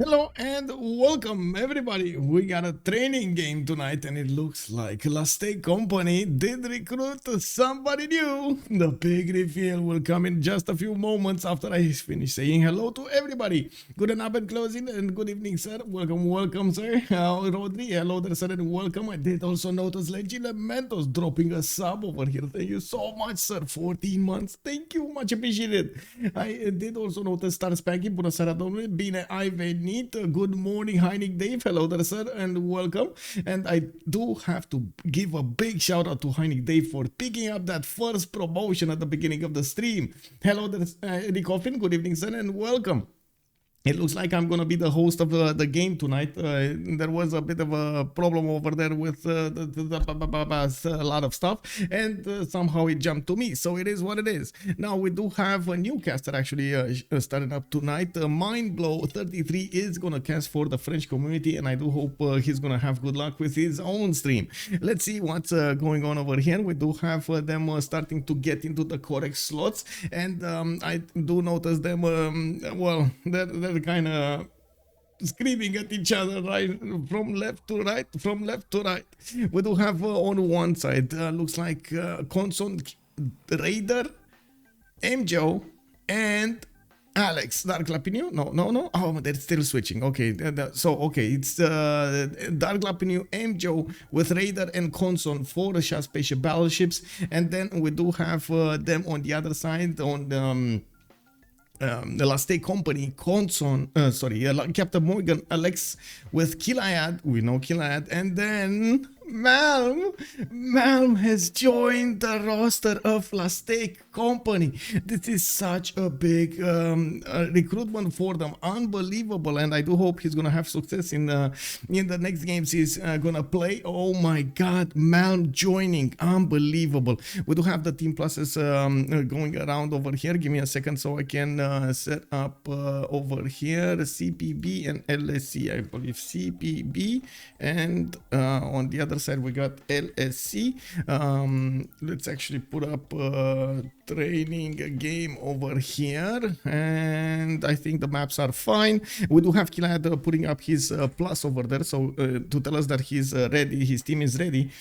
Hello and welcome everybody. We got a training game tonight and it looks like Aztec company did recruit somebody new. The big reveal will come in just a few moments after I finish saying hello to everybody. Good and closing and good evening, sir. Welcome, sir. Rodri, hello there, sir, and welcome. I did also notice Legilementos dropping a sub over here. Thank you so much, sir. 14 months. Thank you, much appreciated. I did also notice Star Spanky. Bună seara, domnule. Bine ai venit. Good morning, Heinig Dave. Hello there, sir, and welcome. And I do have to give a big shout out to Heinig Dave for picking up that first promotion at the beginning of the stream. Hello there, Eddie Coffin. Good evening, sir, and welcome. It looks like I'm going to be the host of the game tonight. There was a bit of a problem over there with a lot of stuff, and somehow it jumped to me. So it is what it is. Now we do have a new caster actually starting up tonight. Mindblow 33 is going to cast for the French community, and I do hope he's going to have good luck with his own stream. Let's see what's going on over here. We do have them starting to get into the correct slots, and I do notice them, well, they're kind of screaming at each other, right, from left to right, from left to right. We do have on one side, looks like Konson, Raider, Mjoe, and Aleks. Dark Lapinu? No. Oh, they're still switching. Okay, okay, it's Dark Lapinu, Mjoe with Raider and Konson for the Chasse Peche Battleships, and then we do have them on the other side on the Aztec company, Konson, CaptainMorgane, Aleks with Killayad. We know Killayad, and then Malm has joined the roster of Aztec company. This is such a big recruitment for them, unbelievable, and I do hope he's gonna have success in the next games he's gonna play. Oh my God, Malm joining, unbelievable. We do have the team pluses going around over here. Give me a second so I can set up over here CPB and LSC. I believe CPB, and on the other side we got LSC. Let's actually put up training game over here, and I think the maps are fine. We do have Killayad putting up his plus over there, so to tell us that he's ready, his team is ready.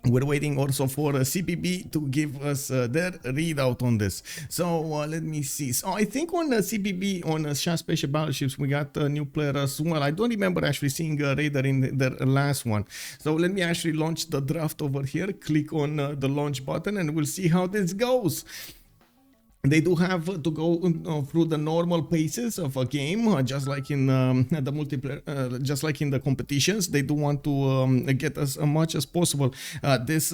We're waiting also for CPB to give us their readout on this. So let me see. So I think on CPB, on Chasse Peche Battleships, we got a new player as well. I don't remember actually seeing a Raider in their last one. So let me actually launch the draft over here. Click on the launch button and we'll see how this goes. They do have to go through the normal paces of a game, just like in the multiplayer, just like in the competitions. They do want to get as much as possible this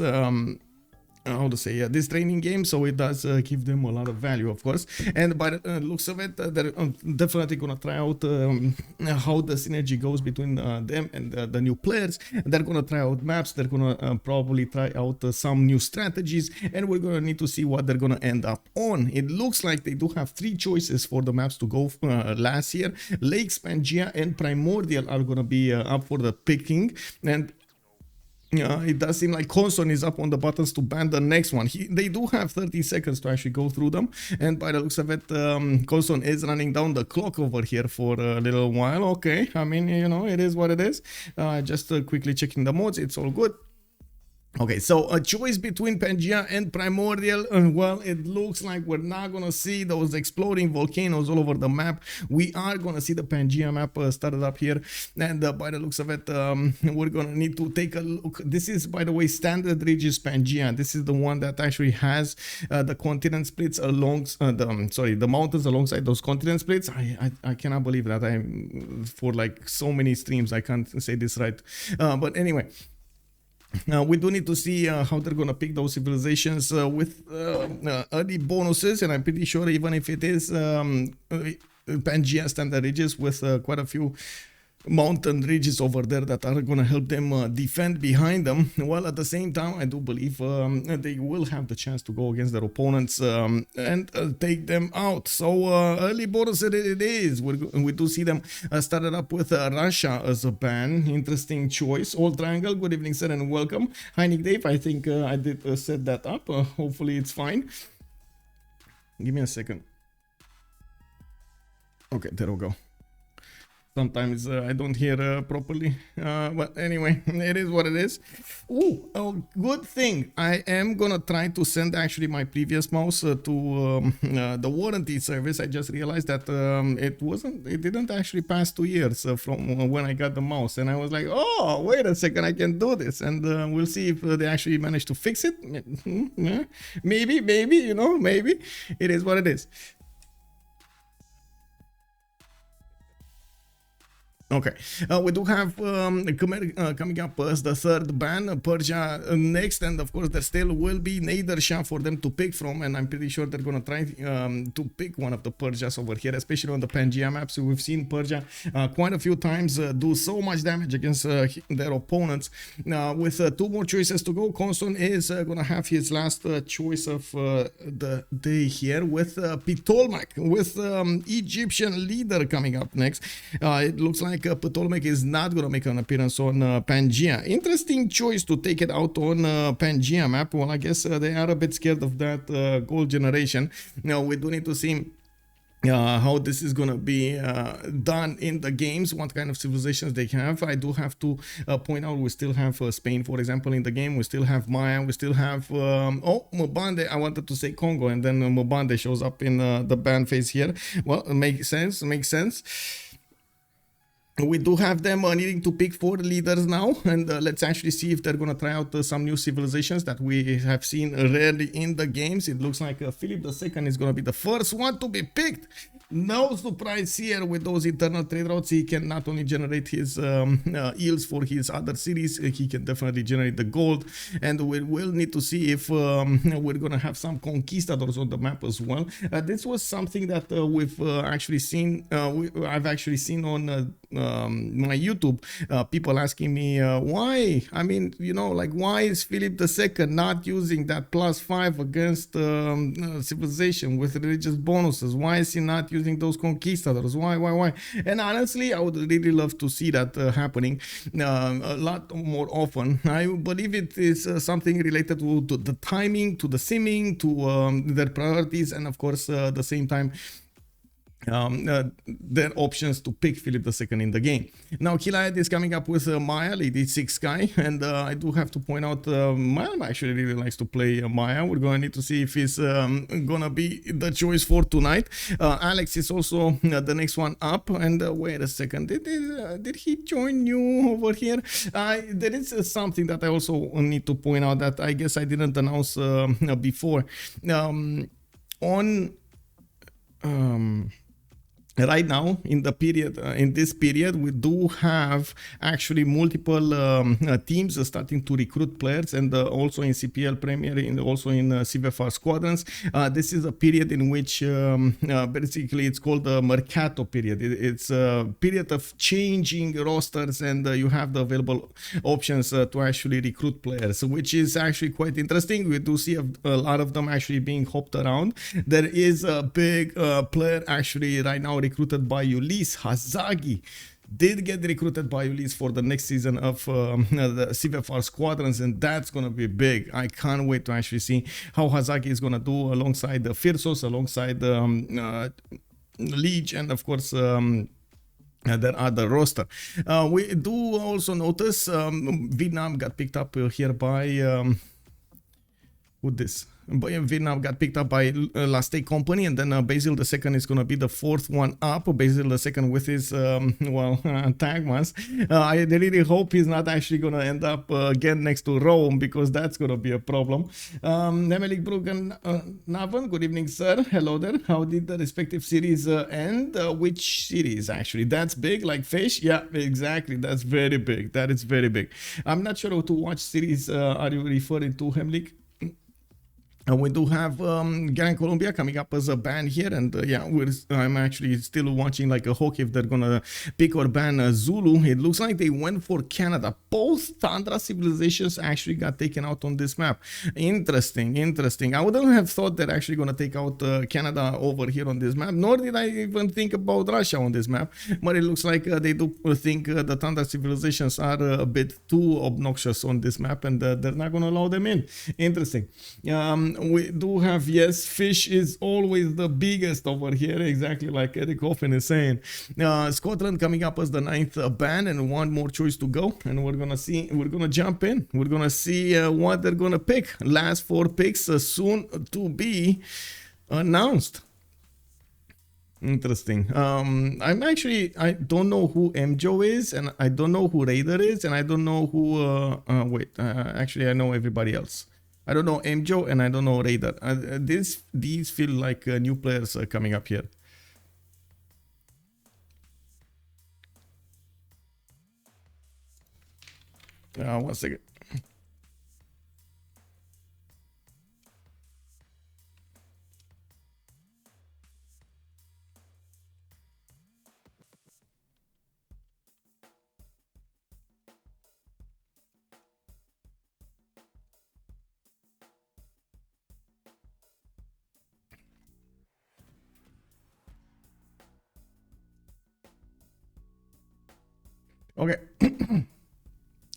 how to say, this training game, so it does give them a lot of value, of course. And by the looks of it, they're definitely gonna try out how the synergy goes between them and the new players. They're gonna try out maps, they're gonna probably try out some new strategies, and we're gonna need to see what they're gonna end up on. It looks like they do have 3 choices for the maps to go last year. Lakes, Pangea, and Primordial are gonna be up for the picking, and it does seem like Konson is up on the buttons to ban the next one. They do have 30 seconds to actually go through them, and by the looks of it, Konson is running down the clock over here for a little while. Okay, I mean, you know, it is what it is. Just quickly checking the modes, it's all good. Okay, so a choice between Pangea and Primordial. Well, it looks like we're not gonna see those exploding volcanoes all over the map. We are gonna see the Pangea map started up here, and by the looks of it, we're gonna need to take a look. This is, by the way, Standard Ridges Pangea. This is the one that actually has the continent splits along the mountains alongside those continent splits. I cannot believe that. For like so many streams I can't say this right, but anyway. Now we do need to see how they're gonna pick those civilizations with early bonuses, and I'm pretty sure even if it is Pangea Standard Ridges with quite a few mountain ridges over there that are gonna help them defend behind them, well, at the same time I do believe they will have the chance to go against their opponents and take them out. So early bonus it is. We do see them started up with Russia as a ban. Interesting choice. Old Triangle, good evening, sir, and welcome. Hi Nick Dave, I think I did set that up. Hopefully it's fine. Give me a second. Okay, there we go. Sometimes I don't hear properly, but anyway, it is what it is. Ooh, a good thing. I am gonna try to send actually my previous mouse to the warranty service. I just realized that it didn't actually pass 2 years from when I got the mouse, and I was like, oh, wait a second, I can do this, and we'll see if they actually managed to fix it. Maybe, maybe. It is what it is. Okay, we do have coming up as the third ban, Persia next, and of course there still will be Nadersha for them to pick from, and I'm pretty sure they're gonna try to pick one of the Persias over here, especially on the Pangea maps. We've seen Persia quite a few times do so much damage against their opponents. With 2 more choices to go, Konson is gonna have his last choice of the day here with Ptolemaic, with Egyptian leader coming up next. It looks like Ptolemaic is not going to make an appearance on Pangea. Interesting choice to take it out on Pangea map. Well, I guess they are a bit scared of that gold generation. Now, we do need to see how this is gonna be done in the games, what kind of civilizations they have. I do have to point out we still have Spain, for example, in the game. We still have Maya, we still have Mbande. I wanted to say Congo, and then Mbande shows up in the ban phase here. Well, makes sense. We do have them needing to pick 4 leaders now, and let's actually see if they're gonna try out some new civilizations that we have seen rarely in the games. It looks like Philip II is gonna be the first one to be picked. No surprise here with those internal trade routes. He can not only generate his yields for his other cities, he can definitely generate the gold, and we will need to see if we're gonna have some conquistadors on the map as well. This was something that we've actually seen. I've actually seen on my YouTube, people asking me why. I mean, like, why is Philip II not using that +5 against civilization with religious bonuses? Why is he not using those conquistadors? Why? And honestly, I would really love to see that happening a lot more often. I believe it is something related to the timing, to the simming, to their priorities, and of course the same time their options to pick Philip II in the game. Now Killayad is coming up with Maya, Lady 6 guy, and I do have to point out Malm actually really likes to play Maya. We're going to need to see if he's gonna be the choice for tonight. Aleks is also the next one up, and wait a second, did he join you over here? There is something that I also need to point out that I guess I didn't announce before. Right now, in this period, we do have actually multiple teams starting to recruit players, and also in CPL Premier, and also in CVFR squadrons. This is a period in which basically it's called the Mercato period. It's a period of changing rosters, and you have the available options to actually recruit players, which is actually quite interesting. We do see a lot of them actually being hopped around. There is a big player actually right now recruited by Ulysse. Hazagi did get recruited by Ulysse for the next season of the CVFR squadrons, and that's gonna be big. I can't wait to actually see how Hazagi is gonna do alongside the Firsos, alongside the Liege, and of course there are the roster. We do also notice Vietnam got picked up here by Vietnam got picked up by Aztec company, and then Basil II is going to be the 4th one up. Basil II with his tagmas. I really hope he's not actually going to end up again next to Rome, because that's going to be a problem. Nemelik Bruggen Navan, good evening, sir. Hello there. How did the respective series end? Which series actually? That's big, like fish? Yeah, exactly. That's very big. That is very big. I'm not sure to which series are you referring to, Hemlik. We do have Gran Colombia coming up as a ban here, and yeah, I'm actually still watching like a hawk if they're gonna pick or ban Zulu. It looks like they went for Canada. Both Tundra civilizations actually got taken out on this map. Interesting. I wouldn't have thought they're actually gonna take out Canada over here on this map, nor did I even think about Russia on this map, but it looks like they do think the Tundra civilizations are a bit too obnoxious on this map, and they're not gonna allow them in. Interesting. We do have, yes, fish is always the biggest over here, exactly like Eric Hoffen is saying. Scotland coming up as the 9th ban, and one more choice to go, and we're gonna jump in. We're gonna see what they're gonna pick. Last 4 picks soon to be announced. Interesting. I don't know who Mjoe is, and I don't know who Raider is, and I don't know who actually I know everybody else. I don't know Mjoe and I don't know Raider. These feel like new players coming up here. One second. Okay.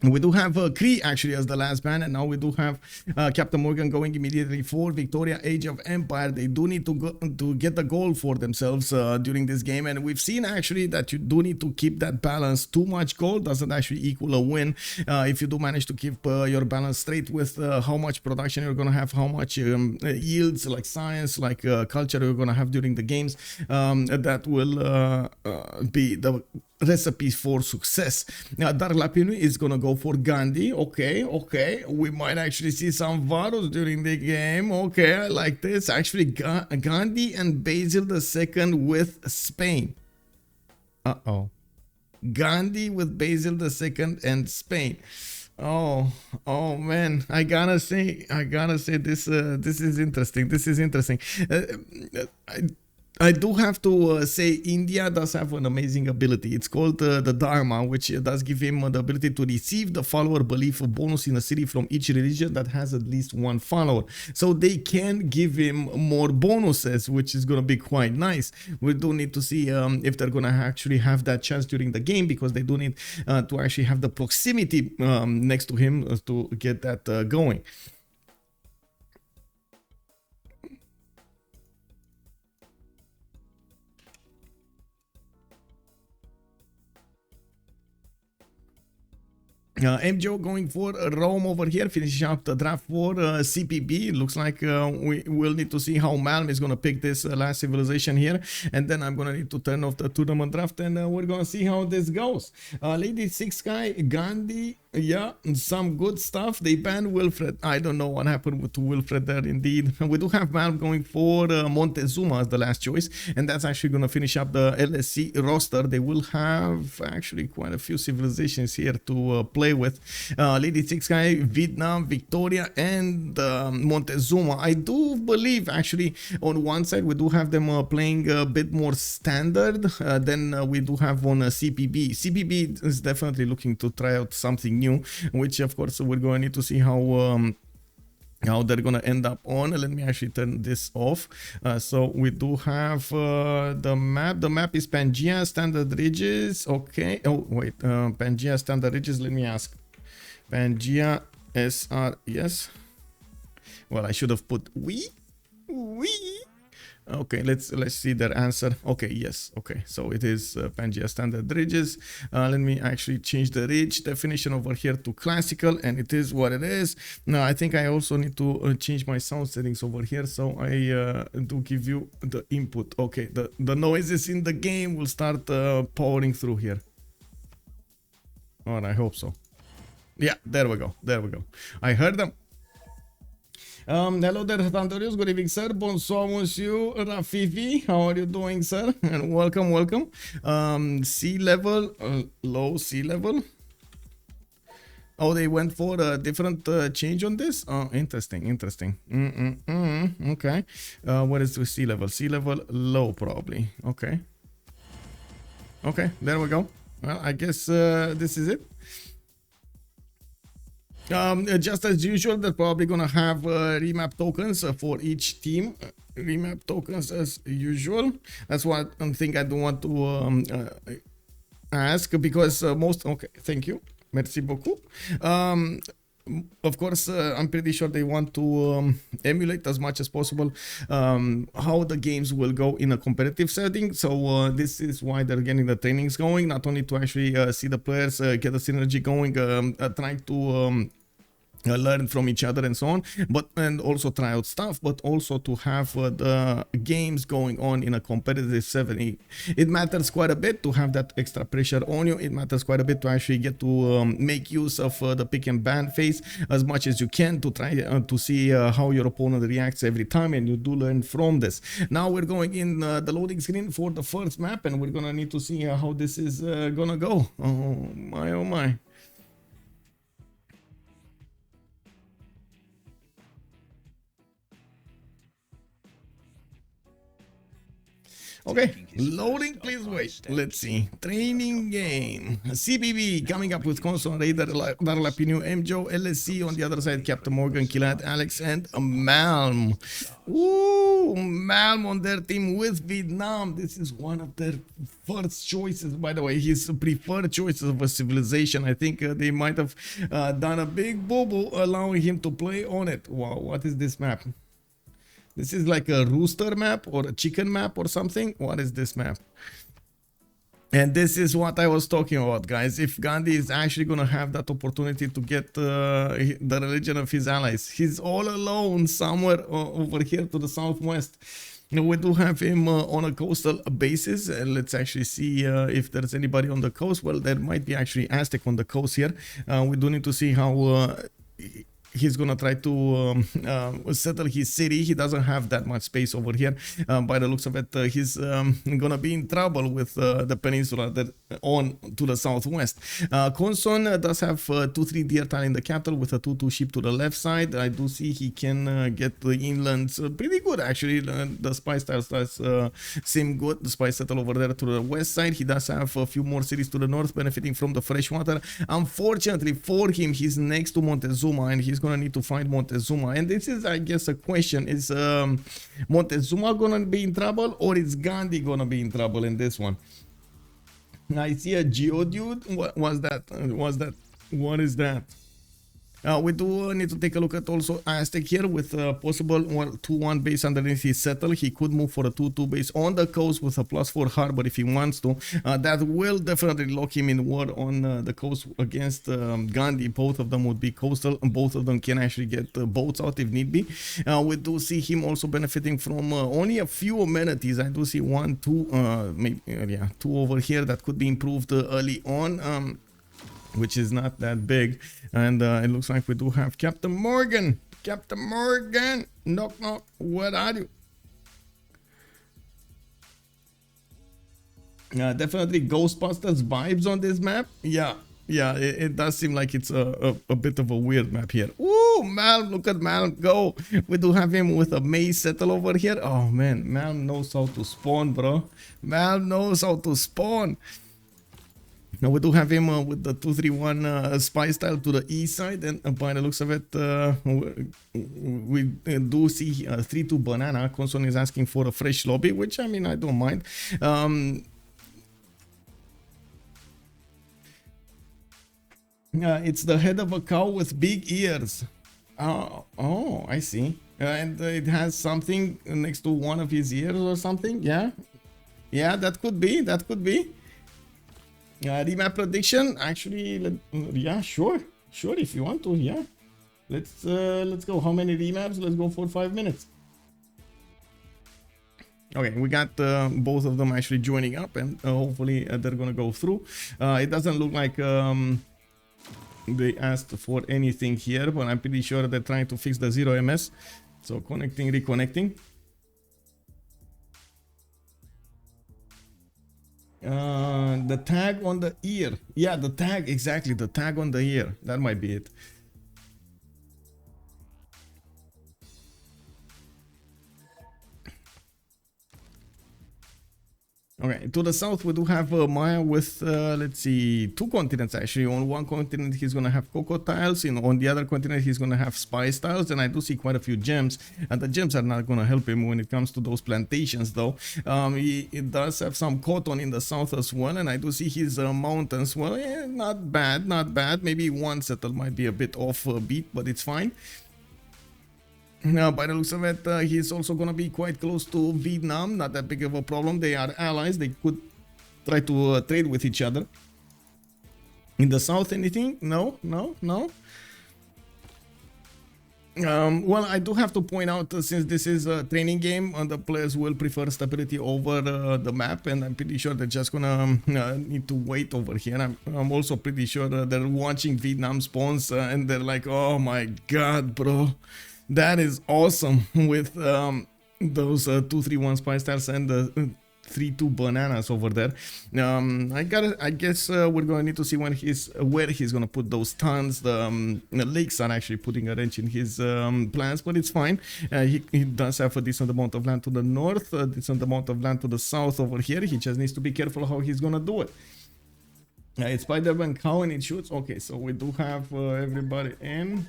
We do have Kree actually as the last ban, and now we do have CaptainMorgane going immediately for Victoria Age of Empire. They do need to go to get the goal for themselves during this game, and we've seen actually that you do need to keep that balance. Too much gold doesn't actually equal a win. If you do manage to keep your balance straight with how much production you're going to have, how much yields like science, like culture you're going to have during the games, that will be the recipe for success. Now Dark Lapinu is gonna go for Ghandi. Okay, we might actually see some Varus during the game. Okay, I like this. Actually, Ghandi and Basil II with Spain. Ghandi with Basil II and Spain. Oh man, I gotta say this is interesting. I do have to say India does have an amazing ability. It's called the Dharma, which does give him the ability to receive the follower belief bonus in a city from each religion that has at least 1 follower. So they can give him more bonuses, which is going to be quite nice. We do need to see if they're going to actually have that chance during the game, because they do need to actually have the proximity next to him to get that going. Mjoe going for Rome over here, finishing up the draft for CPB. Looks like we will need to see how Malm is going to pick this last civilization here, and then I'm going to need to turn off the tournament draft, and we're going to see how this goes. Lady 6 guy, Ghandi, yeah, some good stuff. They banned Wilfred. I don't know what happened to Wilfred there indeed. We do have Malm going for Montezuma as the last choice, and that's actually going to finish up the LSC roster. They will have actually quite a few civilizations here to play with. Lady 6 guy, Vietnam, Victoria, and Montezuma. I do believe actually on one side we do have them playing a bit more standard than we do have on CPB. CPB is definitely looking to try out something new, which of course we're going to need to see how they're gonna end up on. Let me actually turn this off. So we do have the map. The map is Pangea Standard Ridges. Okay. Oh wait, Pangea Standard Ridges. Let me ask. Pangea SR. Yes. Well, I should have put we. Okay, let's see their answer. Okay, yes. Okay, so it is Pangea Standard Ridges. Let me actually change the ridge definition over here to classical, and it is what it is. Now I think I also need to change my sound settings over here, so I do give you the input. Okay, the noises in the game will start powering through here. Oh, and I hope so. Yeah, there we go. I heard them. Hello there, Thunderius. Good evening, sir. Bonsoir, monsieur Rafifi. How are you doing, sir? And welcome. Sea level, low sea level. Oh, they went for a different change on this? Oh, interesting. Okay. What is the sea level? Sea level low, probably. Okay, there we go. Well, I guess this is it. Just as usual, they're probably gonna have remap tokens for each team. Remap tokens as usual. That's what I think I don't want to ask, because most. Okay, thank you. Merci beaucoup. of course, I'm pretty sure they want to emulate as much as possible how the games will go in a competitive setting. So this is why they're getting the trainings going, not only to actually see the players get the synergy going, trying to learn from each other and so on, but and also try out stuff, but also to have the games going on in a competitive setting. It matters quite a bit to have that extra pressure on you. It matters quite a bit to actually get to make use of the pick and ban phase as much as you can, to try to see how your opponent reacts every time, and you do learn from this. Now we're going in the loading screen for the first map, and we're gonna need to see how this is gonna go. Oh my, oh my. Okay, loading, please wait. Let's see. Training game. CBB coming up with Konson, Raider, Darlapinu, Mjoe, LSC on the other side, CaptainMorgane, Killayad, Aleks, and Malm. Ooh, Malm on their team with Vietnam. This is one of their first choices, by the way. His preferred choices of a civilization. I think they might have done a big boo-boo allowing him to play on it. Wow, what is this map? This is like a rooster map or a chicken map or something. What is this map? And this is what I was talking about, guys. If Ghandi is actually going to have that opportunity to get the religion of his allies, he's all alone somewhere over here to the southwest. We do have him on a coastal basis. Let's actually see if there's anybody on the coast. Well, there might be actually Aztec on the coast here. We do need to see how he's gonna try to settle his city. He doesn't have that much space over here. By the looks of it, he's gonna be in trouble with the peninsula that on to the southwest. Konson does have 2-3 deer tile in the capital with a 2-2 ship to the left side. I do see he can get the inlands pretty good, actually. The spice tiles does seem good. The spice settle over there to the west side. He does have a few more cities to the north benefiting from the fresh water. Unfortunately for him, he's next to Montezuma, and he's gonna need to find Montezuma. And this is, I guess, a question: is Montezuma gonna be in trouble, or is Ghandi gonna be in trouble in this one? I see a Geodude. What was that? What is that? We do need to take a look at also Aztec here with a possible 2-1 base underneath his settle. He could move for a 2-2 base on the coast with a +4 harbor if he wants to. That will definitely lock him in war on the coast against Ghandi. Both of them would be coastal, and both of them can actually get boats out if need be. We do see him also benefiting from only a few amenities. I do see 1, 2, maybe yeah, 2 over here that could be improved early on. Which is not that big. And it looks like we do have CaptainMorgane. CaptainMorgane, knock knock, what are you? Definitely Ghostbusters vibes on this map. Yeah, it does seem like it's a bit of a weird map here. Ooh, Malm, look at Malm go. We do have him with a maze settle over here. Oh man, Malm knows how to spawn, bro. Malm knows how to spawn. Now we do have him with the 2-3-1 spy style to the east side, and by the looks of it, we do see 3-2 banana. Konson is asking for a fresh lobby, which I mean I don't mind. It's the head of a cow with big ears. Oh, I see. And it has something next to one of his ears or something. Yeah, that could be. That could be. Remap prediction, actually, yeah, sure, if you want to, yeah. Let's go. How many remaps? Let's go for 5 minutes. Okay, we got both of them actually joining up, and hopefully they're gonna go through. It doesn't look like they asked for anything here, but I'm pretty sure they're trying to fix the 0 MS. So connecting, reconnecting. The tag on the ear. Yeah, the tag, exactly. The tag on the ear. That might be it. Okay, to the south we do have Maya with let's see, two continents actually. On one continent he's gonna have cocoa tiles, on the other continent he's gonna have spice tiles, and I do see quite a few gems, and the gems are not gonna help him when it comes to those plantations though. He does have some cotton in the south as well, and I do see his mountains. Well, yeah, not bad, not bad. Maybe one settle might be a bit off beat, but it's fine. Now, by the looks of it, he's also gonna be quite close to Vietnam. Not that big of a problem. They are allies. They could try to trade with each other. In the south, anything? No, no, no. Well, I do have to point out, since this is a training game, the players will prefer stability over the map, and I'm pretty sure they're just gonna need to wait over here. I'm also pretty sure they're watching Vietnam spawns, and they're like, oh my god, bro. That is awesome with those 2-3-1 spice tiles and the 3-2 bananas over there. I guess we're gonna need to see where he's gonna put those tons. The lakes are actually putting a wrench in his plans, but it's fine. He does have a decent amount of land to the north, a decent amount of land to the south over here. He just needs to be careful how he's gonna do it. It's Spider-Man cow and it shoots. Okay, so we do have everybody in.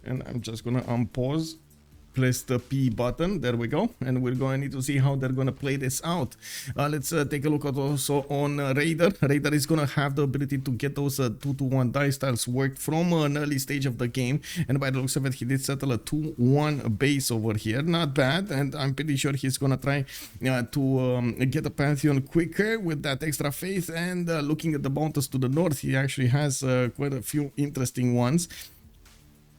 And I'm just gonna unpause, press the P button, there we go, and we're going to need to see how they're gonna play this out. Let's take a look at also on Raider. Raider is gonna have the ability to get those 2-1 dice tiles worked from an early stage of the game, and by the looks of it, he did settle a 2-1 base over here. Not bad, and I'm pretty sure he's gonna try to get a Pantheon quicker with that extra faith. And looking at the bounties to the north, he actually has quite a few interesting ones.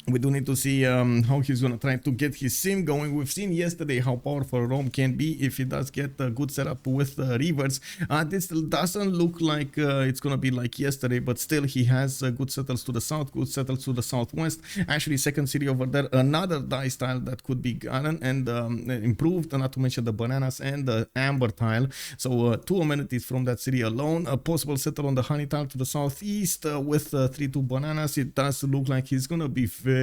We do need to see how he's gonna try to get his sim going. We've seen yesterday how powerful Rome can be if he does get a good setup with rivers. This doesn't look like it's gonna be like yesterday, but still he has good settles to the south, good settles to the southwest. Actually, second city over there, another dice tile that could be gotten and improved, not to mention the bananas and the amber tile. So two amenities from that city alone. A possible settle on the honey tile to the southeast with 3-2 bananas. It does look like he's gonna be very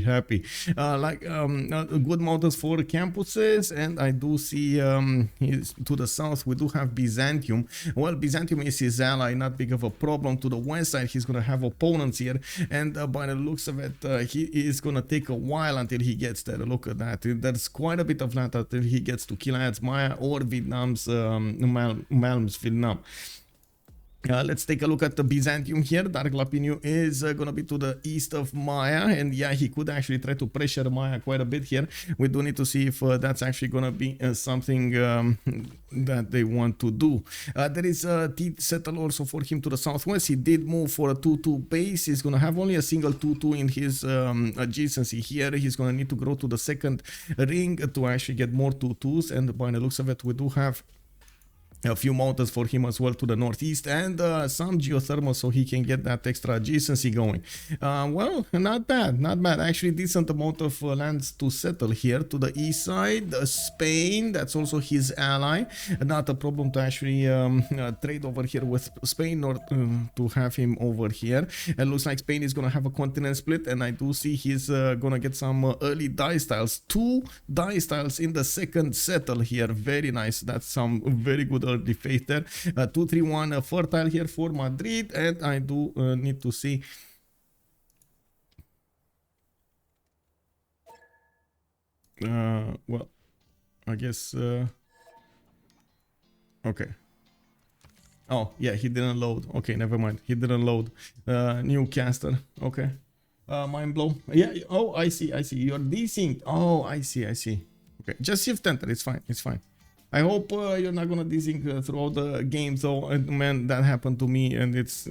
happy. Good mountains for campuses, and I do see to the south we do have Byzantium. Well, Byzantium is his ally, not big of a problem. To the west side he's gonna have opponents here, and by the looks of it, he is gonna take a while until he gets there. Look at that, there's quite a bit of land until he gets to Killayad's Maya or Vietnam's Malm's Vietnam. Let's take a look at the Byzantium here. Dark Lapiniu is gonna be to the east of Maya, and yeah, he could actually try to pressure Maya quite a bit here. We do need to see if that's actually gonna be something that they want to do. There is a T settle also for him to the southwest. He did move for a 2-2 base. He's gonna have only a single 2-2 in his adjacency here. He's gonna need to grow to the second ring to actually get more 2-2s, and by the looks of it, we do have a few mountains for him as well to the northeast, and some geothermal so he can get that extra adjacency going. Well, not bad, not bad. Actually, decent amount of lands to settle here to the east side. Spain, that's also his ally. Not a problem to actually trade over here with Spain or to have him over here. It looks like Spain is gonna have a continent split, and I do see he's gonna get some early dice tiles. 2 dice tiles in the second settle here. Very nice. That's some very good early faith there. 2-3-1 fertile here for Madrid, and I do need to see well, I guess okay. Oh yeah, he didn't load. Okay, never mind, he didn't load. New caster. Okay. Mind blow. Yeah. Oh, I see, you're desynced. Oh, I see. Okay, just shift enter. It's fine. I hope you're not gonna desync throughout the game though. Man, that happened to me, and it's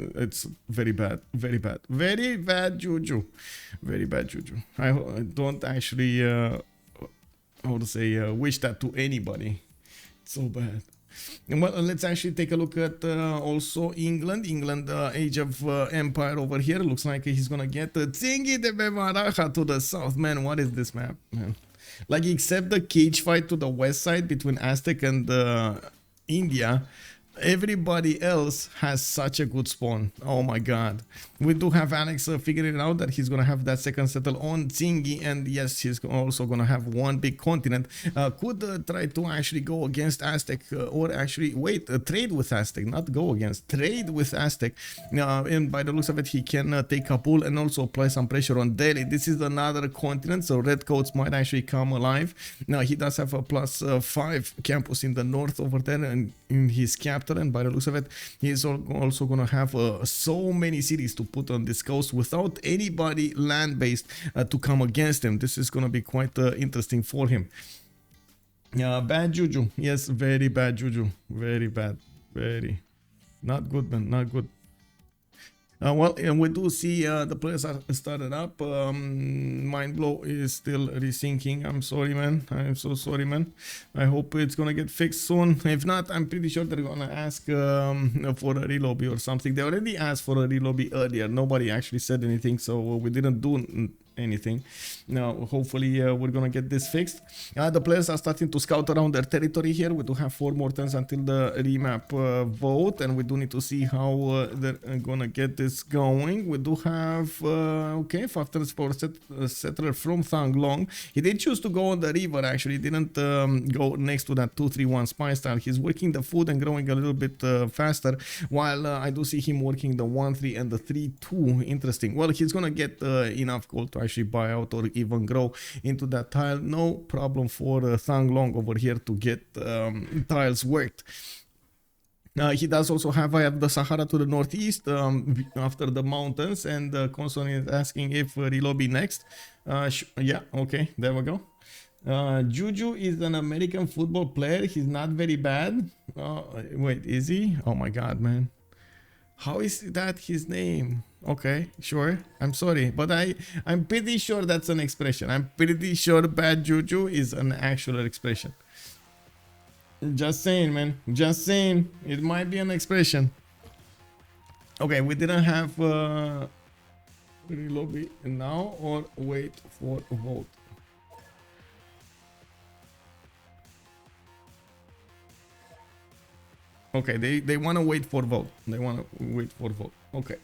very bad, very bad juju. I don't actually how to say wish that to anybody. It's so bad. And well, let's actually take a look at also England, Age of Empire over here. Looks like he's gonna get Tsingy de Bemaraja to the south. Man, what is this map, man? Like, except the cage fight to the west side between Aztec and India, Everybody else has such a good spawn. Oh my god. We do have Aleks figuring it out that he's gonna have that second settle on Zingy, and yes, he's also gonna have one big continent. Could try to actually go against Aztec, or actually wait, trade with Aztec, not go against, trade with Aztec. And by the looks of it, he can take Kabul and also apply some pressure on Delhi. This is another continent, so redcoats might actually come alive. Now he does have a +5 campus in the north over there and in his capital, and by the looks of it, he's also gonna have so many cities to put on this coast without anybody land-based to come against him. This is gonna be quite interesting for him. Bad juju. Yes, very bad juju. Very bad. Very. Not good, man. Not good. Well, and we do see the players are started up. Mind blow is still resyncing. I'm sorry, man. I'm so sorry, man. I hope it's gonna get fixed soon. If not, I'm pretty sure they're gonna ask for a relobby or something. They already asked for a relobby earlier. Nobody actually said anything, so we didn't do anything. Now hopefully we're gonna get this fixed. The players are starting to scout around their territory here. We do have 4 more turns until the remap vote, and we do need to see how they're gonna get this going. We do have okay, 5 turns for settler from Thanglong. He did choose to go on the river, actually. He didn't go next to that 2-3-1 spy style. He's working the food and growing a little bit faster, while I do see him working the 1-3 and the 3-2. Interesting. Well, he's gonna get enough gold to actually buy out or even grow into that tile. No problem for Thanglong over here to get tiles worked. He does also have the Sahara to the northeast after the mountains, and Konson is asking if relobby next. Yeah, okay, there we go. Juju is an American football player. He's not very bad. Wait, is he? Oh my god, man. How is that his name? Okay, sure. I'm sorry, but I'm pretty sure that's an expression. I'm pretty sure bad juju is an actual expression. Just saying, man. Just saying. It might be an expression. Okay, we didn't have relobby now or wait for vote. Okay, they want to wait for vote. They want to wait for vote. Okay.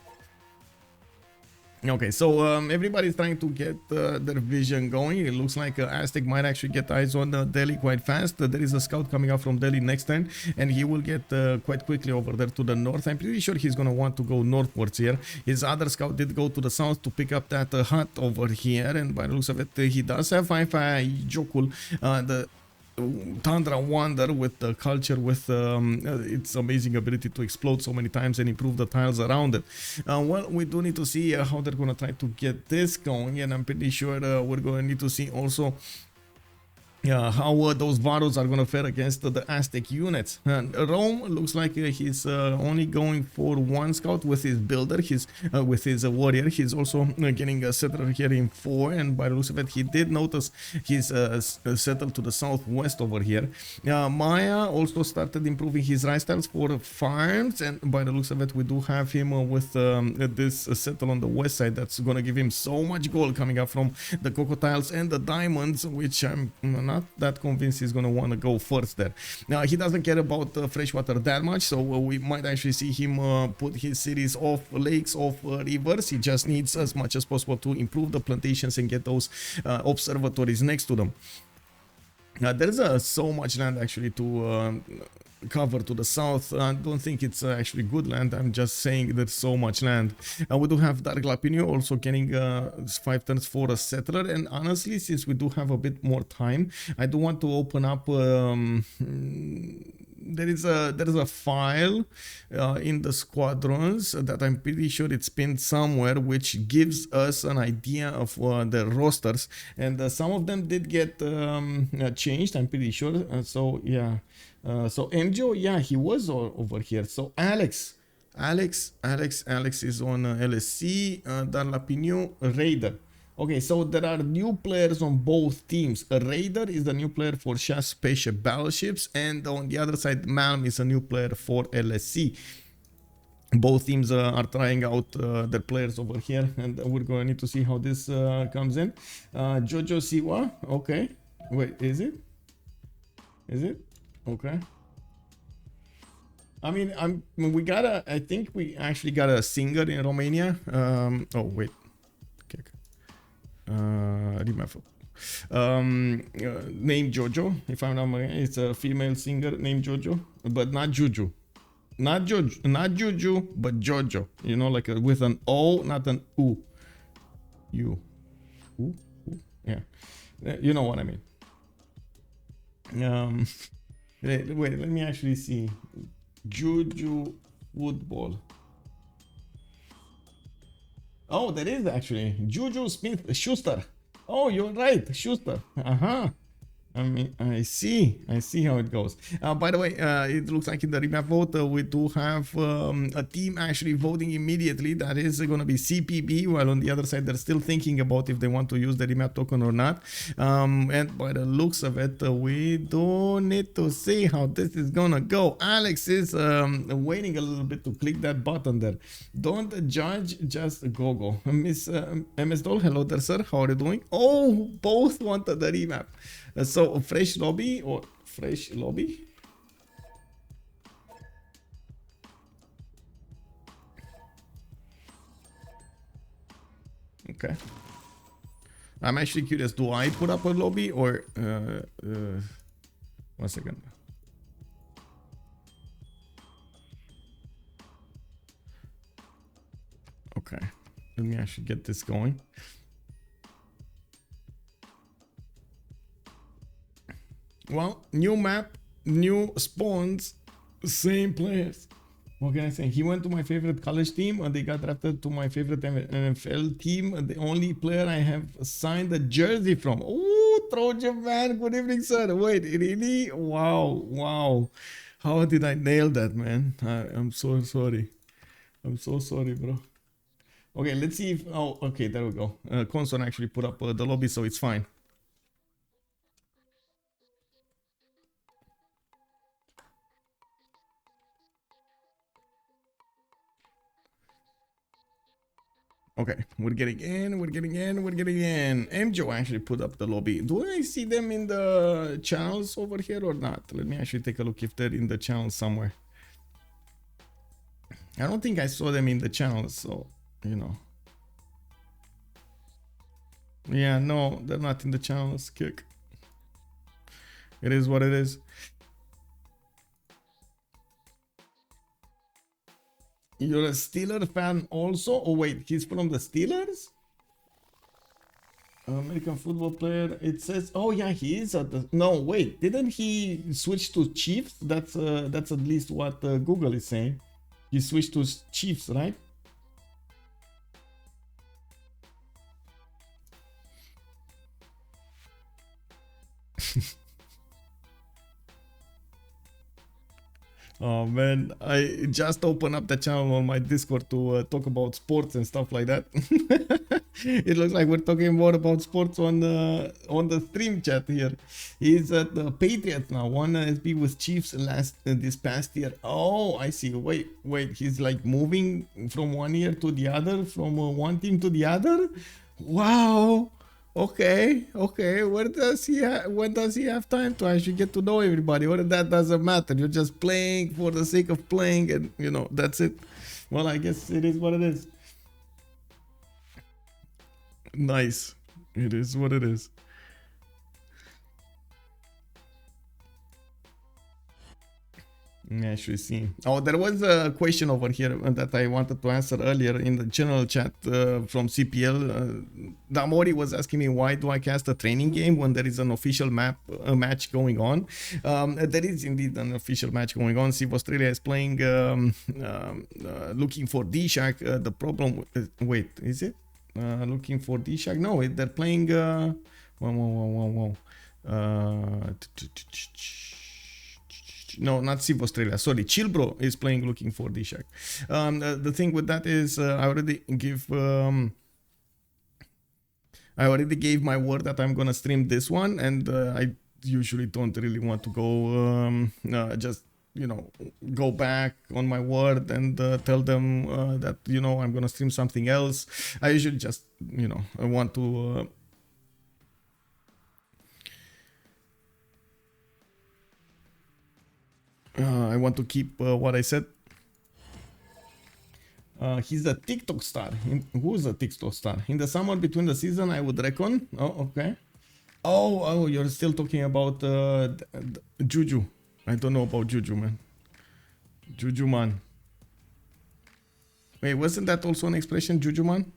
Okay, so everybody's trying to get their vision going. It looks like Aztec might actually get eyes on Delhi quite fast. There is a scout coming out from Delhi next turn, and he will get quite quickly over there to the north. I'm pretty sure he's going to want to go northwards here. His other scout did go to the south to pick up that hut over here, and by the looks of it, he does have Jokul, the Tundra Wonder with the culture, with its amazing ability to explode so many times and improve the tiles around it. Well, we do need to see how they're gonna try to get this going, and I'm pretty sure we're gonna need to see also how those Varos are gonna fare against the Aztec units. Rome looks like he's only going for 1 scout with his builder, with his warrior. He's also getting a settler here in 4, and by the looks of it, he did notice he's settled to the southwest over here. Maya also started improving his rice tiles for farms, and by the looks of it, we do have him with this settle on the west side that's gonna give him so much gold coming up from the cocoa tiles and the diamonds, which I'm not that convinced he's gonna want to go first there. Now he doesn't care about freshwater that much, so we might actually see him put his cities off lakes, off rivers. He just needs as much as possible to improve the plantations and get those observatories next to them. There's so much land actually to cover to the south. I don't think it's actually good land. I'm just saying there's so much land. We do have Dark Lapinio also getting 5 turns for a settler, and honestly, since we do have a bit more time, I do want to open up there is a file in the squadrons that I'm pretty sure it's pinned somewhere, which gives us an idea of the rosters, and some of them did get changed, I'm pretty sure. So yeah, so Mjoe, yeah, he was over here. So Aleks is on LSC, Darlapinio, Raider. Okay, so there are new players on both teams. A Raider is the new player for Chasse Peche Battleships, and on the other side, Malm is a new player for LSC. Both teams are trying out their players over here, and we're going to need to see how this comes in. Jojo Siwa, okay. Wait, is it? Is it? Okay. I mean, I think we actually got a singer in Romania. Oh wait, okay. Remember. Named Jojo, if I'm not mistaken. It's a female singer named Jojo, but not Juju. Not Jojo, not Juju, but Jojo. You know, like with an O, not an U. U. Ooh, ooh, yeah. You know what I mean. Wait, let me actually see. Juju football. Oh, there is actually Juju Smith Schuster. Oh, you're right, Schuster. Uh-huh. I mean, I see how it goes. By the way, it looks like in the remap vote, we do have a team actually voting immediately. That is going to be CPB, while on the other side, they're still thinking about if they want to use the remap token or not. And by the looks of it, we do need to see how this is going to go. Aleks is waiting a little bit to click that button there. Don't judge, just go. Miss MS Doll, hello there, sir. How are you doing? Oh, both wanted the remap. So fresh lobby or fresh lobby? Okay. I'm actually curious. Do I put up a lobby or 1 second. Okay. Let me actually get this going. Well, new map, new spawns, same players. What can I say? He went to my favorite college team and they got drafted to my favorite NFL team. The only player I have signed a jersey from. Oh, Trojan man. Good evening, sir. Wait, really? Wow. How did I nail that, man? I'm so sorry. I'm so sorry, bro. Okay, let's see if... Oh, okay, there we go. Konson actually put up the lobby, so it's fine. Okay, we're getting in. Mjoe actually put up the lobby. Do I see them in the channels over here or not? Let me actually take a look if they're in the channels somewhere. I don't think I saw them in the channels, so, you know. Yeah, no, they're not in the channels. Kick. It is what it is. You're a Steeler fan also? Oh wait, he's from the Steelers? American football player. It says, oh yeah, he is at the... No, wait, didn't he switch to Chiefs? That's at least what Google is saying. He switched to Chiefs, right? Oh man, I just opened up the channel on my Discord to talk about sports and stuff like that. It looks like we're talking more about sports on the stream chat here. He's at the Patriots now. Won SB with Chiefs this past year. Oh, I see. Wait. He's like moving from one year to the other, from one team to the other. Wow. Okay. When does he have time to actually get to know everybody? Or that doesn't matter. You're just playing for the sake of playing, and you know that's it. Well, I guess it is what it is. Nice. It is what it is. Actually see. Oh, there was a question over here that I wanted to answer earlier in the general chat from CPL. Damori was asking me, why do I cast a training game when there is an official match going on? There is indeed an official match going on. Civ Australia is playing looking for D-Shack. The problem... wait, is it? Looking for D-Shack? No, they're playing... whoa. No, not Civ Australia. Sorry, Chillbro is playing looking for D-Shack. The thing with that is I already gave my word that I'm gonna stream this one, and I usually don't really want to go just go back on my word and tell them that I'm gonna stream something else. I usually just I want to. I want to keep what I said. He's a TikTok star. Who's a TikTok star? In the summer between the season, I would reckon. Oh, okay. Oh, you're still talking about Juju. I don't know about Juju, man. Juju man. Wait, wasn't that also an expression, Juju man?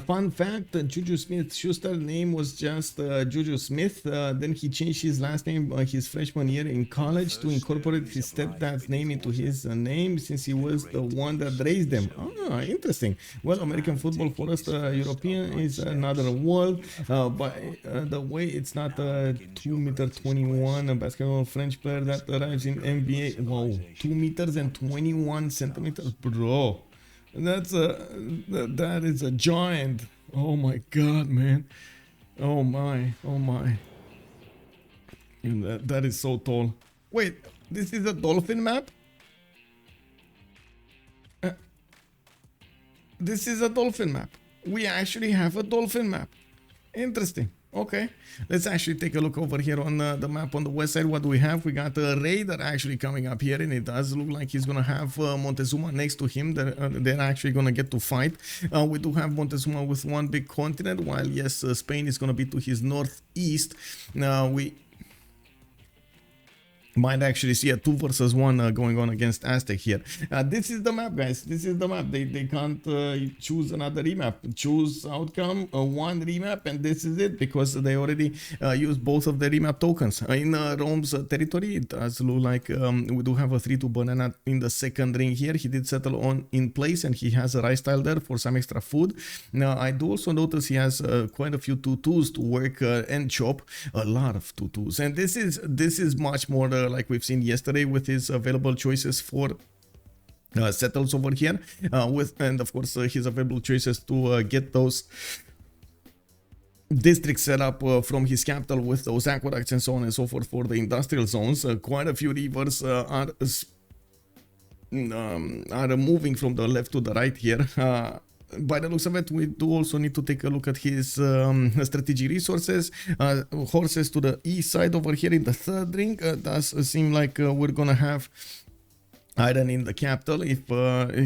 Fun fact, Juju Smith-Schuster's name was just Juju Smith. Then he changed his last name his freshman year in college to incorporate his stepdad's name into his name, since he was the one that raised them. Ah, interesting. Well, American football for us, European is another world. But the way it's not a 2'21" a basketball French player that arrives in NBA. Wow, 2 meters and 21 centimeters, bro. That is a giant. Oh my god, man. Oh my. That is so tall. Wait, this is a dolphin map? This is a dolphin map. We actually have a dolphin map. Interesting. Okay, let's actually take a look over here on the map on the west side. What do we have? We got a Raider actually coming up here, and it does look like he's gonna have Montezuma next to him. They're actually gonna get to fight. We do have Montezuma with one big continent, while yes, Spain is gonna be to his northeast. Now we might actually see a 2 versus 1 going on against Aztec here. This is the map, guys. This is the map. They can't choose another remap. Choose outcome, one remap, and this is it, because they already used both of the remap tokens. In Rome's territory, it does look like we do have a 3-2 banana in the second ring here. He did settle on in place, and he has a rice tile there for some extra food. Now, I do also notice he has quite a few 2-2s to work and chop. A lot of 2-2s. And this is much more like we've seen yesterday with his available choices for settles over here, and of course his available choices to get those districts set up from his capital with those aqueducts and so on and so forth for the industrial zones. Quite a few rivers are moving from the left to the right here. By the looks of it, we do also need to take a look at his strategic resources. Horses to the east side over here in the third ring. Does seem like we're gonna have iron in the capital. If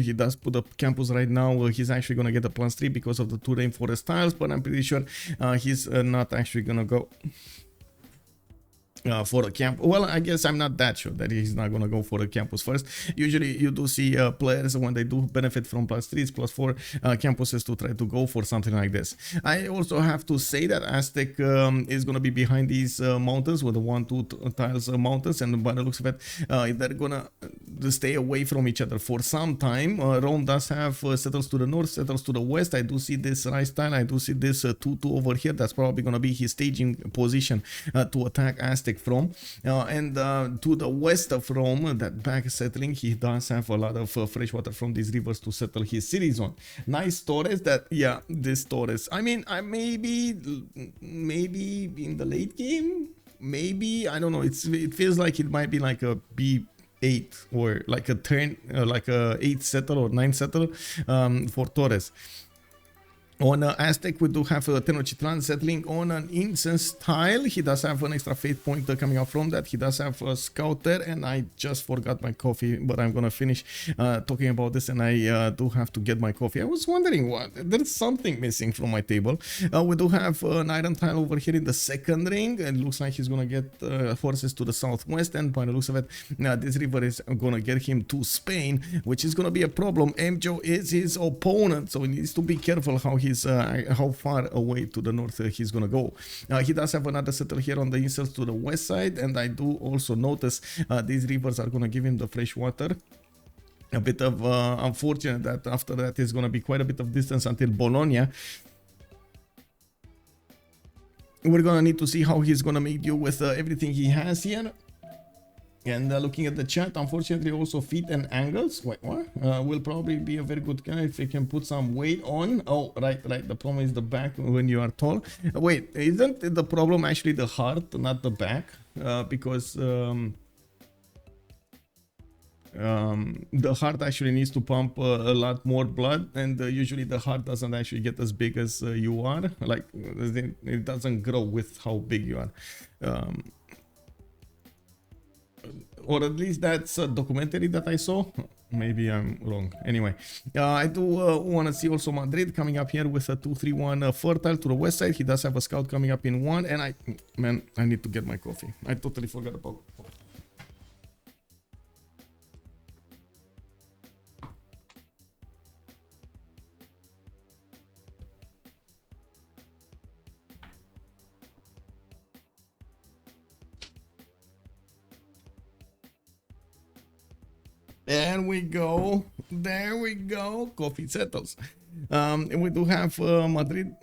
he does put up campus right now, he's actually gonna get a +3 because of the 2 rainforest tiles, but I'm pretty sure he's not actually gonna go for a camp. Well, I guess I'm not that sure that he's not gonna go for a campus first. Usually you do see players when they do benefit from +3s, +4 campuses to try to go for something like this. I also have to say that Aztec is gonna be behind these mountains with the 1-2 tiles mountains, and by the looks of it, they're gonna stay away from each other for some time. Rome does have settles to the north, settles to the west. I do see this rice tile. I do see this 2-2 over here. That's probably gonna be his staging position to attack Aztec from. And to the west of Rome, that back settling, he does have a lot of fresh water from these rivers to settle his city zone. Nice Torres. That, yeah, this Torres. I mean, maybe in the late game, maybe, I don't know. It feels like it might be like a B8 or like a turn, like a 8 settle or 9 settle for Torres. On Aztec, we do have Tenochtitlan settling on an incense tile. He does have an extra fate point coming out from that. He does have a scout there, and I just forgot my coffee, but I'm gonna finish talking about this, and I do have to get my coffee. I was wondering what, there's something missing from my table. We do have an iron tile over here in the second ring. It looks like he's gonna get horses to the southwest, and by the looks of it, this river is gonna get him to Spain, which is gonna be a problem. Mjoe is his opponent, so he needs to be careful how far away to the north he's gonna go. He does have another settle here on the insults to the west side, and I do also notice these rivers are gonna give him the fresh water. A bit of unfortunate that after that is gonna be quite a bit of distance until Bologna. We're gonna need to see how he's gonna make do with everything he has here. And looking at the chat, unfortunately, also feet and ankles. Wait, what? Will probably be a very good guy if you can put some weight on. Oh, right. The problem is the back when you are tall. Wait, isn't the problem actually the heart, not the back? Because the heart actually needs to pump a lot more blood, and usually the heart doesn't actually get as big as you are. Like it doesn't grow with how big you are. Or at least that's a documentary that I saw. Maybe I'm wrong. Anyway, I do want to see also Madrid coming up here with a 2-3-1 fertile to the west side. He does have a scout coming up in 1, and I need to get my coffee. I totally forgot about it. There we go. There we go. Coffee settles. And we do have Madrid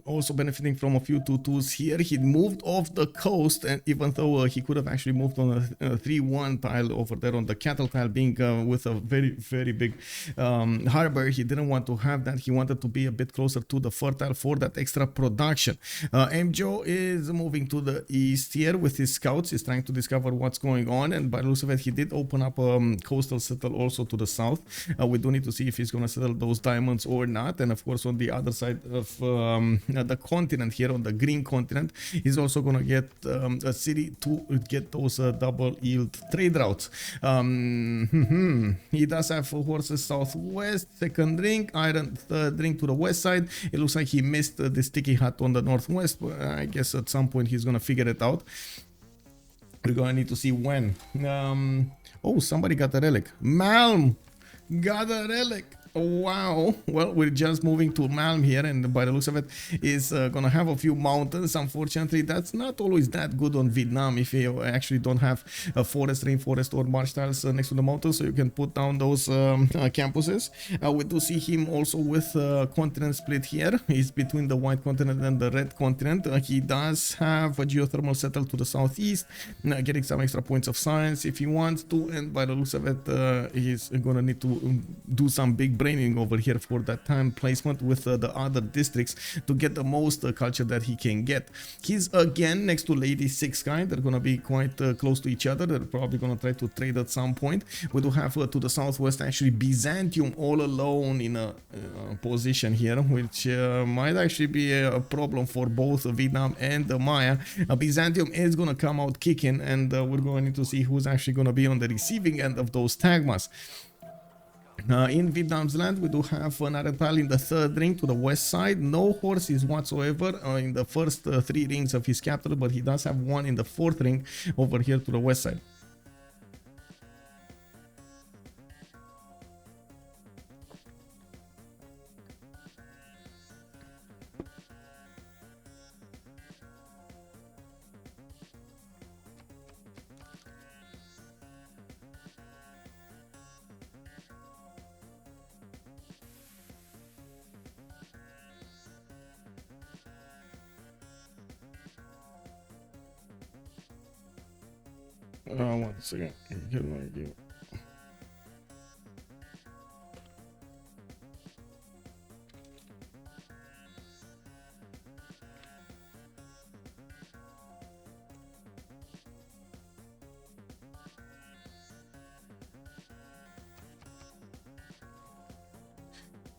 also benefiting from a few 2-2s here. He moved off the coast, and even though he could have actually moved on a 3-1 tile over there on the cattle tile, being with a very big harbor, he didn't want to have that. He wanted to be a bit closer to the fertile for that extra production. Mjoe is moving to the east here with his scouts. He's trying to discover what's going on, and by the looks of it, he did open up a coastal settle also to the south. We do need to see if he's going to settle those diamonds or not. And of course, on the other side of the continent here, on the green continent, he's also going to get a city to get those double yield trade routes. He does have horses southwest, second ring, iron third ring to the west side. It looks like he missed the sticky hut on the northwest, but I guess at some point he's going to figure it out. We're going to need to see when. Oh, somebody got a relic. Malm got a relic. Wow. Well, we're just moving to Malm here, and by the looks of it, is gonna have a few mountains. Unfortunately, that's not always that good on Vietnam if you actually don't have a forest, rainforest, or marsh tiles next to the mountains, so you can put down those campuses. We do see him also with continent split here. He's between the white continent and the red continent. He does have a geothermal settle to the southeast, getting some extra points of science if he wants to, and by the looks of it, he's gonna need to do some big braining over here for that time placement with the other districts to get the most culture that he can get. He's again next to Lady Six Guy. They're gonna be quite close to each other. They're probably gonna try to trade at some point. We do have to the southwest actually Byzantium all alone in a position here, which might actually be a problem for both Vietnam and the Maya. Byzantium is gonna come out kicking, and we're going to see who's actually gonna be on the receiving end of those tagmas. In Vietnam's land, we do have an iron tile in the third ring to the west side. No horses whatsoever in the first 3 rings of his capital, but he does have one in the 4th ring over here to the west side. One second.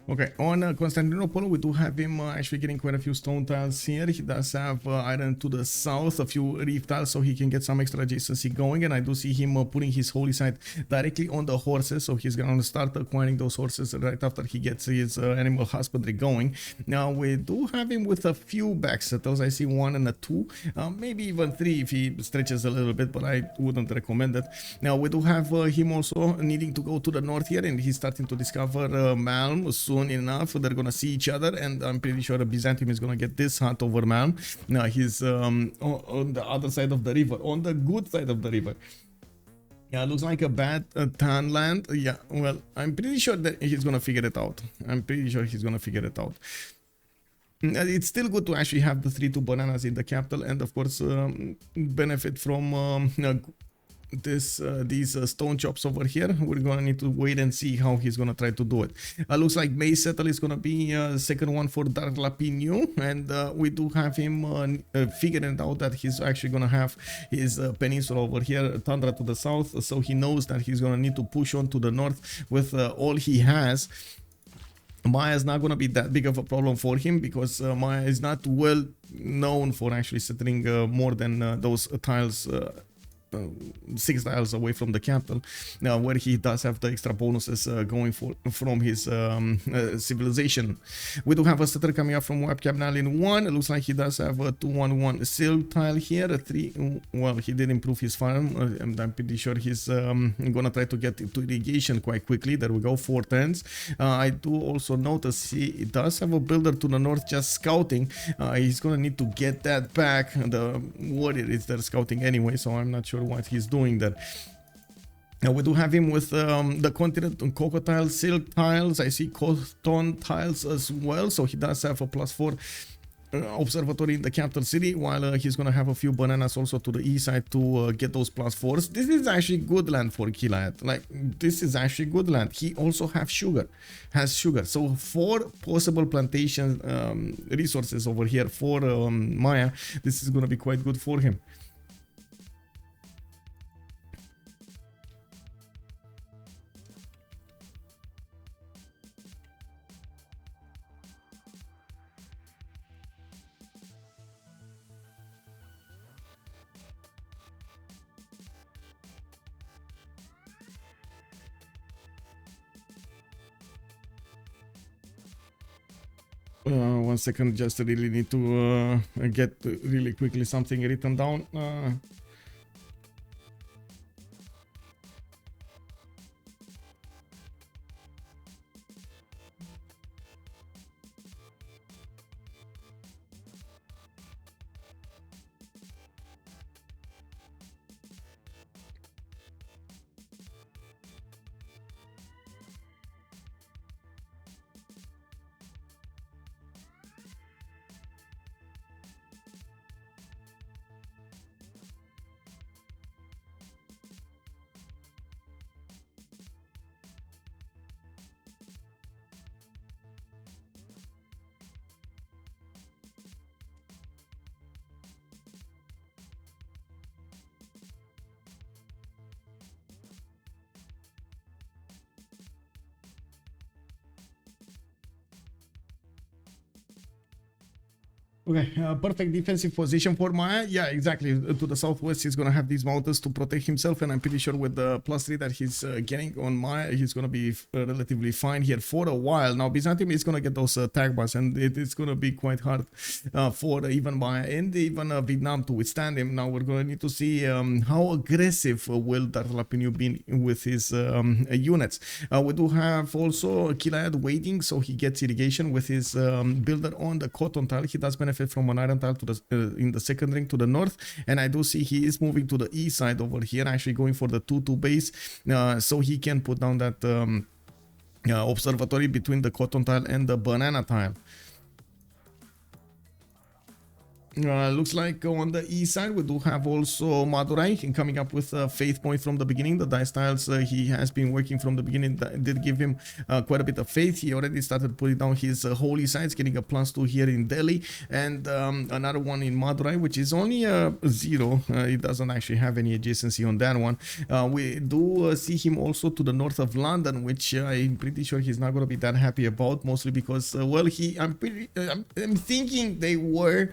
Okay, on Constantinople, we do have him actually getting quite a few stone tiles here. He does have iron to the south, a few reef tiles, so he can get some extra adjacency going. And I do see him putting his holy site directly on the horses, so he's going to start acquiring those horses right after he gets his animal husbandry going. Now, we do have him with a few back settles. I see 1 and a 2, maybe even 3 if he stretches a little bit, but I wouldn't recommend it. Now, we do have him also needing to go to the north here, and he's starting to discover Malm. Soon enough, they're gonna see each other, and I'm pretty sure Byzantium is gonna get this hunt over Malm. Now he's on the other side of the river, on the good side of the river. Yeah, looks like a bad tan land. Yeah, well, I'm pretty sure that he's gonna figure it out. It's still good to actually have the 3-2 bananas in the capital, and of course benefit from these stone chops over here. We're gonna need to wait and see how he's gonna try to do it. Looks like May Settle is gonna be second one for Dark Lapinio, and we do have him figuring out that he's actually gonna have his peninsula over here, Tundra to the south, so he knows that he's gonna need to push on to the north with all he has. Maya is not going to be that big of a problem for him, because Maya is not well known for actually settling more than those tiles, 6 tiles away from the capital, where he does have the extra bonuses going from his civilization. We do have a settler coming up from Webcam now in 1. It looks like he does have a 2-1-1 silk tile here. A 3. Well, he did improve his farm, and I'm pretty sure he's gonna try to get into irrigation quite quickly. There we go, 4 turns. I do also notice he does have a builder to the north just scouting. He's gonna need to get that back. The warrior is there scouting anyway, so I'm not sure what he's doing there. Now we do have him with the continent on cocoa tiles, silk tiles. I see cotton tiles as well, so he does have a +4 observatory in the capital city, while he's gonna have a few bananas also to the east side to get those +4s. This is actually good land for Killayad. Like, this is actually good land. He also has sugar, so 4 possible plantation resources over here for Maya. This is gonna be quite good for him. One second, just really need to get really quickly something written down. Okay, perfect defensive position for Maya. Yeah, exactly. To the southwest, he's going to have these mountains to protect himself, and I'm pretty sure with the +3 that he's getting on Maya, he's going to be relatively fine here for a while. Now, Byzantium is going to get those tag bars, and it's going to be quite hard for even Maya and even Vietnam to withstand him. Now, we're going to need to see how aggressive will Darlapinu be with his units. We do have also Killayad waiting, so he gets irrigation with his builder on the cotton tile. He does benefit from an iron tile to the in the second ring to the north, and I do see he is moving to the east side over here, actually going for the 2-2 base, so he can put down that observatory between the cotton tile and the banana tile. Looks like on the east side we do have also Madurai coming up with a faith point from the beginning. The dice tiles he has been working from the beginning did give him quite a bit of faith. He already started putting down his holy sites, getting a +2 here in Delhi, and another one in Madurai, which is only a 0. It doesn't actually have any adjacency on that one. We do see him also to the north of London, which I'm pretty sure he's not going to be that happy about, mostly because well, I'm thinking they were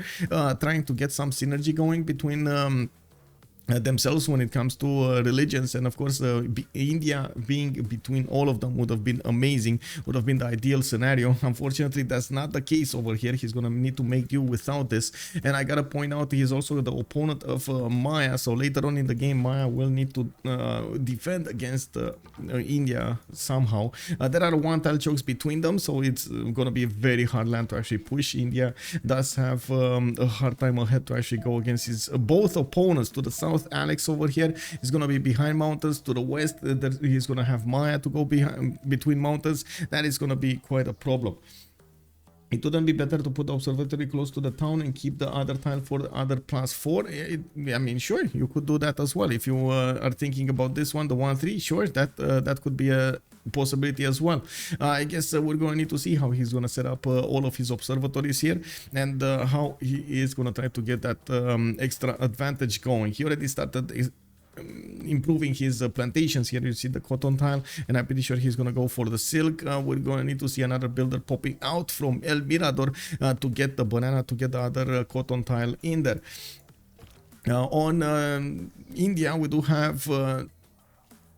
trying to get some synergy going between themselves when it comes to religions, and of course India being between all of them would have been amazing, would have been the ideal scenario. Unfortunately, that's not the case over here. He's gonna need to make do without this, and I gotta point out he's also the opponent of Maya, so later on in the game Maya will need to defend against India somehow. There are 1 tile chokes between them, so it's gonna be a very hard land to actually push. India does have a hard time ahead to actually go against his both opponents. To the south, Aleks over here is going to be behind mountains. To the west, he's going to have Maya to go behind between mountains. That is going to be quite a problem. It wouldn't be better to put the observatory close to the town and keep the other tile for the other +4? I mean, sure, you could do that as well. If you are thinking about this one, the 1-3, sure, that could be a possibility as well. I guess we're going to need to see how he's going to set up all of his observatories here, and how he is going to try to get that extra advantage going. He already started improving his plantations here. You see the cotton tile, and I'm pretty sure he's gonna go for the silk. We're gonna need to see another builder popping out from El Mirador to get the banana, to get the other cotton tile in there. On India, we do have a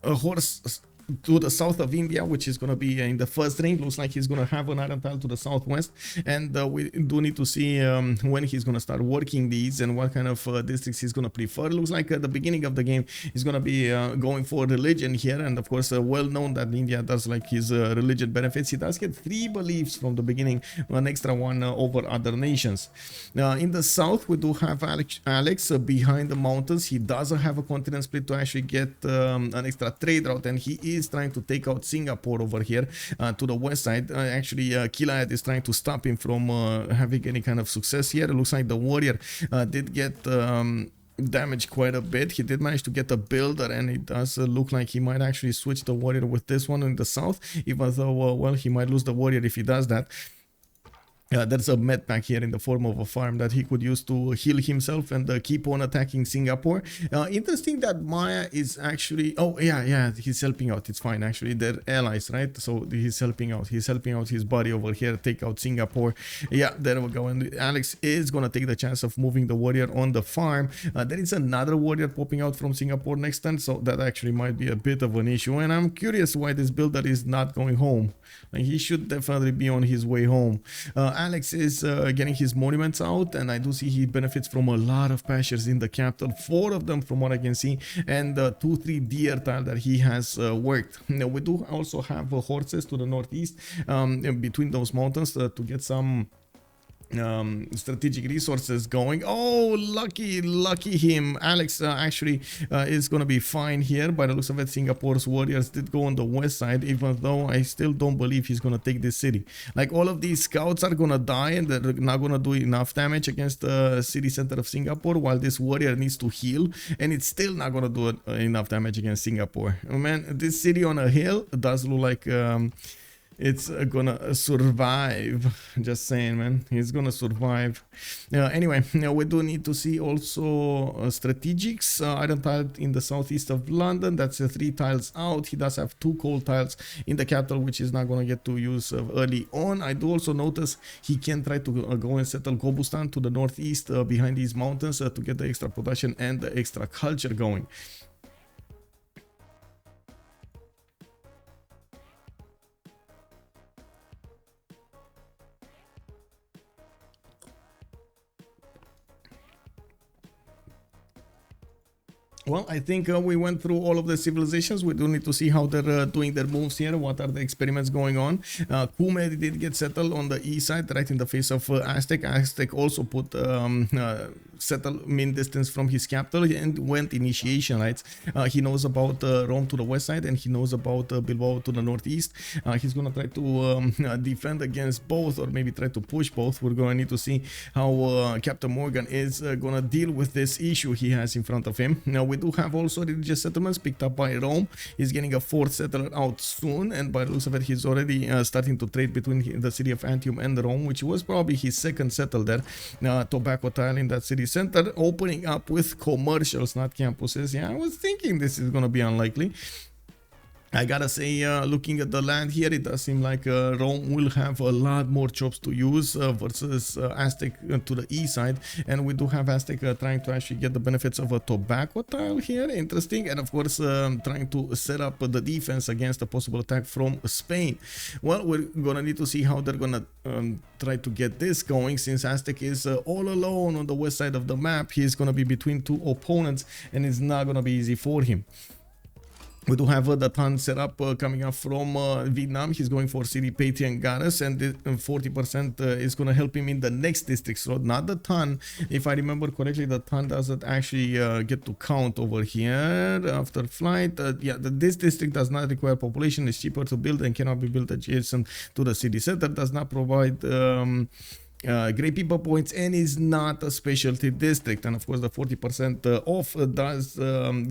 horse to the south of India, which is going to be in the first ring. Looks like he's going to have an iron tile to the southwest, and we do need to see when he's going to start working these and what kind of districts he's going to prefer. Looks like at the beginning of the game he's going to be going for religion here, and of course well known that India does like his religion benefits. He does get 3 beliefs from the beginning, an extra one over other nations. In the south we do have Aleks behind the mountains. He doesn't have a continent split to actually get an extra trade route, and he is trying to take out Singapore over here to the west side. Actually, Killayad is trying to stop him from having any kind of success here. It looks like the warrior did get damaged quite a bit. He did manage to get a builder, and it does look like he might actually switch the warrior with this one in the south, even though, well, he might lose the warrior if he does that. There's a med pack here in the form of a farm that he could use to heal himself and keep on attacking Singapore. Interesting that Maya is actually... Oh, yeah, he's helping out. It's fine, actually. They're allies, right? So he's helping out. He's helping out his buddy over here, take out Singapore. Yeah, there we go. And Aleks is going to take the chance of moving the warrior on the farm. There is another warrior popping out from Singapore next turn, so that actually might be a bit of an issue. And I'm curious why this builder is not going home. Like, he should definitely be on his way home. Aleks is getting his monuments out, and I do see he benefits from a lot of pastures in the capital, 4 of them from what I can see, and 2-3 deer tile that he has worked. Now, we do also have horses to the northeast between those mountains to get some strategic resources going. Oh, lucky him. Aleks actually is gonna be fine here. By the looks of it, Singapore's warriors did go on the west side, even though I still don't believe he's gonna take this city. Like, all of these scouts are gonna die, and they're not gonna do enough damage against the city center of Singapore, while this warrior needs to heal, and it's still not gonna do enough damage against Singapore. Oh, man, this city on a hill does look like it's gonna survive. Just saying, man, he's gonna survive. Anyway, we do need to see also strategics. Iron tile in the southeast of London, that's 3 tiles out. He does have 2 coal tiles in the capital, which is not gonna get to use early on. I do also notice he can try to go and settle Gobustan to the northeast behind these mountains to get the extra production and the extra culture going. Well, I think we went through all of the civilizations. We do need to see how they're doing their moves here. What are the experiments going on? Kume did get settled on the east side, right in the face of Aztec. Aztec also put settlement distance from his capital and went initiation rights. He knows about Rome to the west side, and he knows about Bilbao to the northeast. He's going to try to defend against both, or maybe try to push both. We're going to need to see how CaptainMorgane is going to deal with this issue he has in front of him. Now, we do have also religious settlements picked up by Rome. He's getting a 4th settler out soon, and by the looks of it, he's already starting to trade between the city of Antium and Rome, which was probably his 2nd settle there. Tobacco tile in that city center, opening up with commercials, not campuses. Yeah, I was thinking this is going to be unlikely. I gotta say, looking at the land here, it does seem like Rome will have a lot more chops to use versus Aztec to the east side, and we do have Aztec trying to actually get the benefits of a tobacco tile here. Interesting. And of course trying to set up the defense against a possible attack from Spain. Well, we're gonna need to see how they're gonna try to get this going, since Aztec is all alone on the west side of the map. He's gonna be between 2 opponents, and it's not gonna be easy for him. We do have the Tan setup coming up from Vietnam. He's going for City Patriot Goddess, and 40% is going to help him in the next district. So not the Tan. If I remember correctly, the Tan doesn't actually get to count over here after flight. Yeah, this district does not require population. It's cheaper to build and cannot be built adjacent to the city center. Does not provide great people points, and is not a specialty district. And of course the 40% off does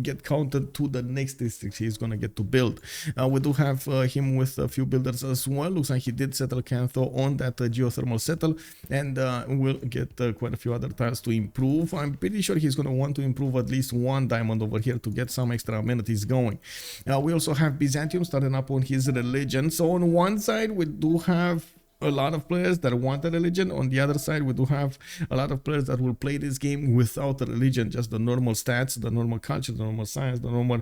get counted to the next district he's gonna get to build. We do have him with a few builders as well. Looks like he did settle Cantho on that geothermal settle, and we'll get quite a few other tiles to improve. I'm pretty sure he's gonna want to improve at least one diamond over here to get some extra amenities going. We also have Byzantium starting up on his religion. So on one side we do have a lot of players that want a religion. On the other side, we do have a lot of players that will play this game without a religion, just the normal stats, the normal culture, the normal science, the normal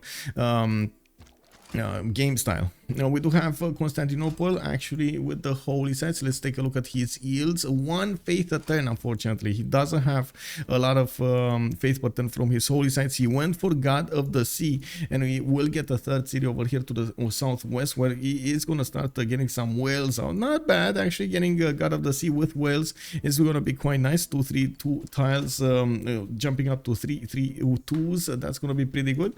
game style. Now we do have Constantinople actually with the holy sites. Let's take a look at his yields. One faith a turn, unfortunately. He doesn't have a lot of faith per turn from his holy sites. He went for God of the Sea, and we will get a third city over here to the southwest, where he is going to start getting some whales out. Not bad, actually. Getting God of the Sea with whales is going to be quite nice. 2 tiles jumping up to 3 twos. That's going to be pretty good.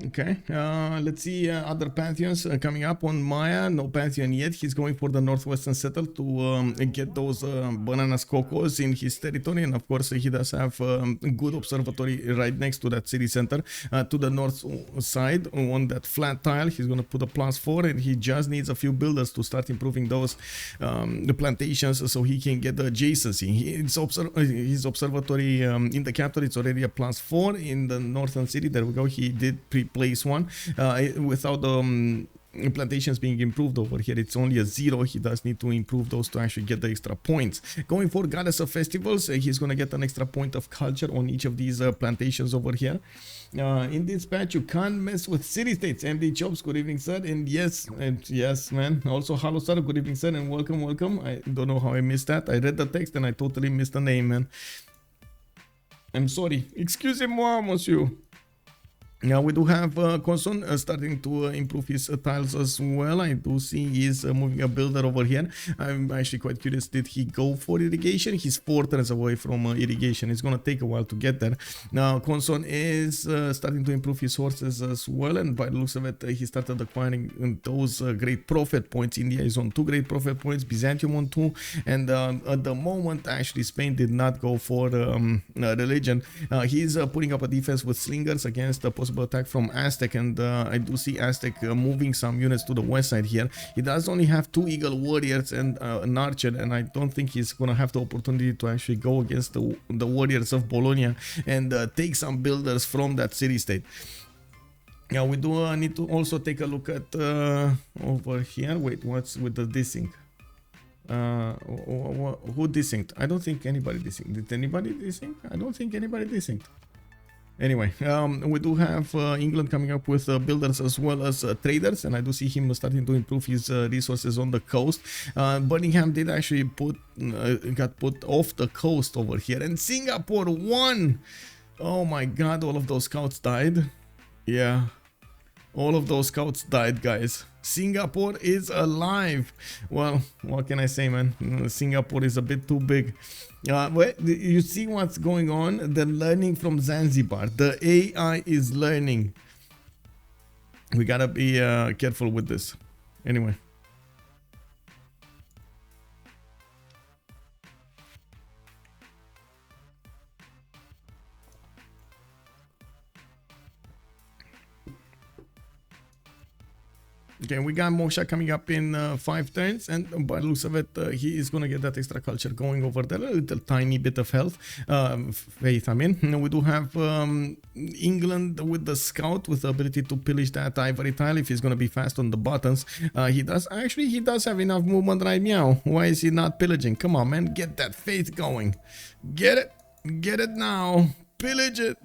Okay, let's see other pantheons coming up on Maya. No pantheon yet. He's going for the northwestern settle to get those bananas cocos in his territory, and of course he does have a good observatory right next to that city center. To the north side on that flat tile, he's going to put a +4, and he just needs a few builders to start improving those the plantations so he can get the adjacency. His observatory in the capital, it's already a +4. In the northern city, there we go, he did place one without the plantations being improved over here. It's only a 0. He does need to improve those to actually get the extra points. Going for Goddess of Festivals, he's gonna get an extra point of culture on each of these plantations over here. In this patch, you can't mess with city-states. MD Chops, good evening, sir. And yes, man. Also, hello, sir. Good evening, sir, and welcome. I don't know how I missed that. I read the text and I totally missed the name, man. I'm sorry. Excusez-moi, monsieur. Now we do have Konson starting to improve his tiles as well. I do see he's moving a builder over here. I'm actually quite curious, did he go for irrigation? He's 4 turns away from irrigation. It's gonna take a while to get there. Now Konson is starting to improve his horses as well, and by the looks of it, he started acquiring those great profit points. India is on 2 great profit points, Byzantium on 2, and at the moment actually Spain did not go for religion. He's putting up a defense with slingers against the possible attack from Aztec, and I do see Aztec moving some units to the west side here. He does only have 2 eagle warriors and an archer, and I don't think he's gonna have the opportunity to actually go against the warriors of Bologna and take some builders from that city-state. Yeah, we do need to also take a look at over here. Wait, what's with the desync? Who desynced? I don't think anybody desynced. Did anybody desync? I don't think anybody desynced. Anyway, we do have England coming up with builders as well as traders, and I do see him starting to improve his resources on the coast. Birmingham did actually got put off the coast over here, and Singapore won. Oh my god, all of those scouts died. Yeah, all of those scouts died, guys. Singapore is alive. Well, what can I say, man? Singapore is a bit too big. Well, you see what's going on? They're learning from Zanzibar. The AI is learning. We gotta be careful with this. Anyway. Okay, we got Mjoe coming up in 5 turns, and by the looks of it, he is going to get that extra culture going over there, a little tiny bit of health, faith, I mean. We do have England with the scout with the ability to pillage that ivory tile if he's going to be fast on the buttons. He does have enough movement right now. Why is he not pillaging? Come on, man, get that faith going. Get it now. Pillage it.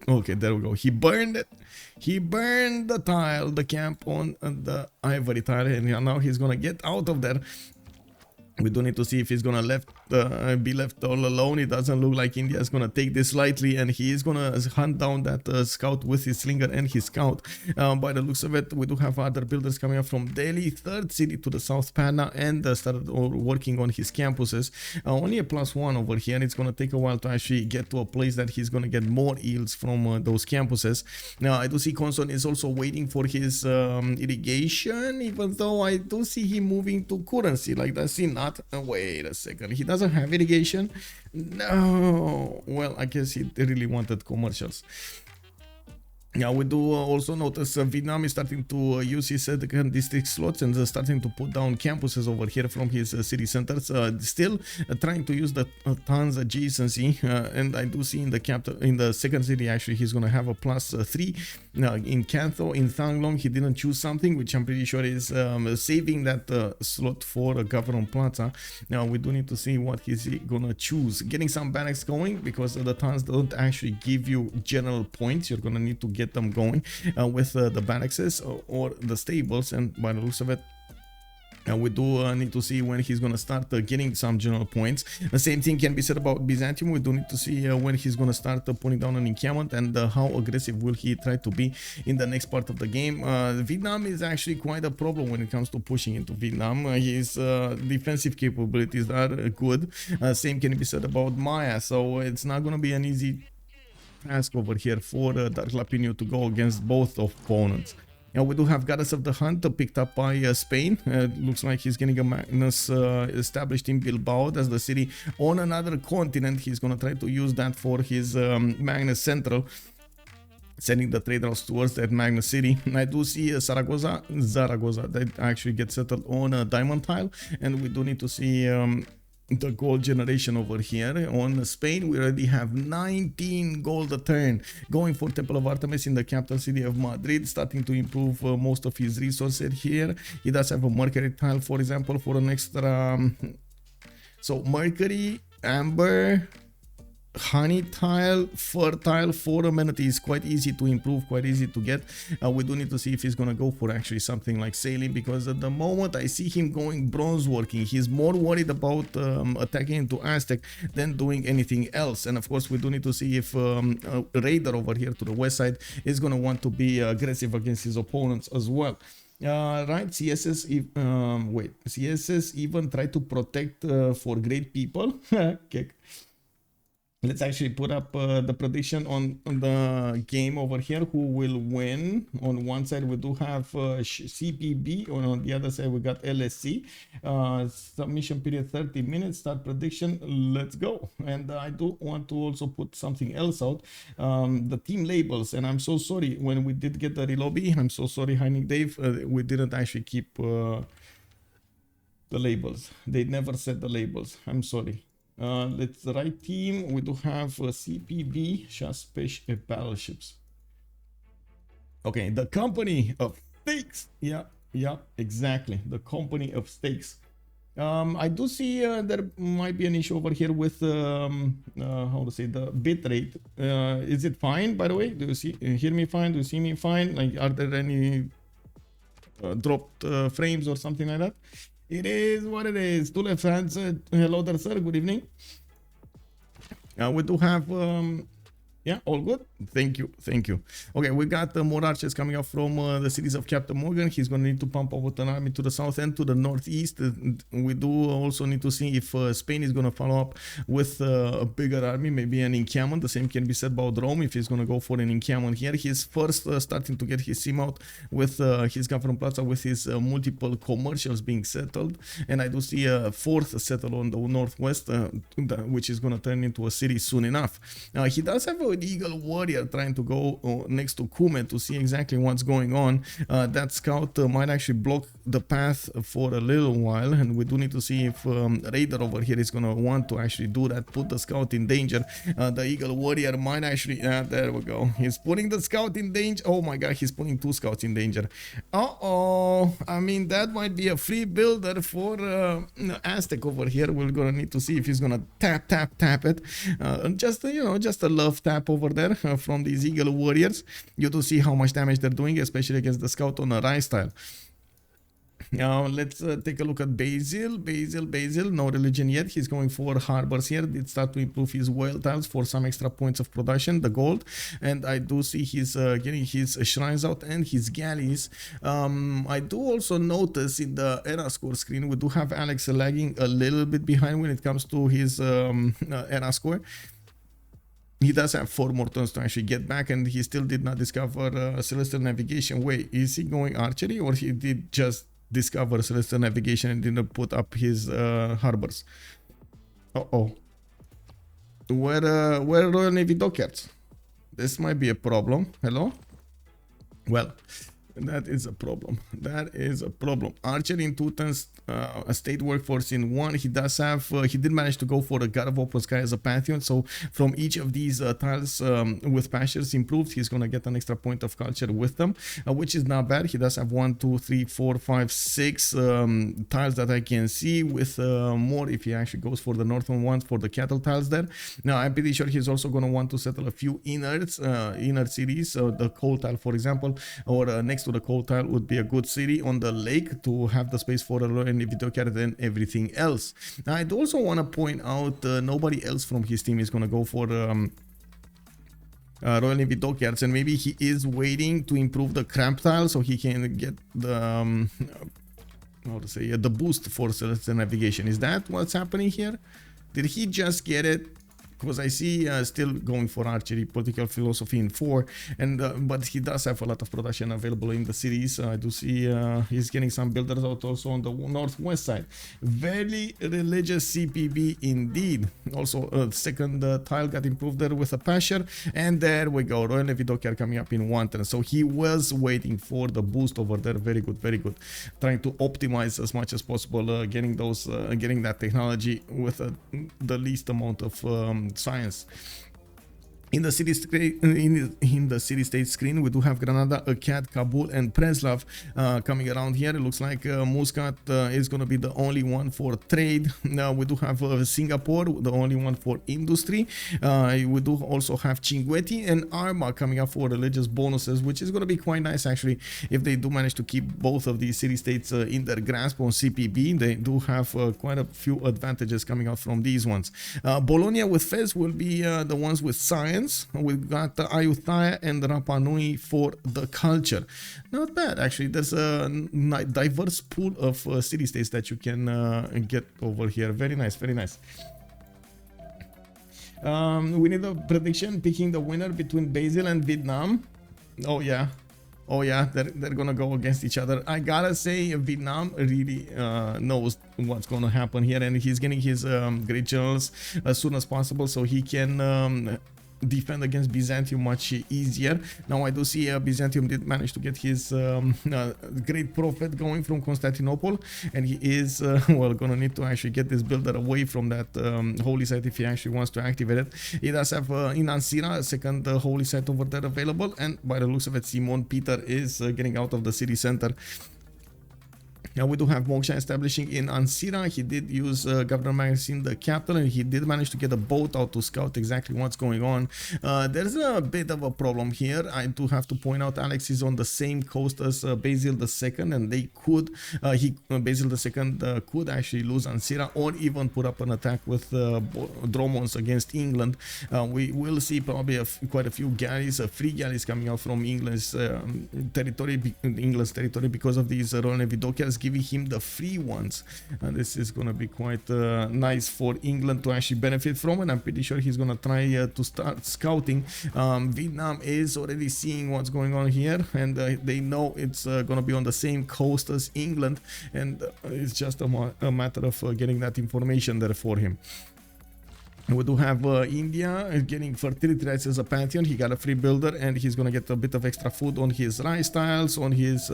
Okay, there we go. He burned it. He burned the tile, the camp on the ivory tile, and now he's gonna get out of there. We do need to see if he's gonna be left all alone. It doesn't look like India is gonna take this lightly, and he is gonna hunt down that scout with his slinger and his scout. By the looks of it, we do have other builders coming up from Delhi, third city to the south, Patna, and started working on his campuses. Only a +1 over here. It's gonna take a while to actually get to a place that he's gonna get more yields from those campuses. Now I do see Konson is also waiting for his irrigation, even though I do see him moving to currency. Like, does he not? Wait a second, he doesn't have irrigation? No. Well, I guess he really wanted commercials. Yeah, we do also notice Vietnam is starting to use his second district slots and starting to put down campuses over here from his city centers. Still trying to use the tons adjacency, and I do see in the second city actually he's gonna have a +3. In Cantho, in Thanglong, he didn't choose something, which I'm pretty sure is saving that slot for Governor Plaza. Now we do need to see what he's gonna choose. Getting some barracks going, because the towns don't actually give you general points. You're gonna need to get them going with the barracks or the stables, and by the looks of it, we do need to see when he's gonna start getting some general points. The same thing can be said about Byzantium. We do need to see when he's gonna start putting down an encampment, and how aggressive will he try to be in the next part of the game. Vietnam is actually quite a problem when it comes to pushing into Vietnam. His defensive capabilities are good. Same can be said about Maya, so it's not gonna be an easy task over here for Dark Lapinio to go against both opponents. Now we do have Goddess of the Hunt picked up by Spain. Looks like he's getting a Magnus established in Bilbao. That's the city on another continent. He's gonna try to use that for his Magnus Central, sending the trade routes towards that Magnus city. I do see Zaragoza that actually gets settled on a diamond tile, and we do need to see the gold generation over here. On Spain, we already have 19 gold a turn, going for Temple of Artemis in the capital city of Madrid, starting to improve most of his resources here. He does have a mercury tile, for example, for an extra so mercury, amber, honey tile, fur tile, 4 amenities. Quite easy to improve, quite easy to get. We do need to see if he's gonna go for actually something like sailing, because at the moment I see him going bronze working. He's more worried about attacking into Aztec than doing anything else. And of course we do need to see if a raider over here to the west side is gonna want to be aggressive against his opponents as well. Right, CSS CSS even try to protect for great people. Okay. Let's actually put up the prediction on the game over here. Who will win? On one side we do have CPB, and on the other side we got LSC. Submission period 30 minutes. Start prediction. Let's go. And I do want to also put something else out. The team labels, and I'm so sorry when we did get the relobby. I'm so sorry, Heinig Dave. We didn't actually keep the labels. They never said the labels. I'm sorry. Let's right team. We do have CPB, Chasse Peche, Battleships. Okay, the company of stakes. Yeah, exactly. The company of stakes. I do see there might be an issue over here with how to say, the bit rate. Is it fine, by the way? Do you hear me fine? Do you see me fine? Like, are there any dropped frames or something like that? It is what it is. Two left hands. Hello there, sir. Good evening. We do have yeah, all good. Thank you. Okay, we got more archers coming up from the cities of CaptainMorgane. He's going to need to pump out an army to the south and to the northeast. We do also need to see if Spain is going to follow up with a bigger army, maybe an encampment. The same can be said about Rome, if he's going to go for an encampment here. He's first starting to get his sim out with his Governor Plaza, with his multiple commercials being settled. And I do see a fourth settle on the northwest, which is going to turn into a city soon enough. He does have an Eagle Warrior warrior trying to go next to Kume to see exactly what's going on. That scout might actually block the path for a little while, and we do need to see if Raider over here is gonna want to actually do that, put the scout in danger. The Eagle warrior might actually, there we go, he's putting the scout in danger. Oh my god, he's putting 2 scouts in danger. I mean, that might be a free builder for Aztec over here. We're gonna need to see if he's gonna tap it. Just you know, just a love tap over there from these Eagle warriors. You do see how much damage they're doing, especially against the scout on a Rise tile. Now let's take a look at Basil. No religion yet. He's going for harbors here. Did start to improve his whale tiles for some extra points of production, the gold, and I do see he's getting his shrines out and his galleys. I do also notice in the era score screen we do have Aleks lagging a little bit behind when it comes to his era score. He does have 4 more turns to actually get back, and he still did not discover celestial navigation. Wait, is he going archery, or he did just discover celestial navigation and didn't put up his harbors? Where Royal Navy dockyards? This might be a problem. Hello? Well, that is a problem. That is a problem. Archer in 2 turns, a state workforce in 1. He does have, he did manage to go for a God of Open Sky as a Pantheon. So from each of these tiles with pastures improved, he's going to get an extra point of culture with them, which is not bad. He does have 1, 2, 3, 4, 5, 6 tiles that I can see, with more if he actually goes for the northern ones for the cattle tiles there. Now, I'm pretty sure he's also going to want to settle a few inner cities. The coal tile, for example, or next to the coal tile would be a good city on the lake to have the space for a Royal Navy dockyard and everything else. Now, I'd also want to point out nobody else from his team is going to go for Royal Navy dockyards, and maybe he is waiting to improve the cramp tile so he can get the how to say the boost for celestial navigation. Is that what's happening here? Did he just get it? Because I see still going for archery, political philosophy in 4, and but he does have a lot of production available in the cities. I do see he's getting some builders out also on the northwest side. Very religious CPB indeed. Also, second tile got improved there with a pasture, and there we go. Royal Navy dockyard coming up in 1 turn. So he was waiting for the boost over there. Very good, very good. Trying to optimize as much as possible, getting those, getting that technology with the least amount of science. In the city-state screen, we do have Granada, Akkad, Kabul, and Preslav coming around here. It looks like Muscat is going to be the only one for trade. Now we do have Singapore, the only one for industry. We do also have Chinguetti and Arma coming up for religious bonuses, which is going to be quite nice actually if they do manage to keep both of these city-states in their grasp on CPB. They do have quite a few advantages coming out from these ones. Bologna with Fez will be the ones with science. We've got Ayutthaya and Rapa Nui for the culture. Not bad actually. There's a diverse pool of city-states that you can get over here. Very nice, very nice. We need a prediction picking the winner between Basil and Vietnam. Oh yeah, they're gonna go against each other. I gotta say Vietnam really knows what's gonna happen here, and he's getting his great generals as soon as possible so he can defend against Byzantium much easier. Now I do see Byzantium did manage to get his great prophet going from Constantinople, and he is well gonna need to actually get this builder away from that holy site if he actually wants to activate it. He does have in Ansira a second holy site over there available, and by the looks of it, Simon Peter is getting out of the city center. Now we do have Moksha establishing in Ansira. He did use Governor Magazine, the capital, and he did manage to get a boat out to scout exactly what's going on. There's a bit of a problem here. I do have to point out Aleks is on the same coast as Basil II, and they could, Basil II could actually lose Ansira or even put up an attack with Dromons against England. We will see probably quite a few galleys, free galleys coming out from England's territory, because of these Royal Navy dockyards, giving him the free ones. This is going to be quite nice for England to actually benefit from, and I'm pretty sure he's going to try to start scouting. Vietnam is already seeing what's going on here, and they know it's going to be on the same coast as England, and it's just a matter of getting that information there for him. We do have India getting fertility rights as a pantheon. He got a free builder, and he's gonna get a bit of extra food on his rice tiles, on his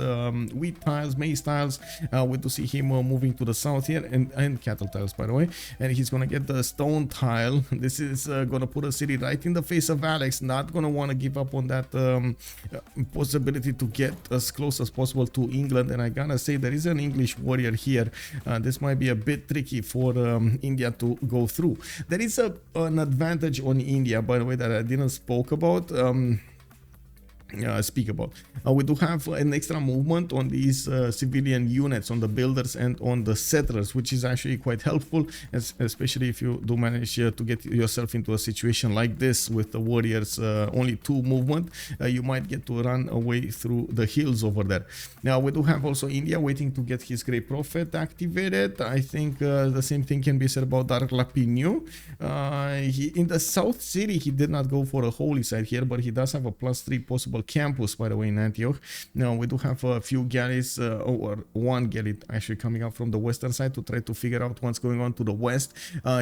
wheat tiles, maize tiles. We do see him moving to the south here, and cattle tiles, by the way. And he's gonna get the stone tile. This is gonna put a city right in the face of Aleks. Not gonna want to give up on that possibility to get as close as possible to England. And I gotta say, there is an English warrior here. This might be a bit tricky for India to go through. There is an advantage on India, by the way, that I didn't speak about. We do have an extra movement on these civilian units, on the builders and on the settlers, which is actually quite helpful, especially if you do manage to get yourself into a situation like this with the warriors only 2 movement. You might get to run away through the hills over there. Now we do have also India waiting to get his Great Prophet activated. I think the same thing can be said about Dark Lapinio. In the South City he did not go for a holy site here, but he does have a +3 possible campus, by the way, in Antioch. Now we do have a few galleys, or one galley actually coming up from the western side to try to figure out what's going on to the west.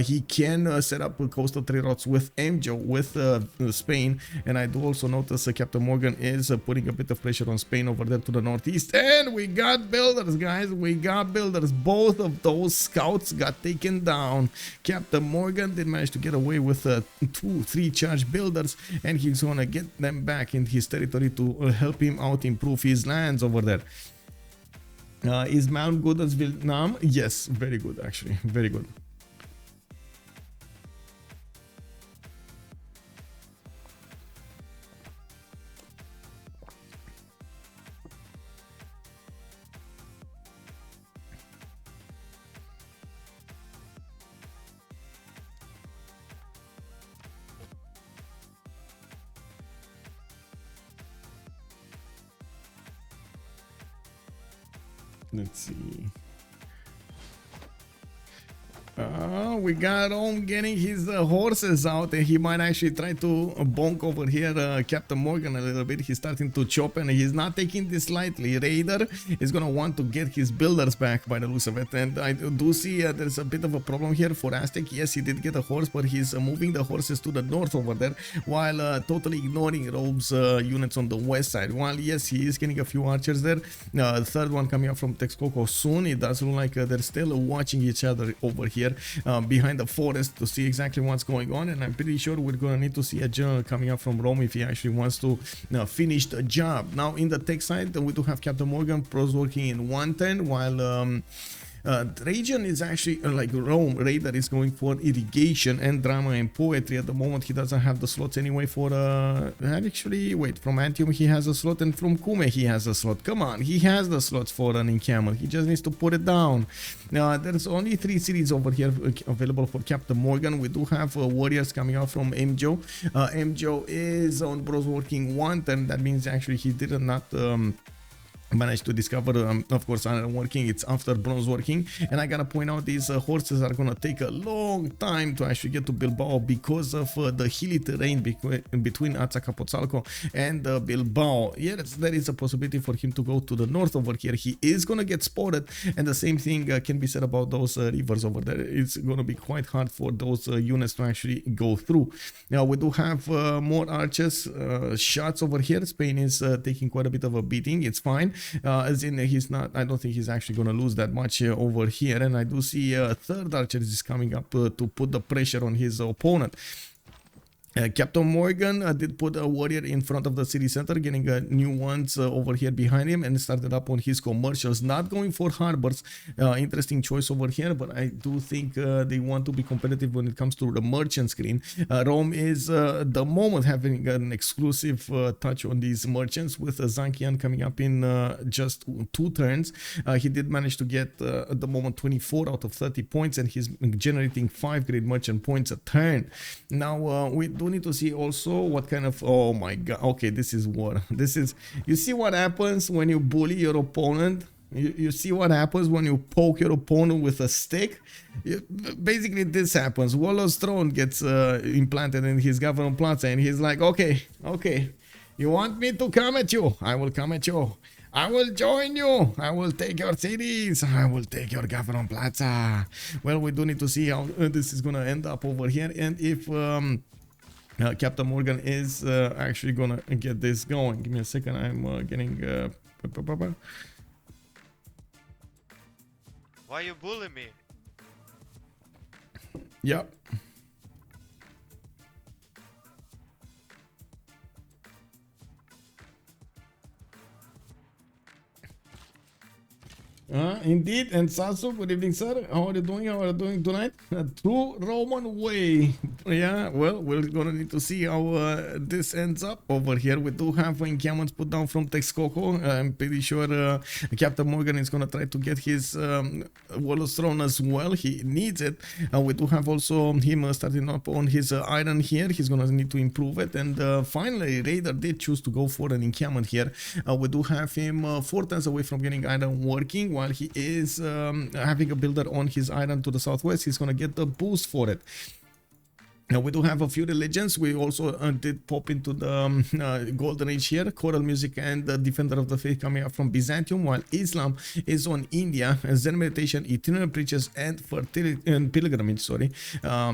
He can set up coastal trade routes with Mjoe, with Spain, and I do also notice CaptainMorgane is putting a bit of pressure on Spain over there to the northeast. And we got builders, guys. We got builders. Both of those scouts got taken down. CaptainMorgane did manage to get away with 2-3 charge builders, and he's gonna get them back in his territory to help him out improve his lands over there. Is Malm good as Vietnam? Yes, very good, actually, very good. Let's see. We got Rome getting his horses out, and he might actually try to bonk over here CaptainMorgane a little bit. He's starting to chop, and he's not taking this lightly. Raider is gonna want to get his builders back by the looks of it, and I do see there's a bit of a problem here for Aztec. Yes, he did get a horse, but he's moving the horses to the north over there, while totally ignoring Rome's units on the west side. While yes, he is getting a few archers there. The third one coming up from Texcoco soon. It does look like they're still watching each other over here behind the forest to see exactly what's going on, and I'm pretty sure we're gonna need to see a general coming up from Rome if he actually wants to finish the job. Now in the tech side, we do have CaptainMorgane pros working in 110, while Trajan is actually like Rome. Raider is going for irrigation and drama and poetry. At the moment he doesn't have the slots anyway for actually wait, from Antium he has a slot, and from Cume he has a slot. Come on, he has the slots for an encampment, he just needs to put it down. Now there's only 3 cities over here available for CaptainMorgane. We do have warriors coming out from Mjoe. Mjoe is on bros working 1, and that means actually he did not managed to discover, of course, iron working. It's after bronze working, and I gotta point out these horses are gonna take a long time to actually get to Bilbao because of the hilly terrain between Azcapotzalco and Bilbao. Yes, there is a possibility for him to go to the north over here. He is gonna get spotted, and the same thing can be said about those rivers over there. It's gonna be quite hard for those units to actually go through. Now we do have more archers shots over here. Spain is taking quite a bit of a beating. It's fine. As in he's not, I don't think he's actually going to lose that much over here, and I do see third archer is coming up to put the pressure on his opponent. CaptainMorgane did put a warrior in front of the city center, getting new ones over here behind him, and started up on his commercials, not going for harbors. Interesting choice over here, but I do think they want to be competitive when it comes to the merchant screen. Rome is the moment having an exclusive touch on these merchants, with Zankian coming up in just 2 turns. He did manage to get at the moment 24 out of 30 points, and he's generating 5 great merchant points a turn. Now we do need to see also what kind of, oh my god, okay, this is war. This is, you see what happens when you bully your opponent. You see what happens when you poke your opponent with a stick. Basically this happens. Wallow's throne gets implanted in his government plaza, and he's like, okay, you want me to come at you? I will come at you. I will join you. I will take your cities. I will take your government plaza. Well, we do need to see how this is gonna end up over here, and if CaptainMorgane is actually gonna get this going. Give me a second. I'm getting. Why you bully me? Yeah. Indeed, and Sasso, good evening, sir. How are you doing? How are you doing tonight? True Roman way. Yeah, well, we're gonna need to see how this ends up over here. We do have encampments put down from Texcoco. I'm pretty sure CaptainMorgane is gonna try to get his Warlord's Throne as well. He needs it. We do have also him starting up on his iron here. He's gonna need to improve it. And finally, Raider did choose to go for an encampment here. We do have him 4 turns away from getting iron working. While he is having a builder on his island to the southwest, he's gonna get the boost for it. Now we do have a few religions. We also did pop into the Golden Age here. Choral music and the Defender of the Faith coming up from Byzantium, while Islam is on India. Zen meditation, itinerant preachers, and fertility and pilgrimage. Sorry,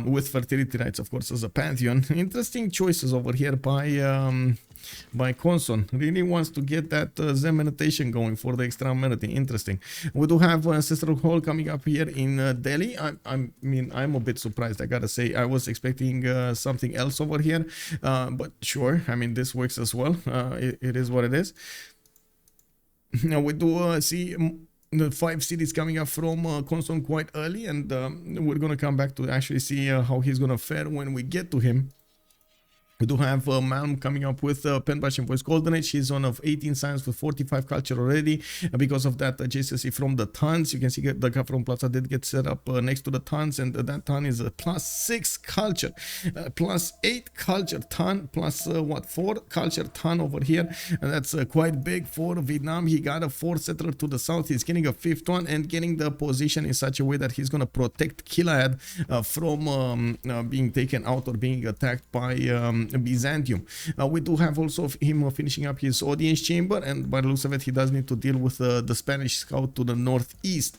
with fertility rites, of course, as a pantheon. Interesting choices over here by Konson. Really wants to get that Zen meditation going for the extra amenity. Interesting. We do have Ancestral Hall coming up here in Delhi. I'm a bit surprised, I gotta say. I was expecting something else over here, but sure, I mean, this works as well. It is what it is. Now we do see the 5 cities coming up from Konson quite early, and we're gonna come back to actually see how he's gonna fare when we get to him. We do have Malm coming up with Penbash and Voice Golden Age. He's on of 18 science with 45 culture already. Because of that adjacency from the tons, you can see the government plaza did get set up next to the tons, and that ton is a +6 culture, +8 culture ton, plus 4 culture ton over here, and that's quite big for Vietnam. He got a 4th settler to the south. He's getting a 5th one and getting the position in such a way that he's gonna protect Killayad from being taken out or being attacked by Byzantium. We do have also him finishing up his audience chamber, and by the looks of it, he does need to deal with the Spanish scout to the northeast.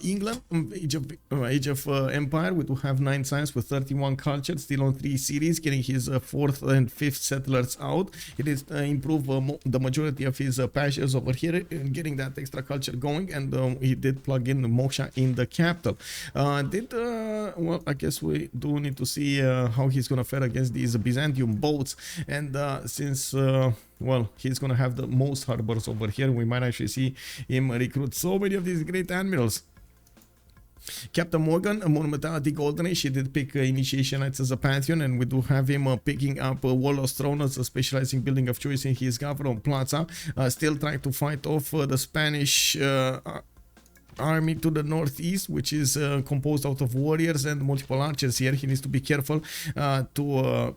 England, Age of Empire, we do have 9 science with 31 culture, still on 3 cities, getting his 4th and 5th settlers out. It is improve the majority of his pastures over here, getting that extra culture going, and he did plug in Moksha in the capital. Well, I guess we do need to see how he's gonna fare against these Byzantium boats, and since well, he's gonna have the most harbors over here, we might actually see him recruit so many of these great admirals. CaptainMorgane, Monumentality Golden Age, he did pick Initiation Knights as a pantheon, and we do have him picking up Warlord's Throne as a specializing building of choice in his government plaza, still trying to fight off the Spanish army to the northeast, which is composed out of warriors and multiple archers here. He needs to be careful to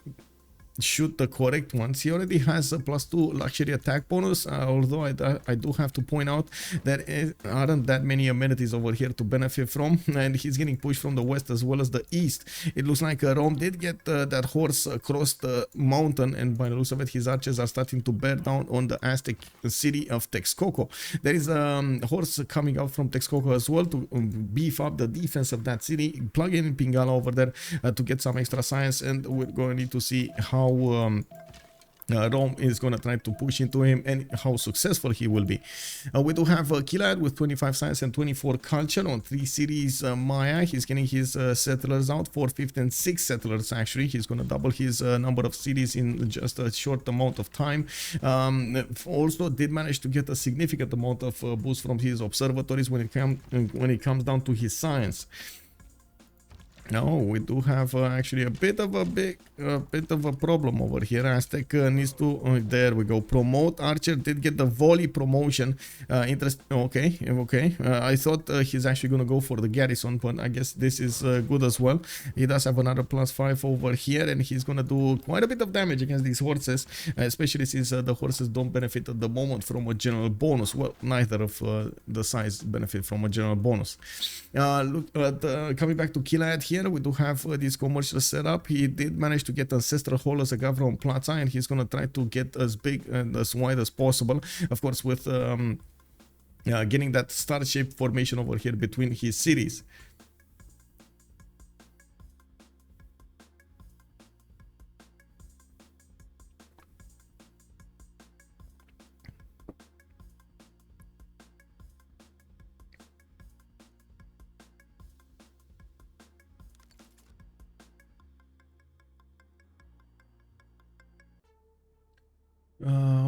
shoot the correct ones. He already has a +2 luxury attack bonus, although I do have to point out that there aren't that many amenities over here to benefit from, and he's getting pushed from the west as well as the east. It looks like Rome did get that horse across the mountain, and by the looks of it, his archers are starting to bear down on the Aztec city of Texcoco. There is a horse coming out from Texcoco as well to beef up the defense of that city. Plug in Pingala over there to get some extra science, and we're going to need to see how Rome is going to try to push into him and how successful he will be. We do have Killayad with 25 science and 24 culture on 3 cities Maya. He's getting his settlers out, 4th, 5th and 6th settlers actually. He's going to double his number of cities in just a short amount of time. Also did manage to get a significant amount of boost from his observatories when it comes down to his science. No, we do have actually a bit of a problem over here. Aztec needs to there we go, promote archer. Did get the volley promotion. Okay. I thought he's actually gonna go for the garrison, but I guess this is good as well. He does have another +5 over here, and he's gonna do quite a bit of damage against these horses, especially since the horses don't benefit at the moment from a general bonus. Well, neither of the sides benefit from a general bonus. Look, coming back to Killayad here. here. We do have this commercial setup. He did manage to get Ancestral Hall as a government plaza, and he's gonna try to get as big and as wide as possible. Of course, with getting that star-shaped formation over here between his cities.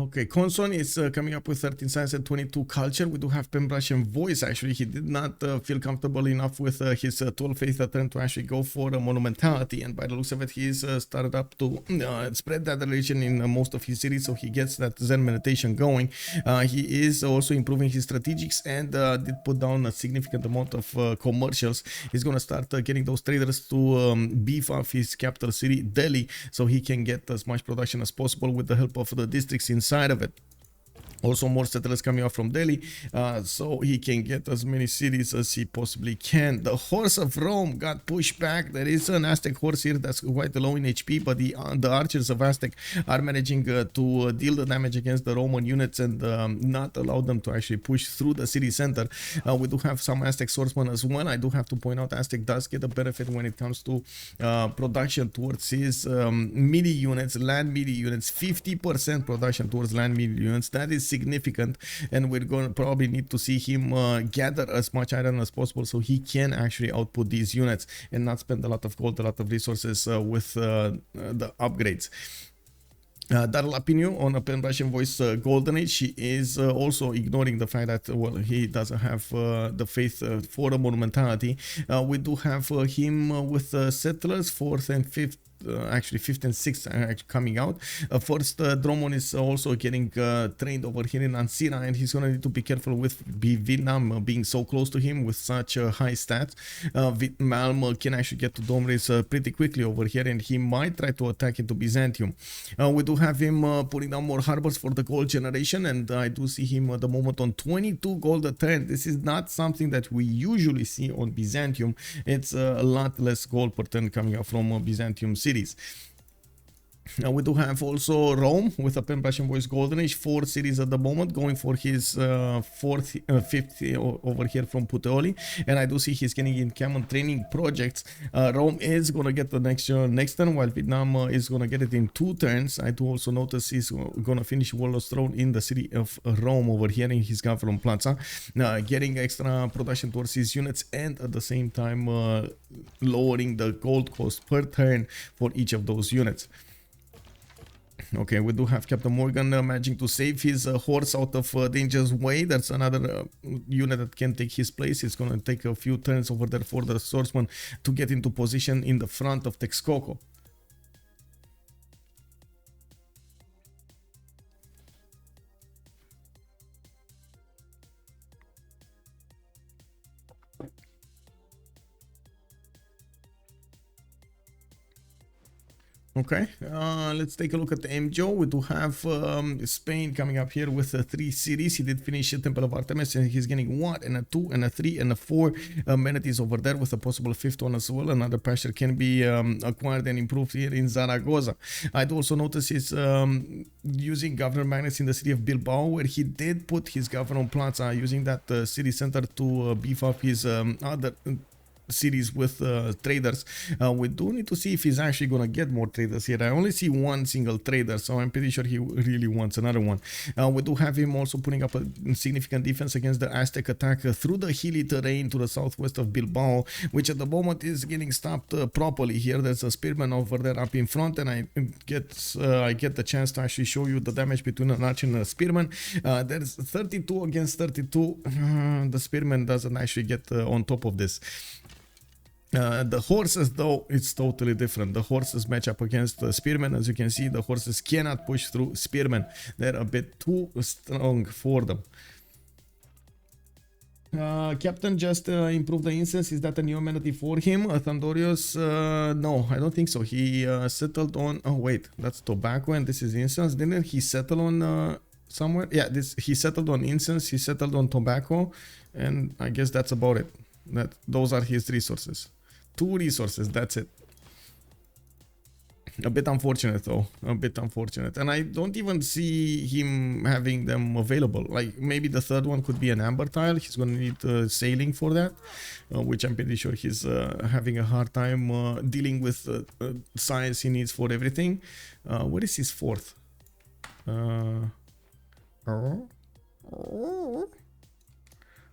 Okay, Konson is coming up with 13 science and 22 culture. We do have Pembrasian voice. Actually, he did not feel comfortable enough with his 12 faith attempt to actually go for a monumentality, and by the looks of it, he's started up to spread that religion in most of his cities, so he gets that Zen meditation going. He is also improving his strategics and did put down a significant amount of commercials. He's gonna start getting those traders to beef up his capital city, Delhi, so he can get as much production as possible with the help of the districts inside of it. Also more settlers coming out from Delhi, so he can get as many cities as he possibly can. The horse of Rome got pushed back. There is an Aztec horse here that's quite low in HP, but the archers of Aztec are managing to deal the damage against the Roman units and not allow them to actually push through the city center. We do have some Aztec swordsmen as well. I do have to point out Aztec does get a benefit when it comes to production towards his melee units, land melee units. 50% production towards land melee units. That is significant, and we're going to probably need to see him gather as much iron as possible so he can actually output these units and not spend a lot of gold, a lot of resources with the upgrades. Daryl Apinu on a Pembrasian voice golden age. He is also ignoring the fact that, well, he doesn't have the faith for a monumentality. We do have him with settlers 4th and 5th, actually 5th and 6th coming out. First, Dromon is also getting trained over here in Ansira, and he's gonna need to be careful with Vietnam being so close to him with such high stats. Malm can actually get to Domres pretty quickly over here, and he might try to attack into Byzantium. We do have him putting down more harbors for the gold generation, and I do see him at the moment on 22 gold a turn. This is not something that we usually see on Byzantium. It's a lot less gold per turn coming out from Byzantium cities. We do have also Rome with a Pembrasian voice golden age, 4 cities at the moment, going for his 5th over here from Puteoli, and I do see he's getting in common training projects. Rome is gonna get the next turn, while Vietnam is gonna get it in 2 turns. I do also notice he's gonna finish Warlord's Throne in the city of Rome over here in his government plaza, getting extra production towards his units, and at the same time lowering the gold cost per turn for each of those units. Okay, we do have CaptainMorgane managing to save his horse out of danger's way. That's another unit that can take his place. It's going to take a few turns over there for the swordsman to get into position in the front of Texcoco. Okay, let's take a look at the Mjoe. We do have Spain coming up here with 3 cities. He did finish Temple of Artemis, and he's getting 1 and a 2 and a 3 and a 4 amenities over there, with a possible 5th one as well. Another pasture can be acquired and improved here in Zaragoza. I'd also notice he's using governor magnets in the city of Bilbao, where he did put his governor plaza, using that city center to beef up his other cities with traders. We do need to see if he's actually gonna get more traders here. I only see 1 single trader, so I'm pretty sure he really wants another one. We do have him also putting up a significant defense against the Aztec attack through the hilly terrain to the southwest of Bilbao, which at the moment is getting stopped properly. Here there's a spearman over there up in front, and I get the chance to actually show you the damage between an archer and a spearman. There's 32 against 32. The spearman doesn't actually get on top of this. The horses, though, it's totally different. The horses match up against the spearmen. As you can see, the horses cannot push through spearmen. They're a bit too strong for them. Captain just improved the incense. Is that a new amenity for him? Thandorius, no, I don't think so. He settled on, oh wait, that's tobacco and this is incense. Didn't he settle on somewhere? Yeah, he settled on incense, he settled on tobacco, and I guess that's about it. Those are his resources. 2 resources, that's it. A bit unfortunate though, a bit unfortunate. And I don't even see him having them available. Like maybe the third one could be an amber tile. He's gonna need sailing for that, which I'm pretty sure he's having a hard time dealing with science he needs for everything. What is his fourth?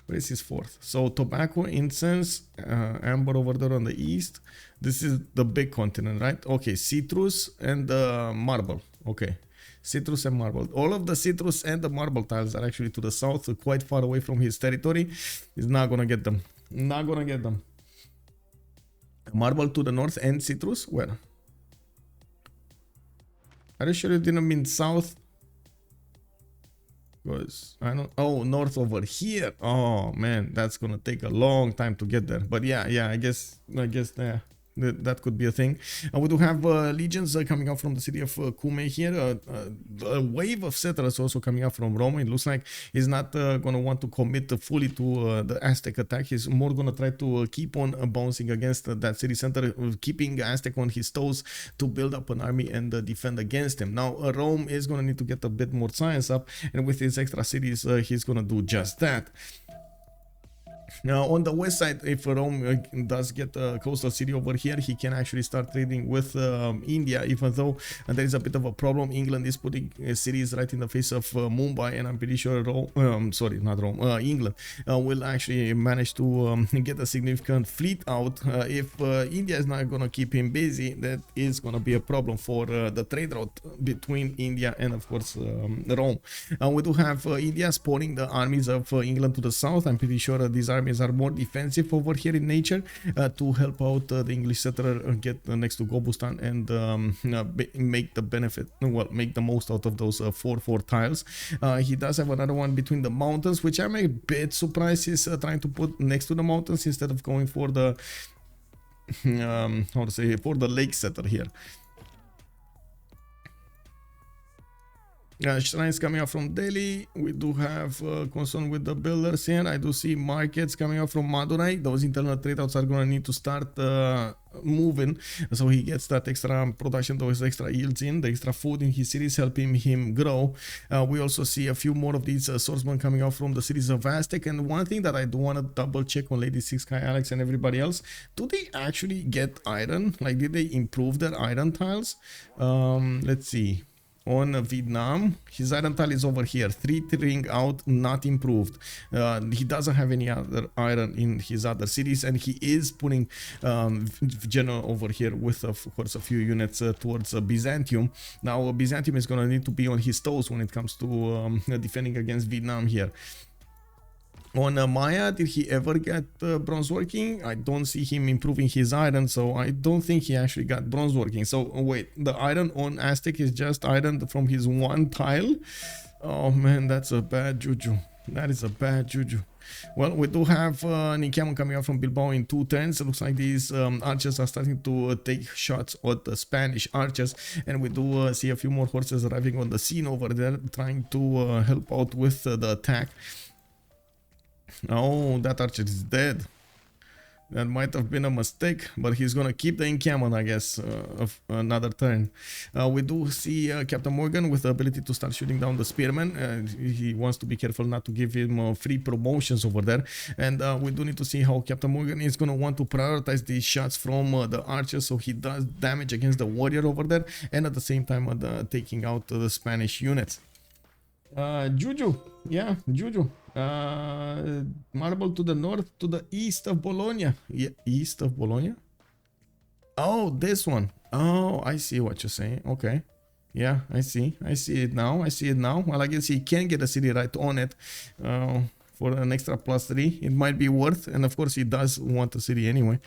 What is his fourth? So tobacco, incense, amber over there on the east. This is the big continent, right? Okay, citrus and marble. Okay, citrus and marble. All of the citrus and the marble tiles are actually to the south, quite far away from his territory. He's not gonna get them. Not gonna get them. Marble to the north and citrus? Where? Are you sure you didn't mean south? Because I don't. Oh, north over here. Oh man, that's gonna take a long time to get there. But yeah, I guess that could be a thing. We do have legions coming out from the city of Cume here. A wave of settlers also coming out from Rome. It looks like he's not gonna want to commit fully to the Aztec attack. He's more gonna try to keep on bouncing against that city center, keeping Aztec on his toes to build up an army and defend against him. Now Rome is gonna need to get a bit more science up, and with his extra cities, he's gonna do just that. Now on the west side, if Rome does get a coastal city over here, he can actually start trading with India, even though there is a bit of a problem. England is putting cities right in the face of Mumbai, and I'm pretty sure England will actually manage to get a significant fleet out. If India is not going to keep him busy, that is going to be a problem for the trade route between India and of course Rome. We do have India spawning the armies of England to the south. I'm pretty sure these armies are more defensive over here in nature to help out the English settler get next to Gobustan and make the benefit, well, make the most out of those 4-4 tiles. He does have another one between the mountains, which I'm a bit surprised he's trying to put next to the mountains instead of going for the how to say, for the lake setter here. Shrines coming out from Delhi. We do have Konson with the builders here. I do see markets coming out from Madurai. Those internal trade routes are going to need to start moving, so he gets that extra production, those extra yields in, the extra food in his cities, helping him grow. We also see a few more of these swordsmen coming out from the cities of Aztec. And one thing that I do want to double check on Lady 6K, Aleks, and everybody else, do they actually get iron? Like, did they improve their iron tiles? Let's see. On Vietnam, his iron tile is over here, 3 ring out, not improved. He doesn't have any other iron in his other cities, and he is putting general over here with of course a few units towards Byzantium. Now Byzantium is gonna need to be on his toes when it comes to defending against Vietnam here. On Maya, did he ever get bronze working? I don't see him improving his iron, so I don't think he actually got bronze working. So wait, the iron on Aztec is just iron from his one tile? Oh man, that's a bad juju. That is a bad juju. Well, we do have an encampment coming out from Bilbao in 2 turns. It looks like these archers are starting to take shots at the Spanish archers, and we do see a few more horses arriving on the scene over there, trying to help out with the attack. Oh, that archer is dead. That might have been a mistake, but he's gonna keep the encampment, I guess, of another turn. We do see CaptainMorgane with the ability to start shooting down the spearmen. He wants to be careful not to give him free promotions over there. And we do need to see how CaptainMorgane is gonna want to prioritize these shots from the archers, so he does damage against the warrior over there, and at the same time taking out the Spanish units. Juju, yeah, Juju. Marble to the north, to the east of Bologna. Yeah, east of Bologna. Oh, this one. Oh, I see what you're saying. Okay. Yeah, I see it now. Well, I guess he can get a city right on it for an extra +3. It might be worth, and of course he does want a city anyway.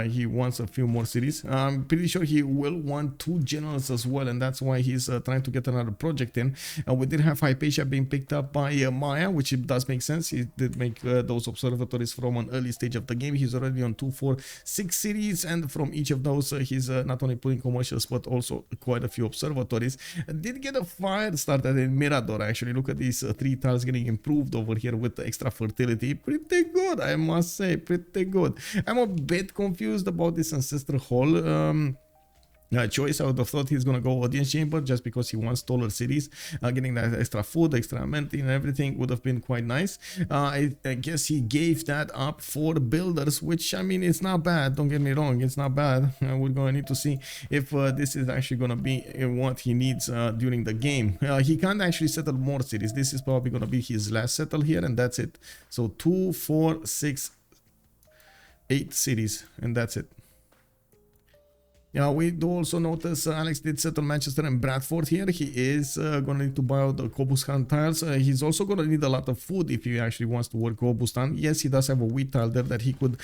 He wants a few more cities. I'm pretty sure he will want 2 generals as well, and that's why he's trying to get another project in. We did have Hypatia being picked up by Maya, which it does make sense. He did make those observatories from an early stage of the game. He's already on 2, 4, 6 cities, and from each of those he's not only putting commercials but also quite a few observatories. Did get a fire started in Mirador actually. Look at these 3 tiles getting improved over here with the extra fertility. Pretty good, I must say, pretty good. I'm a bit confused confused about this ancestor hall choice. I would have thought he's gonna go audience chamber just because he wants taller cities. Getting that extra food, extra amenity and everything would have been quite nice. I guess he gave that up for builders, which I mean, it's not bad, don't get me wrong, it's not bad. We're gonna need to see if this is actually gonna be what he needs during the game. He can't actually settle more cities. This is probably gonna be his last settle here, and that's it. So 2, 4, 6, 8 cities, and that's it. Yeah, we do also notice Aleks did settle Manchester and Bradford here. He is going to need to buy out the Kobustan tiles. He's also going to need a lot of food if he actually wants to work Kobustan. Yes, he does have a wheat tile there that he could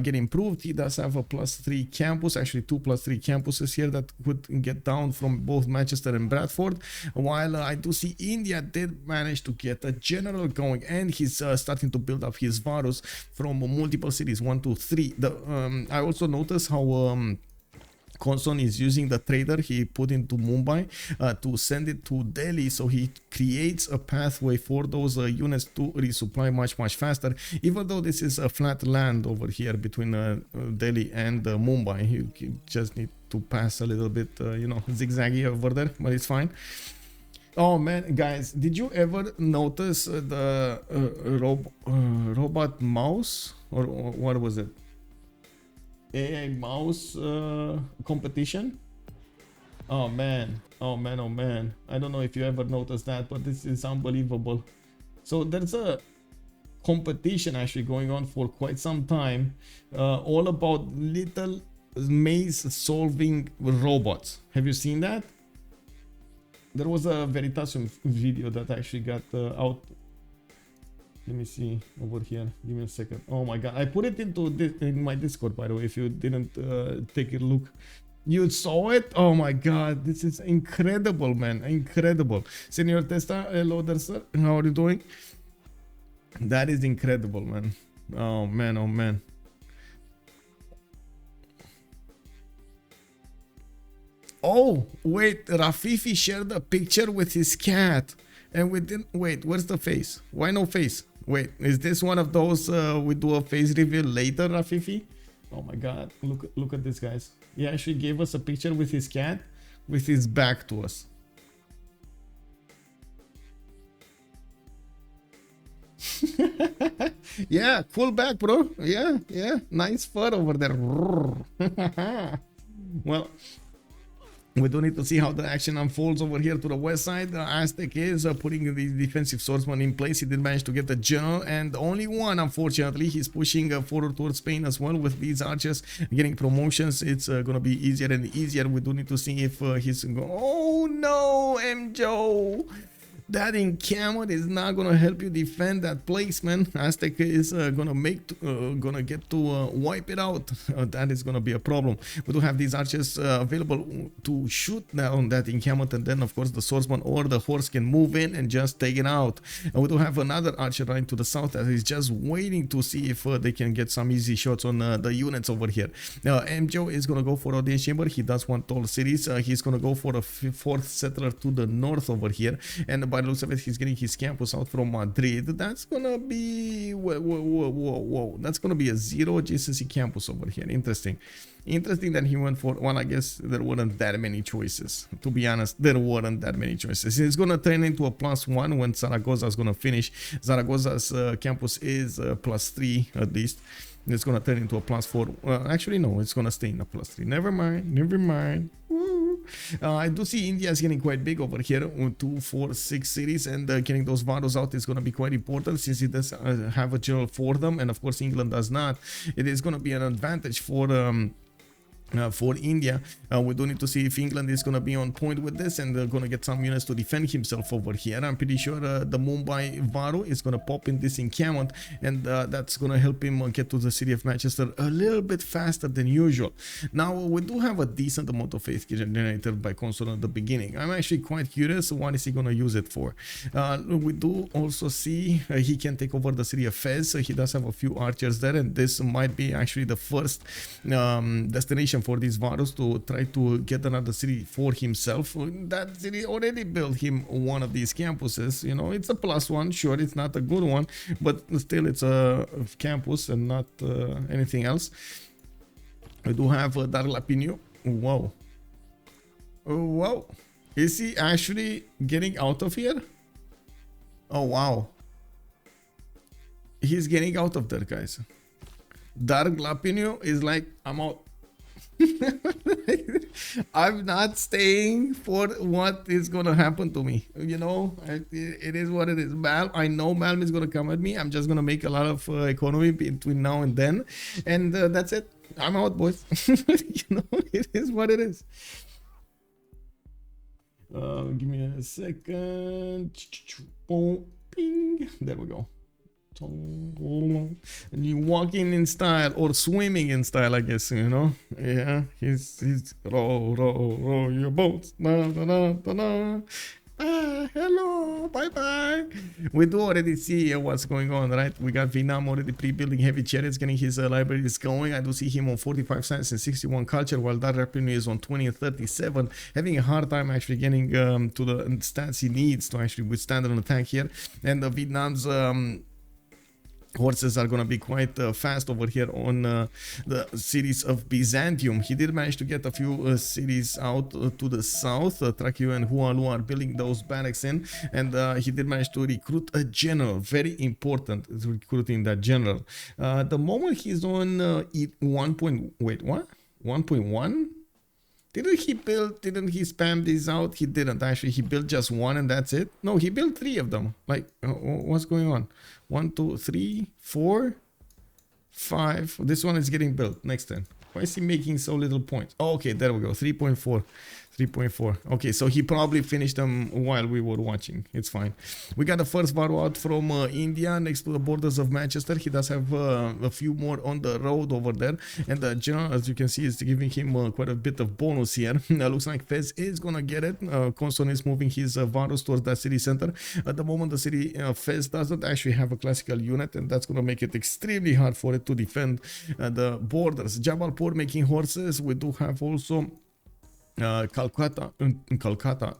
get improved. He does have a +3 campus, actually 2 +3 campuses here that could get down from both Manchester and Bradford. While I do see India did manage to get a general going, and he's starting to build up his Varus from multiple cities, 1, 2, 3. I also notice how Konson is using the trader he put into Mumbai to send it to Delhi, so he creates a pathway for those units to resupply much faster. Even though this is a flat land over here between Delhi and Mumbai, you just need to pass a little bit, you know, zigzaggy over there, but it's fine. Oh man, guys, did you ever notice the robot mouse, or what was it? AI mouse competition? Oh man, oh man, oh man. I don't know if you ever noticed that, but this is unbelievable. So there's a competition actually going on for quite some time, all about little maze solving robots. Have you seen that? There was a Veritasium video that actually got out. Let me see over here. Give me a second. Oh my god, I put it in my Discord, by the way, if you didn't take a look. You saw it? Oh my god, this is incredible, man. Incredible. Senior Testa, hello there, sir. How are you doing? That is incredible, man. Oh man, oh man. Oh, wait, Rafifi shared a picture with his cat. And we didn't, wait, where's the face? Why no face? Wait, is this one of those we do a face reveal later, Rafifi? Oh my god, look at this, guys. He actually gave us a picture with his cat with his back to us. Yeah, cool back, bro. Yeah, nice fur over there. Well, we do need to see how the action unfolds over here to the west side. Aztec is putting the defensive swordsman in place. He did manage to get the general, and only one, unfortunately. He's pushing forward towards Spain as well with these archers getting promotions. It's gonna be easier and easier. We do need to see if he's oh no, Mjoe. That encampment is not gonna help you defend that place, man. Aztec is gonna get to wipe it out. That is gonna be a problem. We do have these archers available to shoot down that encampment, and then of course the swordsman or the horse can move in and just take it out. And we do have another archer right to the south that is just waiting to see if they can get some easy shots on the units over here. Mjoe is gonna go for audience chamber. He does want tall cities. He's gonna go for a fourth settler to the north over here, and by the looks of it, he's getting his campus out from Madrid. That's gonna be whoa. That's gonna be a 0 GCC campus over here. Interesting that he went for, well, I guess there weren't that many choices, to be honest. There weren't that many choices. It's gonna turn into a +1 when Zaragoza is gonna finish. Zaragoza's campus is +3 at least. It's gonna turn into a +4. Actually no, it's gonna stay in a +3. Never mind. I do see India is getting quite big over here, 2, 4, 6 cities, and getting those Varus out is going to be quite important since it does have a general for them, and of course England does not. It is going to be an advantage for India. We do need to see if England is going to be on point with this, and they're going to get some units to defend himself over here. I'm pretty sure the Mumbai Varu is going to pop in this encampment, and that's going to help him get to the city of Manchester a little bit faster than usual. Now, we do have a decent amount of faith generated by Konson at the beginning. I'm actually quite curious, what is he going to use it for? We do also see he can take over the city of Fez. He does have a few archers there, and this might be actually the first destination for these Varus to try to get another city for himself. That city already built him one of these campuses. You know, it's a +1. Sure, it's not a good one, but still it's a campus and not anything else. We do have Dark Lapinio. Wow. Wow. Is he actually getting out of here? Oh, wow. He's getting out of there, guys. Dark Lapinio is like, I'm out. I'm not staying for what is gonna happen to me. You know, it is what it is. Malm, I know Malm is gonna come at me. I'm just gonna make a lot of economy between now and then, and that's it. I'm out, boys. You know, it is what it is. Give me a second. Boom, ping. There we go. And you walking in style or swimming in style, I guess, you know. Yeah, he's row your boats. Hello, bye. We do already see what's going on, right? We got Vietnam already pre-building heavy chariots, getting his libraries going. I do see him on 45 science and 61 culture, while that revenue is on 20 and 37, having a hard time actually getting to the stats he needs to actually withstand an attack here. And Vietnam's horses are going to be quite fast over here on the cities of Byzantium. He did manage to get a few cities out to the south. Tracheu and Hualu are building those barracks in, and he did manage to recruit a general. Very important is recruiting that general. The moment he's on 1.1? Didn't he spam these out? He didn't actually. He built just one and that's it. No, he built 3 of them. Like, what's going on? 1, 2, 3, 4, 5. This one is getting built. Next turn. Why is he making so little points? Oh, okay, there we go. 3.4. 3.4. Okay, so he probably finished them while we were watching. It's fine. We got the first Varu out from India next to the borders of Manchester. He does have a few more on the road over there. And the general, as you can see, is giving him quite a bit of bonus here. Looks like Fez is going to get it. Konson is moving his Varus towards that city center. At the moment, the city Fez doesn't actually have a classical unit, and that's going to make it extremely hard for it to defend the borders. Jabalpur making horses. We do have also Calcutta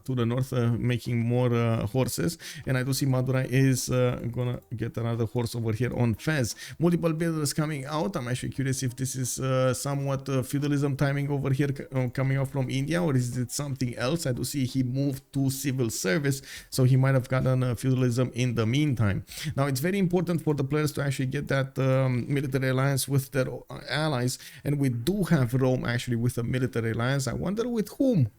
to the north making more horses, and I do see Madurai is gonna get another horse over here on Fez. Multiple builders coming out. I'm actually curious if this is somewhat feudalism timing over here coming out from India, or is it something else? I do see he moved to civil service, so he might have gotten feudalism in the meantime. Now it's very important for the players to actually get that military alliance with their allies, and we do have Rome actually with a military alliance. I wonder with whom?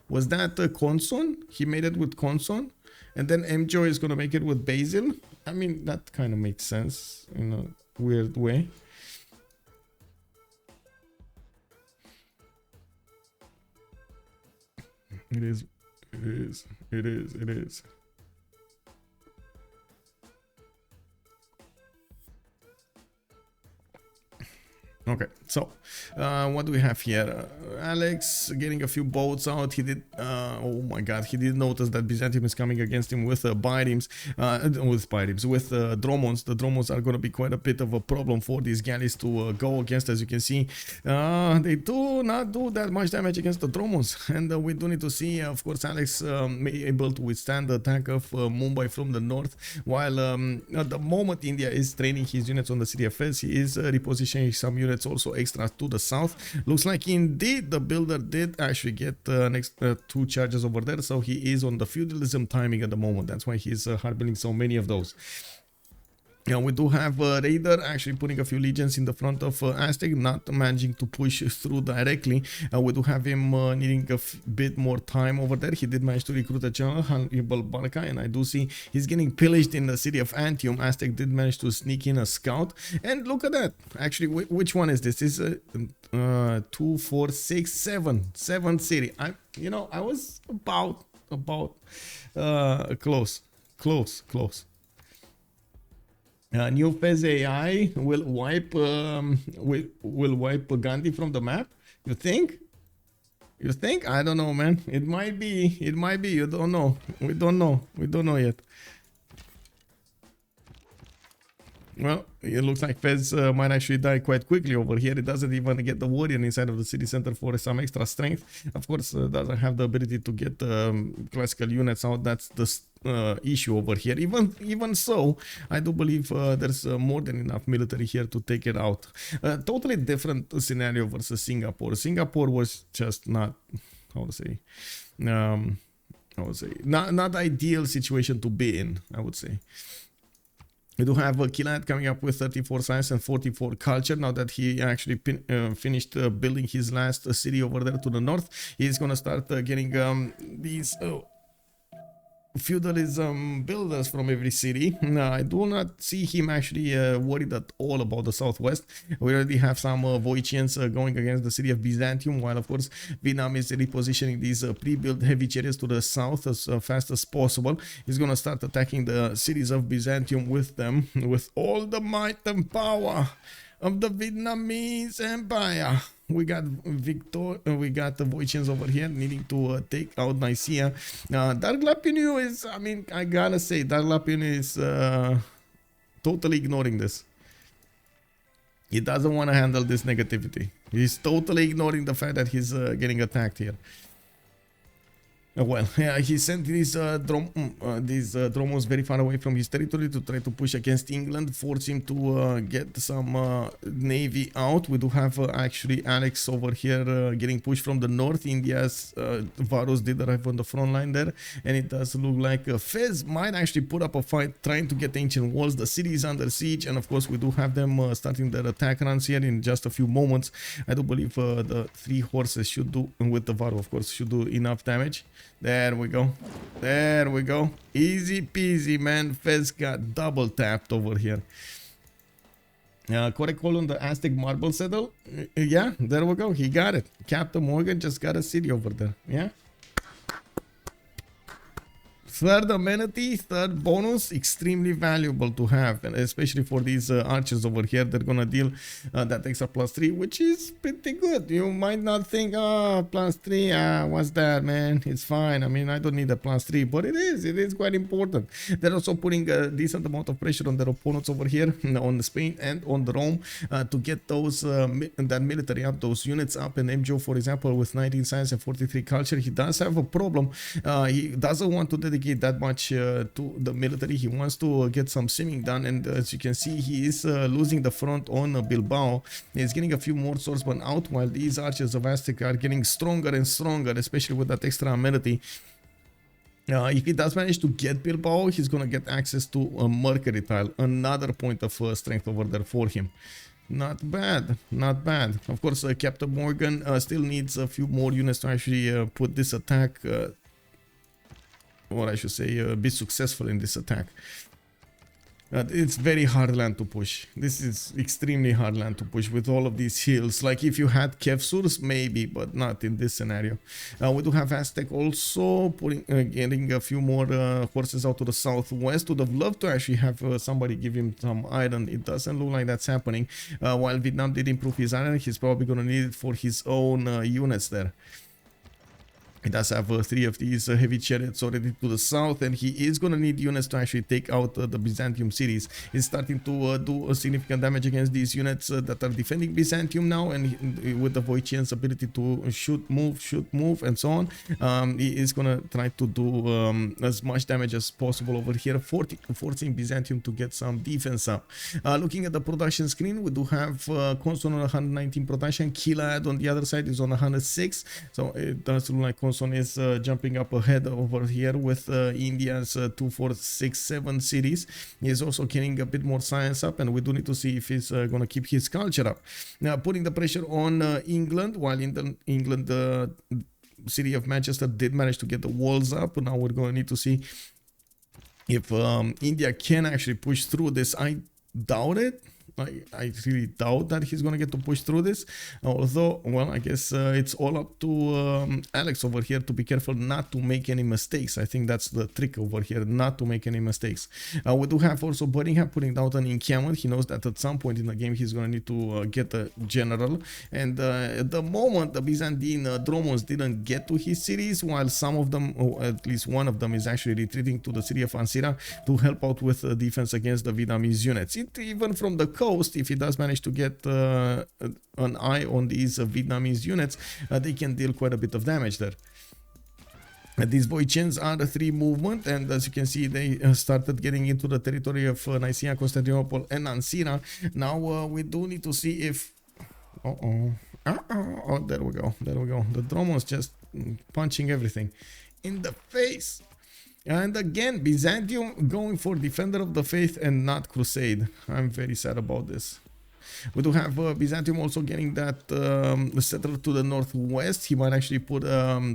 Was that Konson? He made it with Konson, and then Mjoe is gonna make it with Basil. I mean, that kind of makes sense in a weird way. It is. Okay, so what do we have here? Aleks getting a few boats out. He did, oh my god, he did notice that Byzantium is coming against him with Bidems, with Dromons. The Dromons are going to be quite a bit of a problem for these galleys to go against. As you can see, they do not do that much damage against the Dromons, and we do need to see, of course, Aleks able to withstand the attack of Mumbai from the north, while at the moment India is training his units on the city of Fez. He is repositioning some units also extra to the south. Looks like indeed the builder did actually get next 2 charges over there, so he is on the feudalism timing at the moment. That's why he's hard building so many of those. Yeah, we do have Raider actually putting a few legions in the front of Aztec, not managing to push through directly. We do have him needing a bit more time over there. He did manage to recruit a general, Hannibal Barca, and I do see he's getting pillaged in the city of Antium. Aztec did manage to sneak in a scout, and look at that. Actually, which one is this? This is 2, 4, 6, 7. 7th city. I was about close. New Fez AI will wipe Ghandi from the map. You think? I don't know, man. It might be. You don't know. We don't know yet. Well, it looks like Fez might actually die quite quickly over here. It doesn't even get the warrior inside of the city center for some extra strength. Of course, doesn't have the ability to get classical units out. That's the issue over here. Even so, I do believe there's more than enough military here to take it out. Totally different scenario versus Singapore. Singapore was just not, how to say, not ideal situation to be in, I would say. We do have Killayad coming up with 34 science and 44 culture. Now that he actually finished building his last city over there to the north, he's gonna start getting these feudalism builders from every city. I do not see him actually worried at all about the southwest. We already have some Voicians going against the city of Byzantium, while of course Vietnam is repositioning these pre-built heavy chariots to the south as fast as possible. He's gonna start attacking the cities of Byzantium with them, with all the might and power of the Vietnamese Empire. We got the Voicians over here needing to take out Nicaea. Dark Lapinu is, I mean, I gotta say, Dark Lapinu is totally ignoring this. He doesn't want to handle this negativity. He's totally ignoring the fact that he's getting attacked here. Well, yeah, he sent these Dromos very far away from his territory to try to push against England, force him to get some navy out. We do have actually Aleks over here getting pushed from the north. India's Varus did arrive on the front line there, and it does look like Fez might actually put up a fight trying to get ancient walls. The city is under siege, and of course we do have them starting their attack runs here in just a few moments. I do believe the 3 horses should do, with the Varu of course, should do enough damage. There we go. There we go. Easy peasy, man. Fez got double tapped over here. Correct call on the Aztec marble settle. Yeah, there we go. He got it. CaptainMorgane just got a city over there. Yeah. Third amenity, third bonus, extremely valuable to have, and especially for these archers over here. They're gonna deal that extra +3, which is pretty good. You might not think, oh, +3, what's that, man? It's fine. I mean, I don't need a +3, but it is quite important. They're also putting a decent amount of pressure on their opponents over here, on Spain and on the Rome, to get those that military up, those units up. And Mjoe, for example, with 19 science and 43 culture, he does have a problem. He doesn't want to dedicate that much to the military. He wants to get some simming done, and as you can see, he is losing the front on Bilbao. He's getting a few more swordsmen out, while these archers of Aztec are getting stronger and stronger, especially with that extra amenity. If he does manage to get Bilbao, he's gonna get access to a Mercury tile, another point of strength over there for him. Not bad, not bad. Of course, CaptainMorgane still needs a few more units to actually put this attack, or I should say, be successful in this attack. It's very hard land to push. This is extremely hard land to push with all of these hills. Like if you had Kevsurs, maybe, but not in this scenario. We do have Aztec also getting a few more horses out to the southwest. Would have loved to actually have somebody give him some iron. It doesn't look like that's happening. While Vietnam did improve his iron, he's probably going to need it for his own units there. He does have 3 of these heavy chariots already to the south, and he is going to need units to actually take out the Byzantium cities. He's starting to do a significant damage against these units that are defending Byzantium now, and with the Voician's ability to shoot, move, and so on, he is going to try to do as much damage as possible over here, forcing Byzantium to get some defense up. Looking at the production screen, we do have Konson on 119 production, Killayad on the other side is on 106, so it does look like Konson is jumping up ahead over here with India's 2, 4, 6, 7 cities. He is also getting a bit more science up, and we do need to see if he's going to keep his culture up. Now, putting the pressure on England, while in England, the city of Manchester did manage to get the walls up. Now we're going to need to see if India can actually push through this. I doubt it. I really doubt that he's going to get to push through this. Although, well, I guess it's all up to Aleks over here to be careful not to make any mistakes. I think that's the trick over here, not to make any mistakes. We do have also Birmingham putting down an encampment. He knows that at some point in the game he's going to need to get a general. And at the moment, the Byzantine Dromos didn't get to his cities, while some of them, or at least one of them, is actually retreating to the city of Ansira to help out with defense against the Vietnamese units. Even from the coast, if he does manage to get an eye on these Vietnamese units, they can deal quite a bit of damage there. These Boychens are the 3 movement, and as you can see, they started getting into the territory of Nicaea, Constantinople, and Ancira. Now we do need to see if... Oh, there we go. There we go. The drone was just punching everything in the face. And again, Byzantium going for Defender of the Faith and not Crusade. I'm very sad about this. We do have Byzantium also getting that settler to the northwest. He might actually put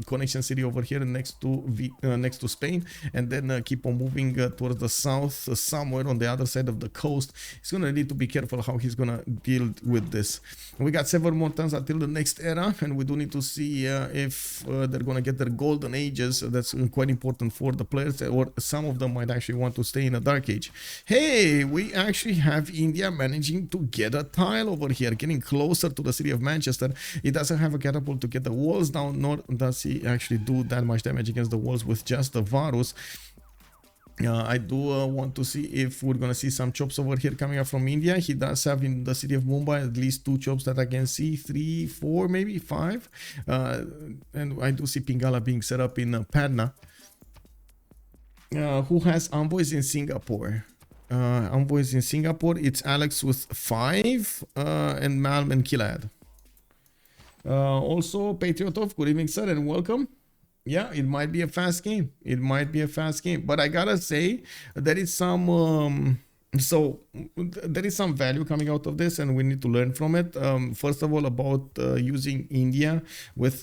connection city over here next to Spain, and then keep on moving towards the south, somewhere on the other side of the coast. He's gonna need to be careful how he's gonna deal with this. We got 7 more turns until the next era, and we do need to see if they're gonna get their golden ages. That's quite important for the players, or some of them might actually want to stay in a dark age. Hey, we actually have India managing to get a tile over here, getting closer to the city of Manchester. He doesn't have a catapult to get the walls down, nor does he actually do that much damage against the walls with just the Varus. I do want to see if we're gonna see some chops over here coming up from India. He does have in the city of Mumbai at least 2 chops that I can see, 3, 4, maybe 5. And I do see Pingala being set up in Patna. Who has envoys in Singapore? Envoys in Singapore, it's Aleks with 5 and Malm and Killayad. Also Patriotov, good evening sir and welcome. Yeah, it might be a fast game. It might be a fast game, but I gotta say there is some there is some value coming out of this, and we need to learn from it. First of all, about using India with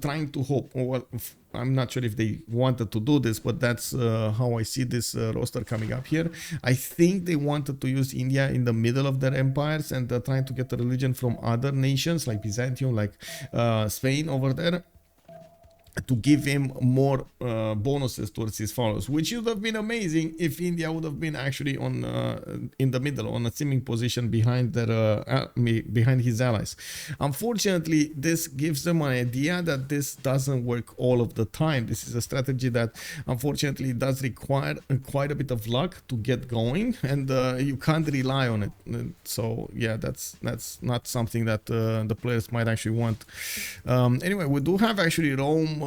trying to hope. Well, I'm not sure if they wanted to do this, but that's how I see this roster coming up here. I think they wanted to use India in the middle of their empires and trying to get the religion from other nations like Byzantium, like Spain over there, to give him more bonuses towards his followers, which would have been amazing if India would have been actually on in the middle, on a seeming position behind their behind his allies. Unfortunately, this gives them an idea that this doesn't work all of the time. This is a strategy that unfortunately does require quite a bit of luck to get going, and you can't rely on it. So yeah, that's not something that the players might actually want. Anyway, we do have actually Rome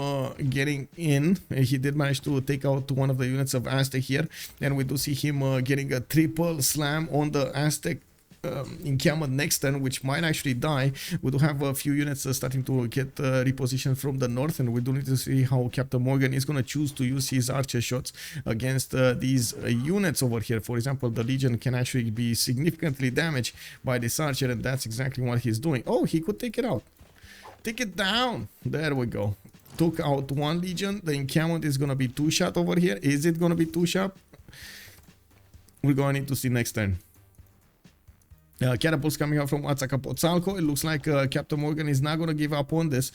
getting in. He did manage to take out one of the units of Aztec here, and we do see him getting a triple slam on the Aztec encampment next turn, which might actually die. We do have a few units starting to get repositioned from the north, and we do need to see how CaptainMorgane is going to choose to use his archer shots against these units over here. For example, the Legion can actually be significantly damaged by this archer, and that's exactly what he's doing. Oh, he could take it out. Take it down. There we go. Took out 1 Legion. The encampment is going to be 2-shot over here. Is it going to be 2-shot? We're going to need to see next turn. Catapults coming out from Azcapotzalco. It looks like CaptainMorgane is not going to give up on this.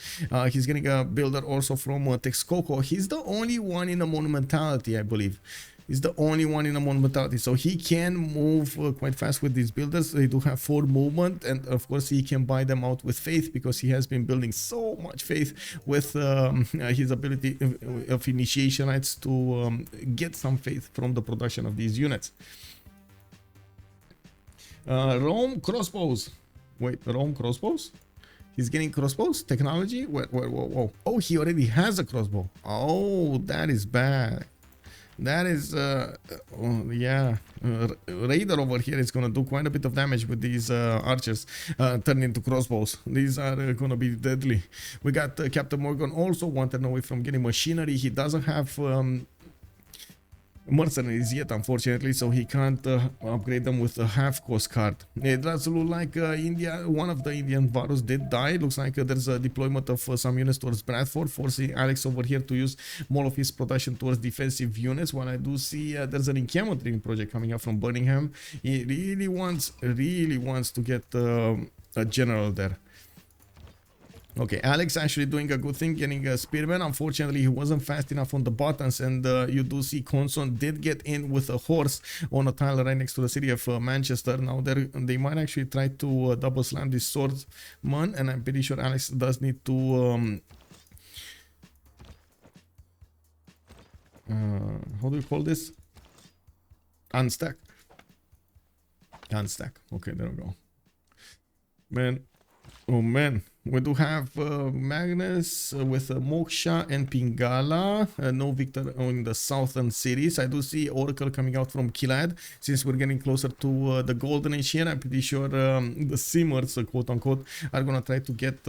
He's getting a builder also from Texcoco. He's the only one in a monumentality, I believe. He's the only one in a monumentality, so he can move quite fast with these builders. They do have 4 movement, and of course he can buy them out with faith, because he has been building so much faith with his ability of initiation rights to get some faith from the production of these units. Rome crossbows. Wait, Rome crossbows? He's getting crossbows? Technology? Whoa. Oh, he already has a crossbow. Oh, that is bad. That is, yeah, Raider over here is going to do quite a bit of damage with these archers turned into crossbows. These are going to be deadly. We got CaptainMorgane also wanted away from getting machinery. He doesn't have mercenaries yet, unfortunately, so he can't upgrade them with a half cost card. It does look like India, one of the Indian Varus did die. Looks like there's a deployment of some units towards Bradford, forcing Aleks over here to use more of his production towards defensive units. While I do see there's an encampment training project coming up from Birmingham. He really wants to get a general there. Okay, Aleks actually doing a good thing, getting a spearman. Unfortunately, he wasn't fast enough on the buttons, and you do see Konson did get in with a horse on a tile right next to the city of Manchester. Now they might actually try to double slam this swordsman, and I'm pretty sure Aleks does need to how do you call this? Unstack. Okay, there we go. Man, Oh man, we do have Magnus with Moksha and Pingala. No victor in the southern cities. I do see Oracle coming out from Killayad. Since we're getting closer to the golden age here, I'm pretty sure the simmers, quote unquote, are gonna try to get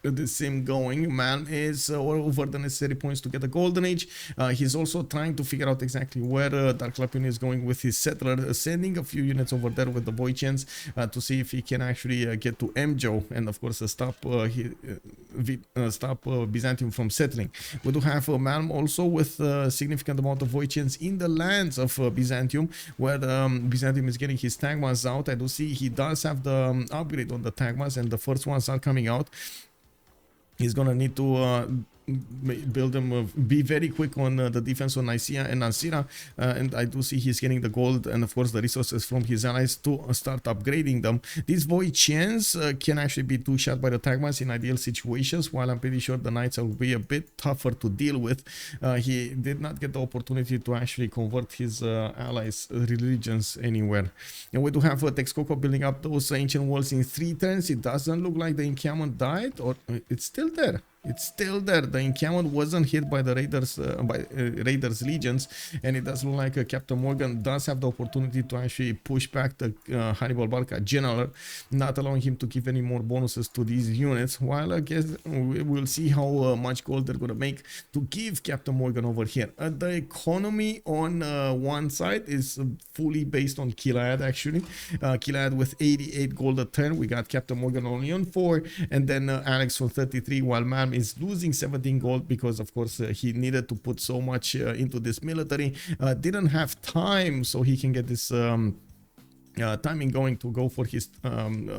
the sim going. Malm is over the necessary points to get the golden age. He's also trying to figure out exactly where Dark Lapin is going with his settler, sending a few units over there with the Voichens to see if he can actually get to Mjoe and of course stop Byzantium from settling. We do have Malm also with a significant amount of Voichens in the lands of Byzantium, where Byzantium is getting his Tagmas out. I do see he does have the upgrade on the Tagmas and the first ones are coming out. He's gonna need to build them, be very quick on the defense on Nicaea and Ansira, and I do see he's getting the gold and of course the resources from his allies to start upgrading them. These Voichens can actually be two-shot by the Tagmas in ideal situations, while I'm pretty sure the Knights will be a bit tougher to deal with. He did not get the opportunity to actually convert his allies' religions anywhere. And we do have Texcoco building up those ancient walls in 3 turns. It doesn't look like the encampment died, or it's still there. It's still there. The encampment wasn't hit by the Raiders legions, and it does look like CaptainMorgane does have the opportunity to actually push back the Hannibal Barca general, not allowing him to give any more bonuses to these units. While I guess we'll see how much gold they're gonna make to give CaptainMorgane over here. The economy on one side is fully based on Killayad actually. Killayad with 88 gold a turn. We got CaptainMorgane only on 4, and then Aleks on 33, while Malm is losing 17 gold because of course he needed to put so much into this military, didn't have time so he can get this timing going to go for his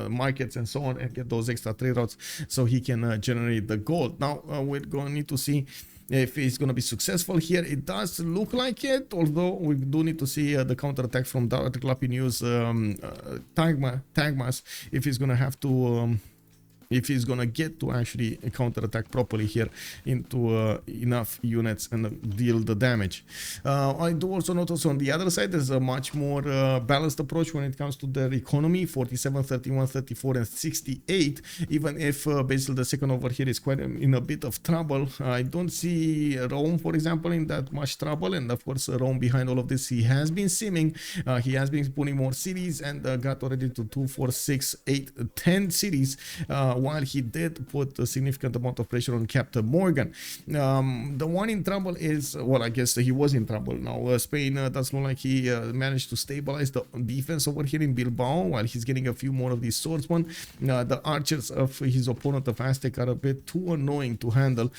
markets and so on and get those extra trade routes so he can generate the gold. Now we're going to need to see if he's going to be successful here. It does look like it, although we do need to see the counterattack from Dark Lapin use Tagmas if he's going to have to if he's gonna get to actually counterattack properly here into enough units and deal the damage. I do also notice on the other side there's a much more balanced approach when it comes to their economy. 47, 31, 34 and 68. Even if Basil II over here is quite in a bit of trouble, I don't see Rome, for example, in that much trouble. And of course Rome, behind all of this, he has been simming, he has been putting more cities and got already to 2, 4, 6, 8, 10 cities, while he did put a significant amount of pressure on CaptainMorgane. The one in trouble is, well, I guess he was in trouble. Now Spain does look like he managed to stabilize the defense over here in Bilbao, while he's getting a few more of these swordsmen. The archers of his opponent of Aztec are a bit too annoying to handle.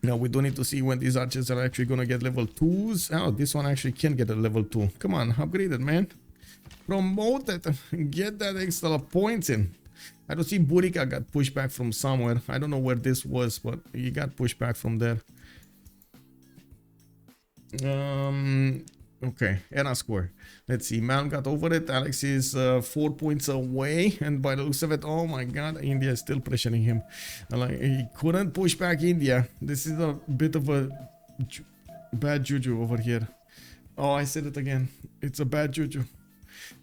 Now we do need to see when these archers are actually going to get level 2s. Oh, this one actually can get a level 2. Come on, upgrade it, man. Promote it. Get that extra points in. I don't see Burica got pushed back from somewhere. I don't know where this was, but he got pushed back from there. Okay, Era score. Let's see. Malm got over it. Aleks is 4 points away, and by the looks of it, oh my god, India is still pressuring him. Like, he couldn't push back India. This is a bit of a bad juju over here. Oh, I said it again. It's a bad juju.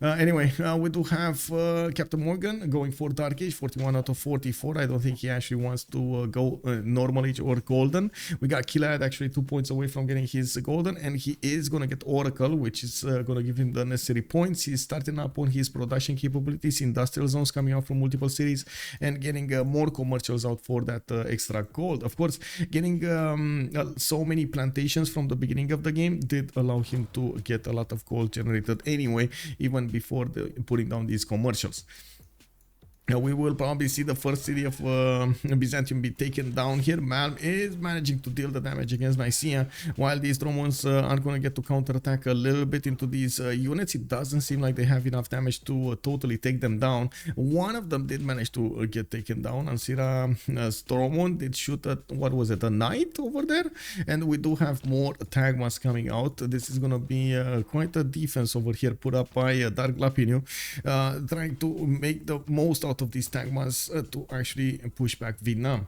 Anyway, we do have CaptainMorgane going for Dark Age, 41 out of 44. I don't think he actually wants to go Normal Age or Golden. We got Killayad actually 2 points away from getting his Golden, and he is going to get Oracle, which is going to give him the necessary points. He's starting up on his production capabilities, industrial zones coming out from multiple cities, and getting more commercials out for that extra gold. Of course, getting so many plantations from the beginning of the game did allow him to get a lot of gold generated anyway, even before putting down these commercials. Now we will probably see the first city of Byzantium be taken down here. Malm is managing to deal the damage against Nicaea, while these Romans are going to get to counterattack a little bit into these units. It doesn't seem like they have enough damage to totally take them down. One of them did manage to get taken down. Ansira Stromon did shoot at, what was it, a knight over there? And we do have more Tagmas coming out. This is going to be quite a defense over here put up by Dark Lapin, trying to make the most out of these Tagmas to actually push back Vietnam.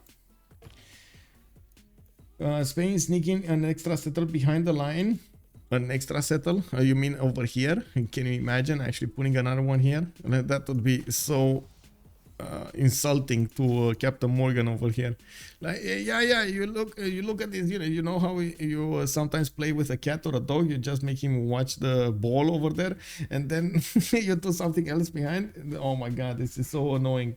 Spain sneaking an extra settle behind the line. An extra settle? You mean over here? Can you imagine actually putting another one here? That would be so insulting to CaptainMorgane over here. Like, yeah, you look at this, you know how you sometimes play with a cat or a dog, you just make him watch the ball over there, and then you do something else behind. Oh my god, this is so annoying.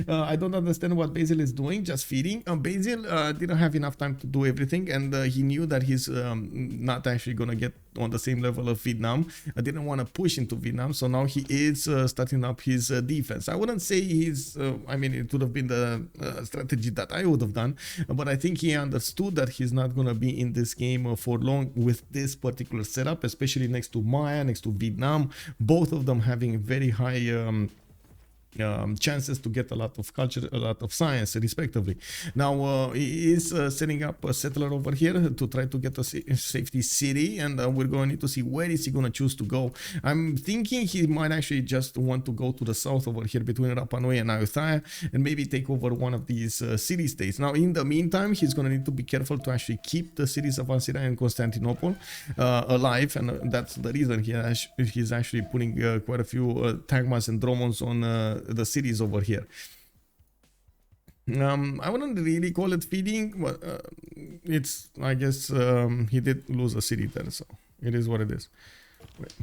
I don't understand what Basil is doing, just feeding. Basil didn't have enough time to do everything, and he knew that he's not actually gonna get on the same level of Vietnam. I didn't want to push into Vietnam, so now he is starting up his defense. I wouldn't say he's, I mean, it would have been the strategy that I would have done, but I think he understood that he's not going to be in this game for long with this particular setup, especially next to Maya, next to Vietnam, both of them having very high chances to get a lot of culture, a lot of science, respectively. Now he is setting up a settler over here to try to get a safety city, and we're going to need to see where is he going to choose to go. I'm thinking he might actually just want to go to the south over here between Rapa Nui and Ayutthaya and maybe take over one of these city states. Now in the meantime, he's going to need to be careful to actually keep the cities of Assyria and Constantinople alive, and that's the reason he's actually putting quite a few Tagmas and Dromons on the cities over here. I wouldn't really call it feeding, but it's, I guess, he did lose a city there, so it is what it is. Wait.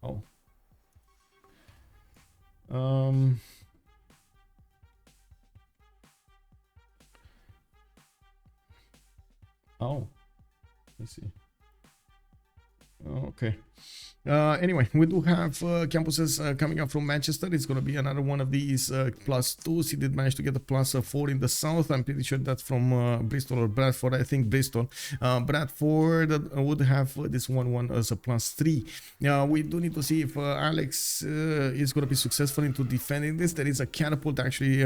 Oh. Oh. Let's see. Okay. Anyway, we do have campuses coming up from Manchester. It's going to be another one of these +2s. He did manage to get a +4 in the south. I'm pretty sure that's from Bristol or Bradford. I think Bristol. Bradford would have this 1-1 as a +3. We do need to see if Aleks is going to be successful into defending this. There is a catapult actually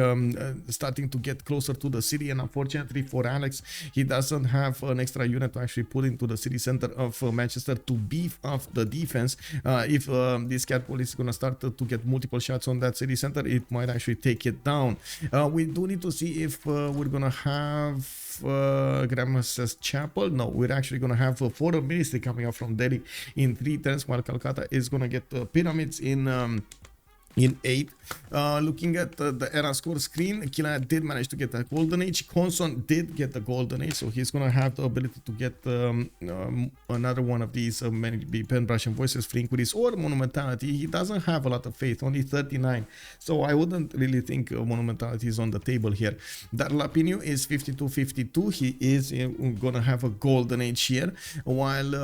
starting to get closer to the city, and unfortunately for Aleks, he doesn't have an extra unit to actually put into the city center of Manchester to beef up the defense. If this catapult is going to start to get multiple shots on that city center, it might actually take it down. We do need to see if we're going to have Grandmaster's Chapel. No, we're actually going to have a foreign ministry coming up from Delhi in 3 turns, while Calcutta is going to get pyramids in 8. Looking at the era score screen, Killayad did manage to get a golden age. Konson did get the golden age, so he's gonna have the ability to get another one of these maybe pen, brush, and voices for inquiries or monumentality. He doesn't have a lot of faith, only 39, so I wouldn't really think monumentality is on the table here. Darlapinu is 52-52. He is gonna have a golden age here, while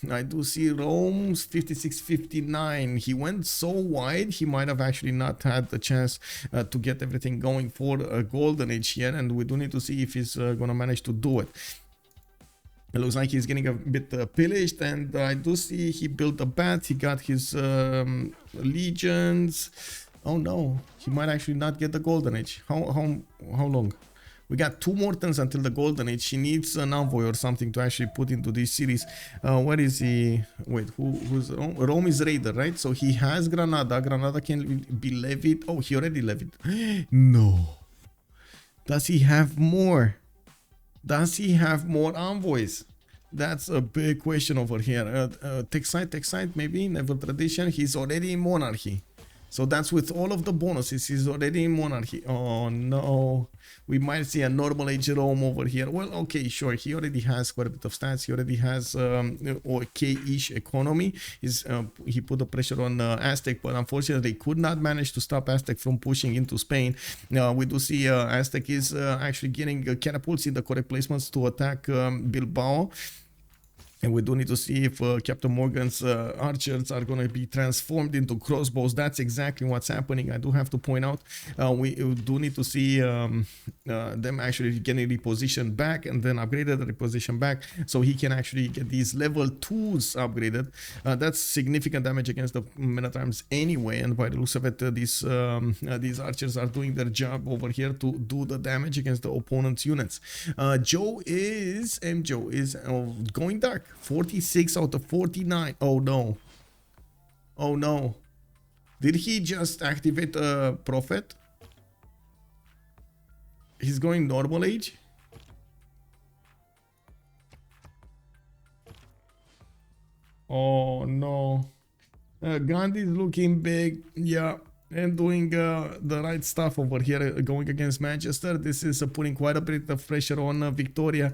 I do see Rome's 56-59. He went so wide, he might have actually not had the chance to get everything going for a golden age here, and we do need to see if he's gonna manage to do it. It looks like he's getting a bit pillaged, and I do see he built a bat. He got his legions. Oh no, he might actually not get the golden age. How long? We got 2 more turns until the golden age. He needs an envoy or something to actually put into these cities. Where is he? Wait, who's Rome? Rome is Raider, right? So he has Granada. Granada can be levied. Oh, he already levied. No. Does he have more? Does he have more envoys? That's a big question over here. Texite, maybe Never Tradition. He's already in monarchy. So that's with all of the bonuses. He's already in monarchy. Oh no. We might see a normal age Rome over here. Well, okay, sure. He already has quite a bit of stats. He already has okay-ish economy. He put the pressure on Aztec, but unfortunately could not manage to stop Aztec from pushing into Spain. We do see Aztec is actually getting catapults in the correct placements to attack Bilbao. And we do need to see if CaptainMorgane's archers are going to be transformed into crossbows. That's exactly what's happening. I do have to point out, we do need to see them actually getting repositioned back and then upgraded, repositioned back, so he can actually get these level 2s upgraded. That's significant damage against the men at arms anyway, and by the looks of it, these archers are doing their job over here to do the damage against the opponent's units. Mjoe is going dark. 46 out of 49. Oh no. Oh no. Did he just activate a prophet? He's going normal age? Oh no. Ghandi is looking big. Yeah. and doing the right stuff over here, going against Manchester. This is putting quite a bit of pressure on Victoria.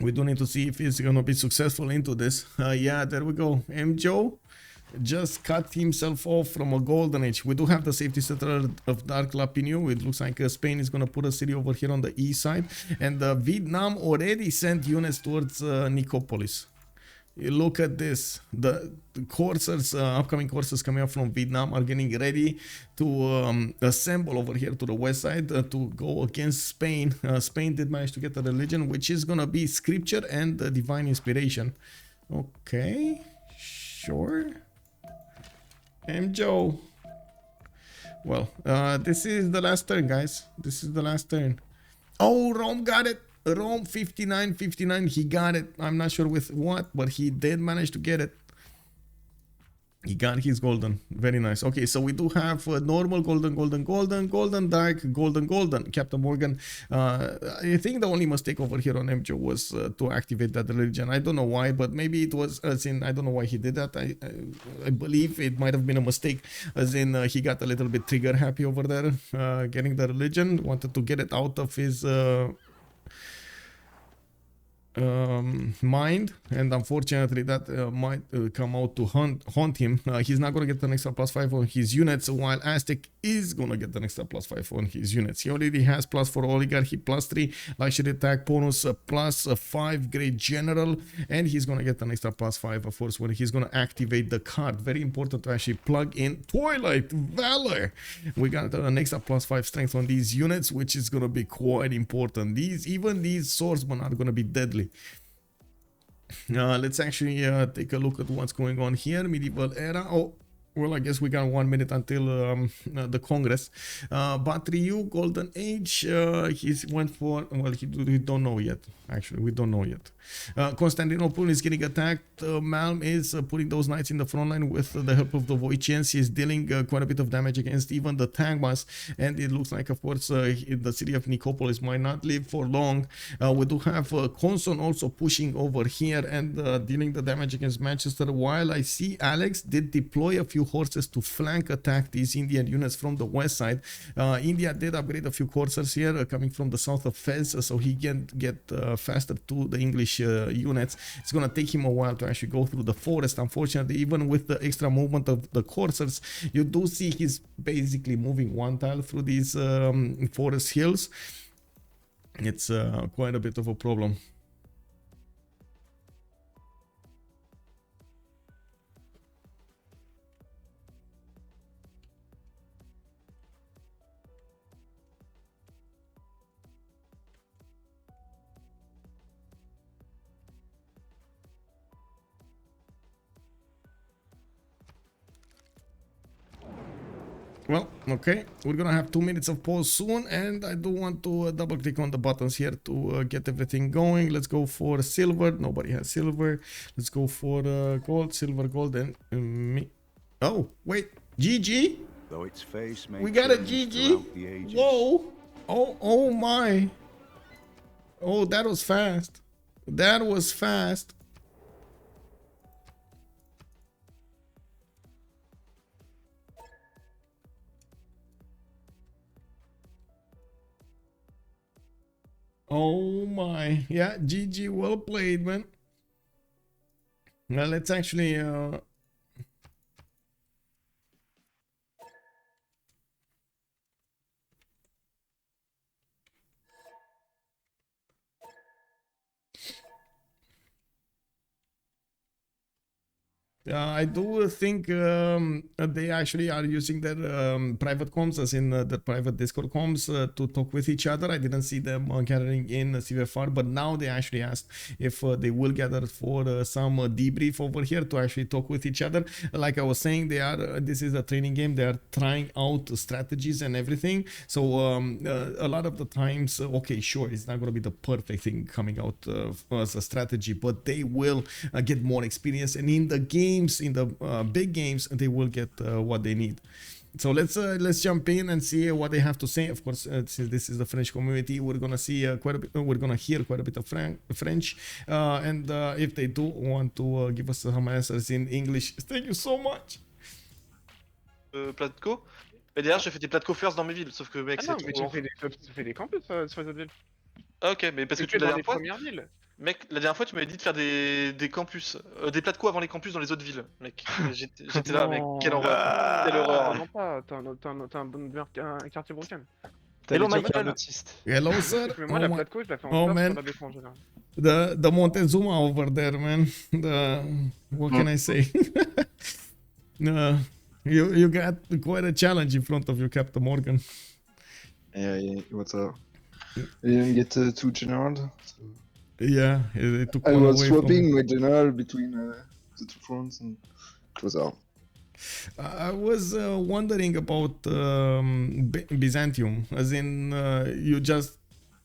We do need to see if he's gonna be successful into this. Yeah, there we go. Mjoe just cut himself off from a golden age. We do have the safety settler of Dark Lapinio. It looks like Spain is going to put a city over here on the east side. And Vietnam already sent units towards Nicopolis. You look at this. The coursers, upcoming coursers coming up from Vietnam are getting ready to assemble over here to the west side to go against Spain. Spain did manage to get a religion, which is going to be scripture and divine inspiration. Okay, sure. Mjoe. Well, this is the last turn, guys. This is the last turn. Oh, Rome got it. Rome 59-59. He got it. I'm not sure with what, but he did manage to get it. He got his golden. Very nice. Okay, so we do have normal, golden, dark, golden. CaptainMorgane. I think the only mistake over here on Mjoe was to activate that religion. I don't know why, but maybe it was as in, I don't know why he did that. I believe it might have been a mistake, as in he got a little bit trigger happy over there, getting the religion, wanted to get it out of his mind, and unfortunately that might come out to haunt him. He's not going to get an extra +5 on his units, while Aztec is going to get an extra +5 on his units. He already has +4 oligarchy, +3 luxury attack bonus, +5 great general, and he's going to get an extra +5 of course when he's going to activate the card. Very important to actually plug in Twilight Valor. We got an extra +5 strength on these units, which is going to be quite important. Even these swordsmen are going to be deadly. Let's actually take a look at what's going on here. Medieval era. Oh, well, I guess we got 1 minute until the Congress. Batriu, Golden Age. He went for, well, we don't know yet. Actually, we don't know yet. Constantinople is getting attacked. Malm is putting those knights in the front line with the help of the Voicians. He's dealing quite a bit of damage against even the Tangmas. And it looks like, of course, the city of Nicopolis might not live for long. We do have Konson also pushing over here and dealing the damage against Manchester. While I see Aleks did deploy a few horses to flank attack these Indian units from the west side. India did upgrade a few coursers here coming from the south of Fez, so he can get faster to the English units. It's gonna take him a while to actually go through the forest. Unfortunately, even with the extra movement of the coursers, you do see he's basically moving one tile through these forest hills. It's quite a bit of a problem. Well, okay, we're gonna have 2 minutes of pause soon, and I do want to double click on the buttons here to get everything going. Let's go for silver. Nobody has silver. Let's go for gold, silver, gold, and me. Oh, wait, GG. Though its face we got a GG. Whoa! Oh my! Oh, that was fast. That was fast. Oh my, yeah, GG, well played, man. Now let's actually I do think they actually are using their private comms, as in the private Discord comms, to talk with each other. I didn't see them gathering in CVFR, but now they actually asked if they will gather for some debrief over here to actually talk with each other. Like I was saying, they are. This is a training game. They are trying out strategies and everything. So a lot of the times, okay, sure, it's not going to be the perfect thing coming out as a strategy, but they will get more experience, and in the game, in the big games, they will get what they need. So let's jump in and see what they have to say. Of course, since this is the French community, we're gonna see quite a bit. We're gonna hear quite a bit of French, and if they do want to give us some answers in English, thank you so much. Platco. Et derrière, j'ai fait des Platco first dans mes villes, sauf que mec, Ah c'est non, mais trop long. tu fais des campus sur les autres villes. Ah ok, mais parce que Tu la dans les dernière fois, premières villes. mec, la dernière fois, tu m'avais dit de faire des campus, des Platco avant les campus dans les autres villes, mec. J'étais là, mec, quelle horreur. Quelle horreur. Non, pas, t'as un quartier broken. T'allais Hello, dire Michael. un autiste. Hello, sir. Mais moi, la Platco, je la fais en Oh, stop man. sur la défense générale. The Montezuma over there, man. What can I say? You got quite a challenge in front of you, CaptainMorgane. Yeah, what's up? I didn't get two generals. So Yeah, it took I one was away from swapping him. my general between the two fronts, and it was out. I was wondering about Byzantium, as in you just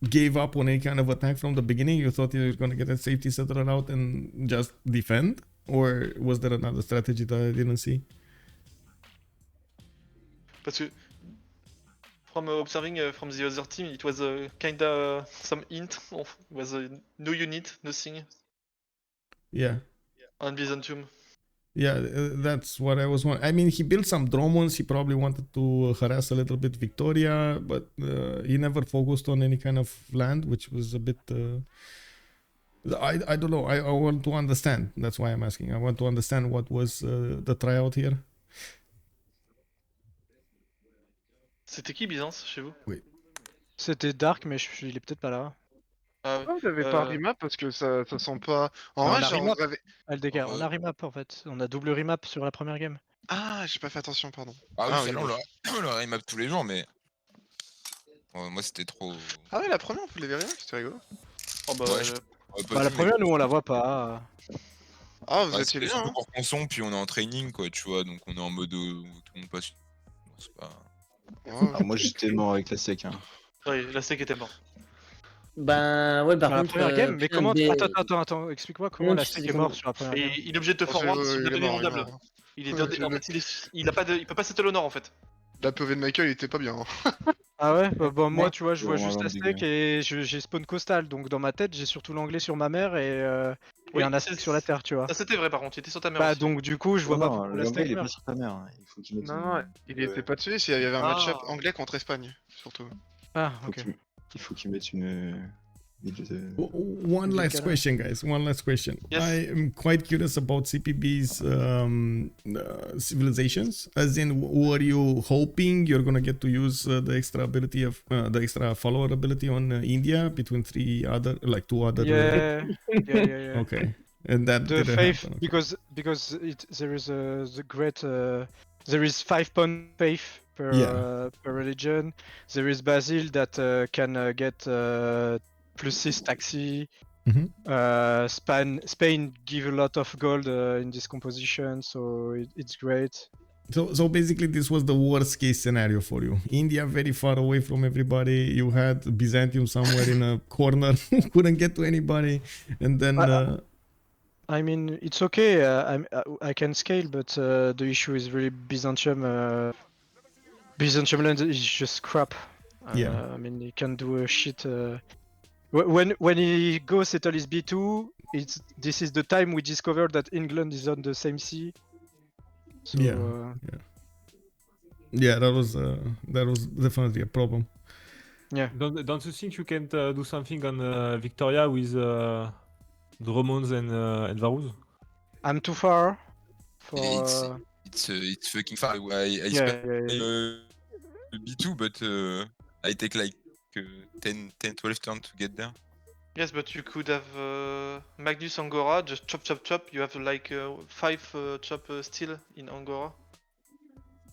gave up on any kind of attack from the beginning. You thought you were going to get a safety settler out and just defend, or was there another strategy that I didn't see? Parce que, from observing from the other team, it was kinda some hint of was no unit, nothing Yeah. on Byzantium. Yeah, that's what I was wondering. I mean, he built some drones. He probably wanted to harass a little bit Victoria, but he never focused on any kind of land, which was a bit. I don't know. I want to understand. That's why I'm asking. I want to understand what was the tryout here. C'était qui Byzance chez vous? C'était Dark, mais il est peut-être pas là. Ah Pourquoi vous avez pas remap parce que ça sent pas. En Non, vrai, on a genre, remap. vous avez. LDK, on a remap en fait. On a double remap sur la première game. Ah, j'ai pas fait attention, pardon. Ah oui, Ah celle-là, oui, on le remap tous les jours, mais. Moi, c'était trop. Ah ouais, la première, vous l'avez remap, c'était rigolo. Oh bah, Ouais, j'aurais pas Bah, la dû, première, mais- nous on la voit pas. Ah, vous Ouais, étiez c'était bien. surtout Hein. pour Konson, puis on est en training, quoi, tu vois, donc on est en mode où tout le monde passe. Non, c'est pas. Ouais. Alors moi j'étais mort avec la sec. Hein. oui, la sec était mort. Ben ouais, par Sur la contre. première game, mais putain, comment. mais- Attends, explique-moi comment Comment la tu steak sais est mort comment- sur la première Et game. il est obligé de te Oh, forward c'est- si il la est donnée mort, il est vendable. mort. Il est Ouais, en fait, il peut pas settle l'honneur en fait. La POV de Michael, il était pas bien. Hein. Ah ouais, bah, moi Ouais. tu vois, je vois Vraiment juste avant la le steak début. et j'ai spawn coastal, donc dans ma tête j'ai surtout l'anglais sur ma mère et Oui, un Aztec sur la terre, tu vois. Ça c'était vrai par contre, il était sur ta mère Bah aussi. donc du coup je vois pas Non, pourquoi la l'anglais steak il est pas meurt. sur ta mère. Hein. Il faut qu'il mette Non, une- non, il était pas dessus, il y avait un Ah. match-up anglais contre Espagne, surtout. Ah faut ok. qu'il faut qu'il mette une. One last Indicator. question, guys. One last question. Yes. I am quite curious about CPB's civilizations. As in, were you hoping you're gonna get to use the extra ability of the extra follower ability on India between two other? Yeah. Okay, and that The didn't faith happen. Okay. because there is the great there is 5 point faith per Yeah. per religion. There is Basil that can get +6 taxi. Mhm. Spain give a lot of gold in this composition, so it's great. So basically, this was the worst case scenario for you. India very far away from everybody. You had Byzantium somewhere in a corner, couldn't get to anybody, and then. I mean, it's okay. I can scale, but the issue is really Byzantium. Byzantium land is just crap. Yeah. I mean, he can do a shit. When he goes settle his B2, this is the time we discovered that England is on the same sea. So, Yeah. Yeah, that was definitely a problem. Yeah. Don't you think you can do something on Victoria with Dromons and Varus? I'm too far for. It's fucking far. I Yeah. B2, but I take like 10-12 turns to get there. Yes, but you could have Magnus Angora, just chop. You have like 5 chop still in Angora.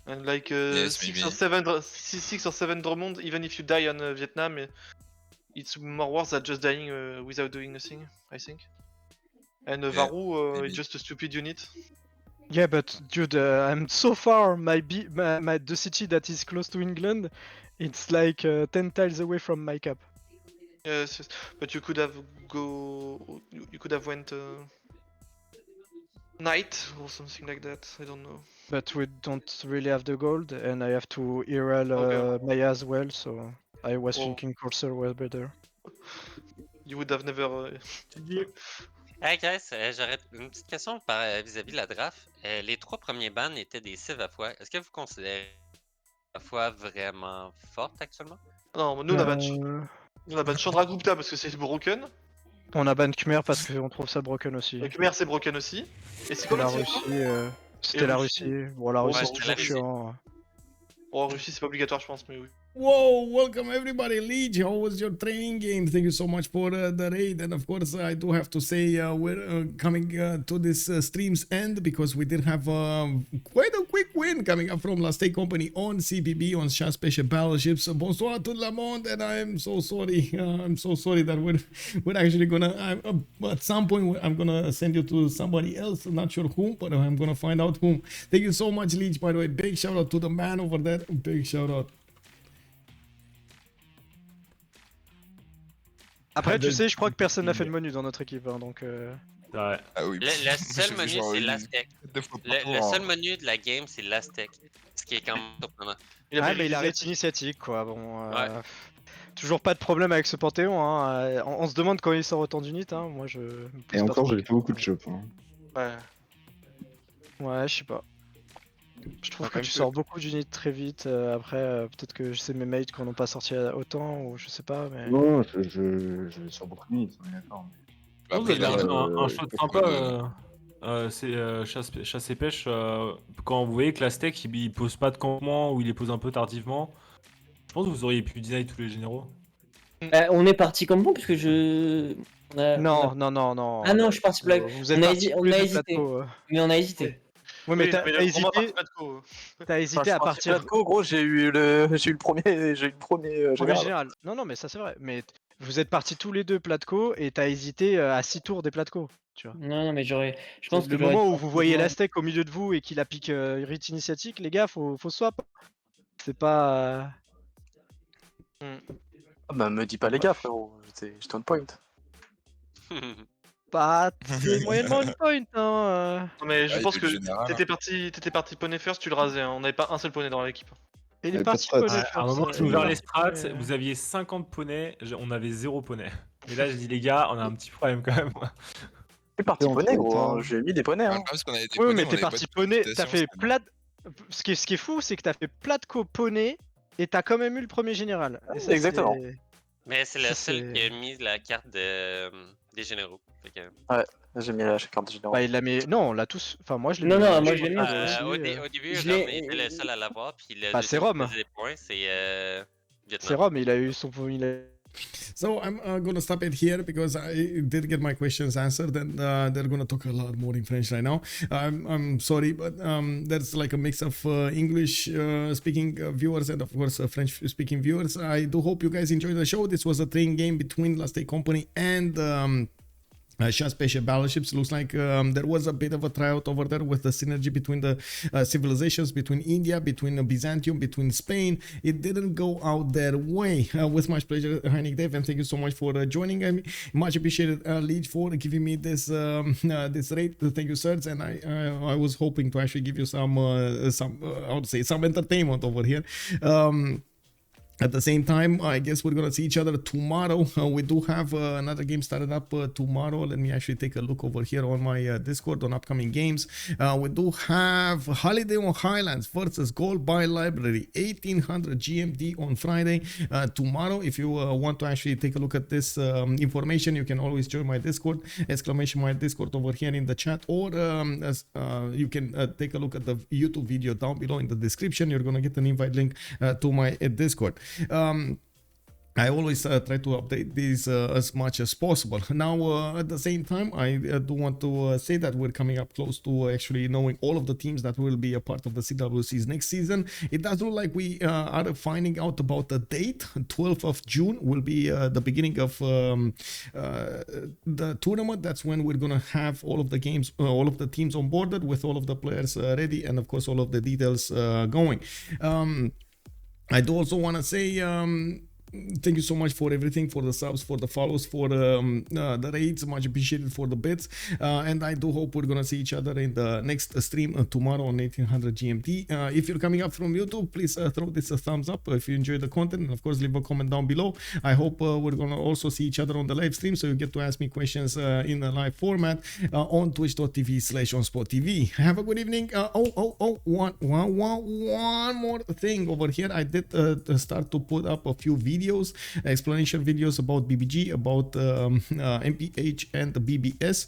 And like Yes, 6 maybe. or 7 Drummond, even if you die on Vietnam, it's more worse than just dying without doing nothing, I think. And Yeah, Varu maybe. is just a stupid unit. Yeah, but dude, I'm so far. The city that is close to England, it's like 10 tiles away from my cap. Yes, but you could have went Knight or something like that. I don't know. But we don't really have the gold, and I have to IRL Okay. Maya as well, so I was Oh. thinking Cursor was better. You would have never. Hey guys, j'aurais une petite question vis-à-vis de la draft. Les 3 premiers bans étaient des Civ à foi. Est-ce que vous considérez la foi vraiment forte actuellement? Non, nous on a ban, Euh, on a ban Chandragupta parce que c'est broken. On a ban Khmer parce qu'on trouve ça broken aussi. Le Khmer c'est broken aussi. Et c'est C'était quoi la le Civ Russie. C'était la Russie. Bon, la Bon, Russie bah, c'est c'était la toujours Russie. chiant. Bon, en Russie c'est pas obligatoire je pense, mais oui. Whoa, welcome everybody. Leech, how was your training game? Thank you so much for the raid. And of course, I do have to say we're coming to this stream's end because we did have quite a quick win coming up from Aztec Company on CPB, on Chasse Peche Battleships. Bonsoir tout le monde, and I am so sorry. I'm so sorry that we're actually gonna, at some point, I'm gonna send you to somebody else. I'm not sure whom, but I'm gonna find out whom. Thank you so much, Leech, by the way. Big shout out to the man over there. Big shout out. Après, tu sais, je crois que personne n'a fait le menu dans notre équipe, hein, donc. Ouais. Ah oui. Le seul menu, c'est l'Aztec. Le seul menu de la game, c'est l'Aztec. Ce qui est quand même surprenant. Ah, mais il arrête initiatique, quoi. Bon. Toujours pas de problème avec ce Panthéon. Hein. On se demande quand il sort autant d'units. Hein. Moi, je. Et encore, j'avais pas beaucoup de chop. Hein. Ouais. Ouais, je sais pas. Je trouve Quand que même tu que- sors beaucoup d'unités très vite. Après, peut-être que c'est mes mates qui n'ont pas sorti autant, ou je sais pas. Mais... Non, je sors beaucoup de minutes, on est d'accord. Vous Après, avez il a un shot sympa. de- C'est chasse et pêche. Quand vous voyez que l'Aztec il pose pas de campement ou il les pose un peu tardivement, je pense que vous auriez pu deny tous les généraux. On est parti comme bon, puisque je. Non. Ah non, je suis parti blague. Vous êtes On a partis hési- tous on les a deux hésité. plateaux. Mais on a hésité. Ouais, mais Oui, t'as le hésité. combat parti pas de co. T'as hésité à partir. Gros, j'ai eu le premier Premier général. général. Non, mais ça c'est vrai. Mais vous êtes partis tous les deux Platco et t'as hésité à 6 tours des Platco. Tu vois. Non, mais j'aurais. Je pense Le que j'aurais moment où dû vous voyez voir- l'Aztec au milieu de vous et qu'il a pique rite initiatique, les gars, faut swap. C'est pas. Ah bah me dis pas les gars frérot, j'étais on point. Pas. C'est moyennement une point. Hein. Non, mais je Ah, il pense fait que le général, t'étais parti poney first, tu le rasais. Hein. On n'avait pas un seul poney dans l'équipe. Et il est pas de parti strat. poney À un first, moment, j'ai ouvert les strats, ouais. vous aviez 50 poneys, on avait 0 poney. Et là, je dis, les gars, on a un petit problème quand même. T'es parti Et poney gros, entre-temps- hein. J'ai mis des poneys. Ouais, Hein. parce qu'on avait des Oui, poneys, mais on t'es avait pas parti de poney, cotation, t'as fait c'était- plat. Ce qui est fou, c'est que t'as fait Platco poney et t'as quand même eu le premier général. Et ça, Exactement. c'est- Mais c'est le Ça, seul c'est- qui a mis la carte des généraux. Fait que, J'ai mis la carte de général. Bah, il l'a mis. Non, on l'a tous. Enfin, moi je l'ai Non, mis. non, moi, je l'ai mis. toi au aussi, au début, je Rome l'ai- était le seul à l'avoir, puis le Bah, c'est deuxième qui Rome. faisait des points, c'est C'est Vietnam. Rome, il a eu son. Il a... So I'm gonna stop it here because I did get my questions answered, and they're gonna talk a lot more in French right now. I'm sorry, but there's like a mix of English speaking viewers and of course French speaking viewers. I do hope you guys enjoyed the show. This was a training game between Aztec Company and Chasse Peche Battleships. Looks like there was a bit of a tryout over there with the synergy between the civilizations, between India, between Byzantium, between Spain. It didn't go out their way. With much pleasure, Heinik Dave, and thank you so much for joining me. Much appreciated, Leech, for giving me this this rate. Thank you, sirs. And I was hoping to actually give you some I would say some entertainment over here. At the same time, I guess we're gonna see each other tomorrow. We do have another game started up tomorrow. Let me actually take a look over here on my Discord on upcoming games. We do have Holiday on Highlands versus Gold by Library, 1800 GMT on Friday. Tomorrow, if you want to actually take a look at this information, you can always join my Discord, exclamation my Discord over here in the chat, or you can take a look at the YouTube video down below in the description. You're gonna get an invite link to my Discord. I always try to update these as much as possible. Now, at the same time, I do want to say that we're coming up close to actually knowing all of the teams that will be a part of the CWC's next season. It does look like we are finding out about the date. 12th of June will be the beginning of the tournament. That's when we're going to have all of the games, all of the teams onboarded with all of the players ready, and of course, all of the details going. I do also want to say thank you so much for everything, for the subs, for the follows, for the raids. Much appreciated for the bits. And I do hope we're gonna see each other in the next stream tomorrow on 1800 GMT. If you're coming up from YouTube, please throw this a thumbs up if you enjoy the content, and of course leave a comment down below. I hope we're gonna also see each other on the live stream, so you get to ask me questions in a live format on twitch.tv/OnSpotTV. Have a good evening. One more thing over here. I did start to put up a few videos, explanation videos about BBG, about MPH and the BBS.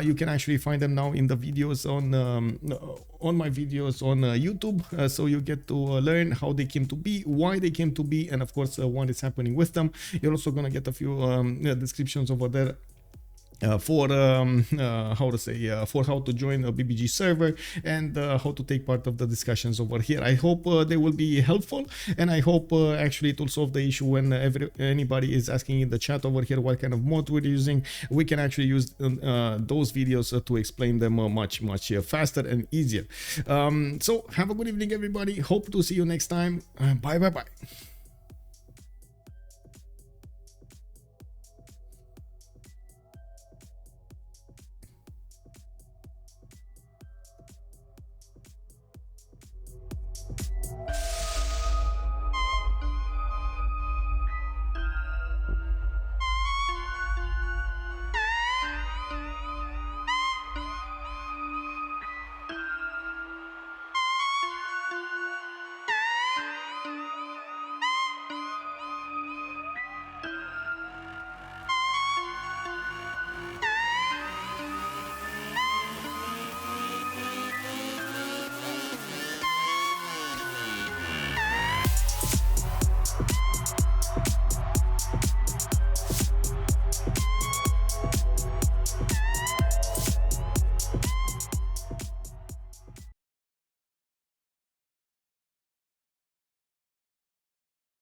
You can actually find them now in the videos on my videos on YouTube, so you get to learn how they came to be, why they came to be, and of course what is happening with them. You're also gonna get a few descriptions over there for how to join a BBG server and how to take part of the discussions over here. I hope they will be helpful, and I hope actually it will solve the issue when anybody is asking in the chat over here what kind of mod we're using. We can actually use those videos to explain them much faster and easier. So have a good evening, everybody. Hope to see you next time. Bye.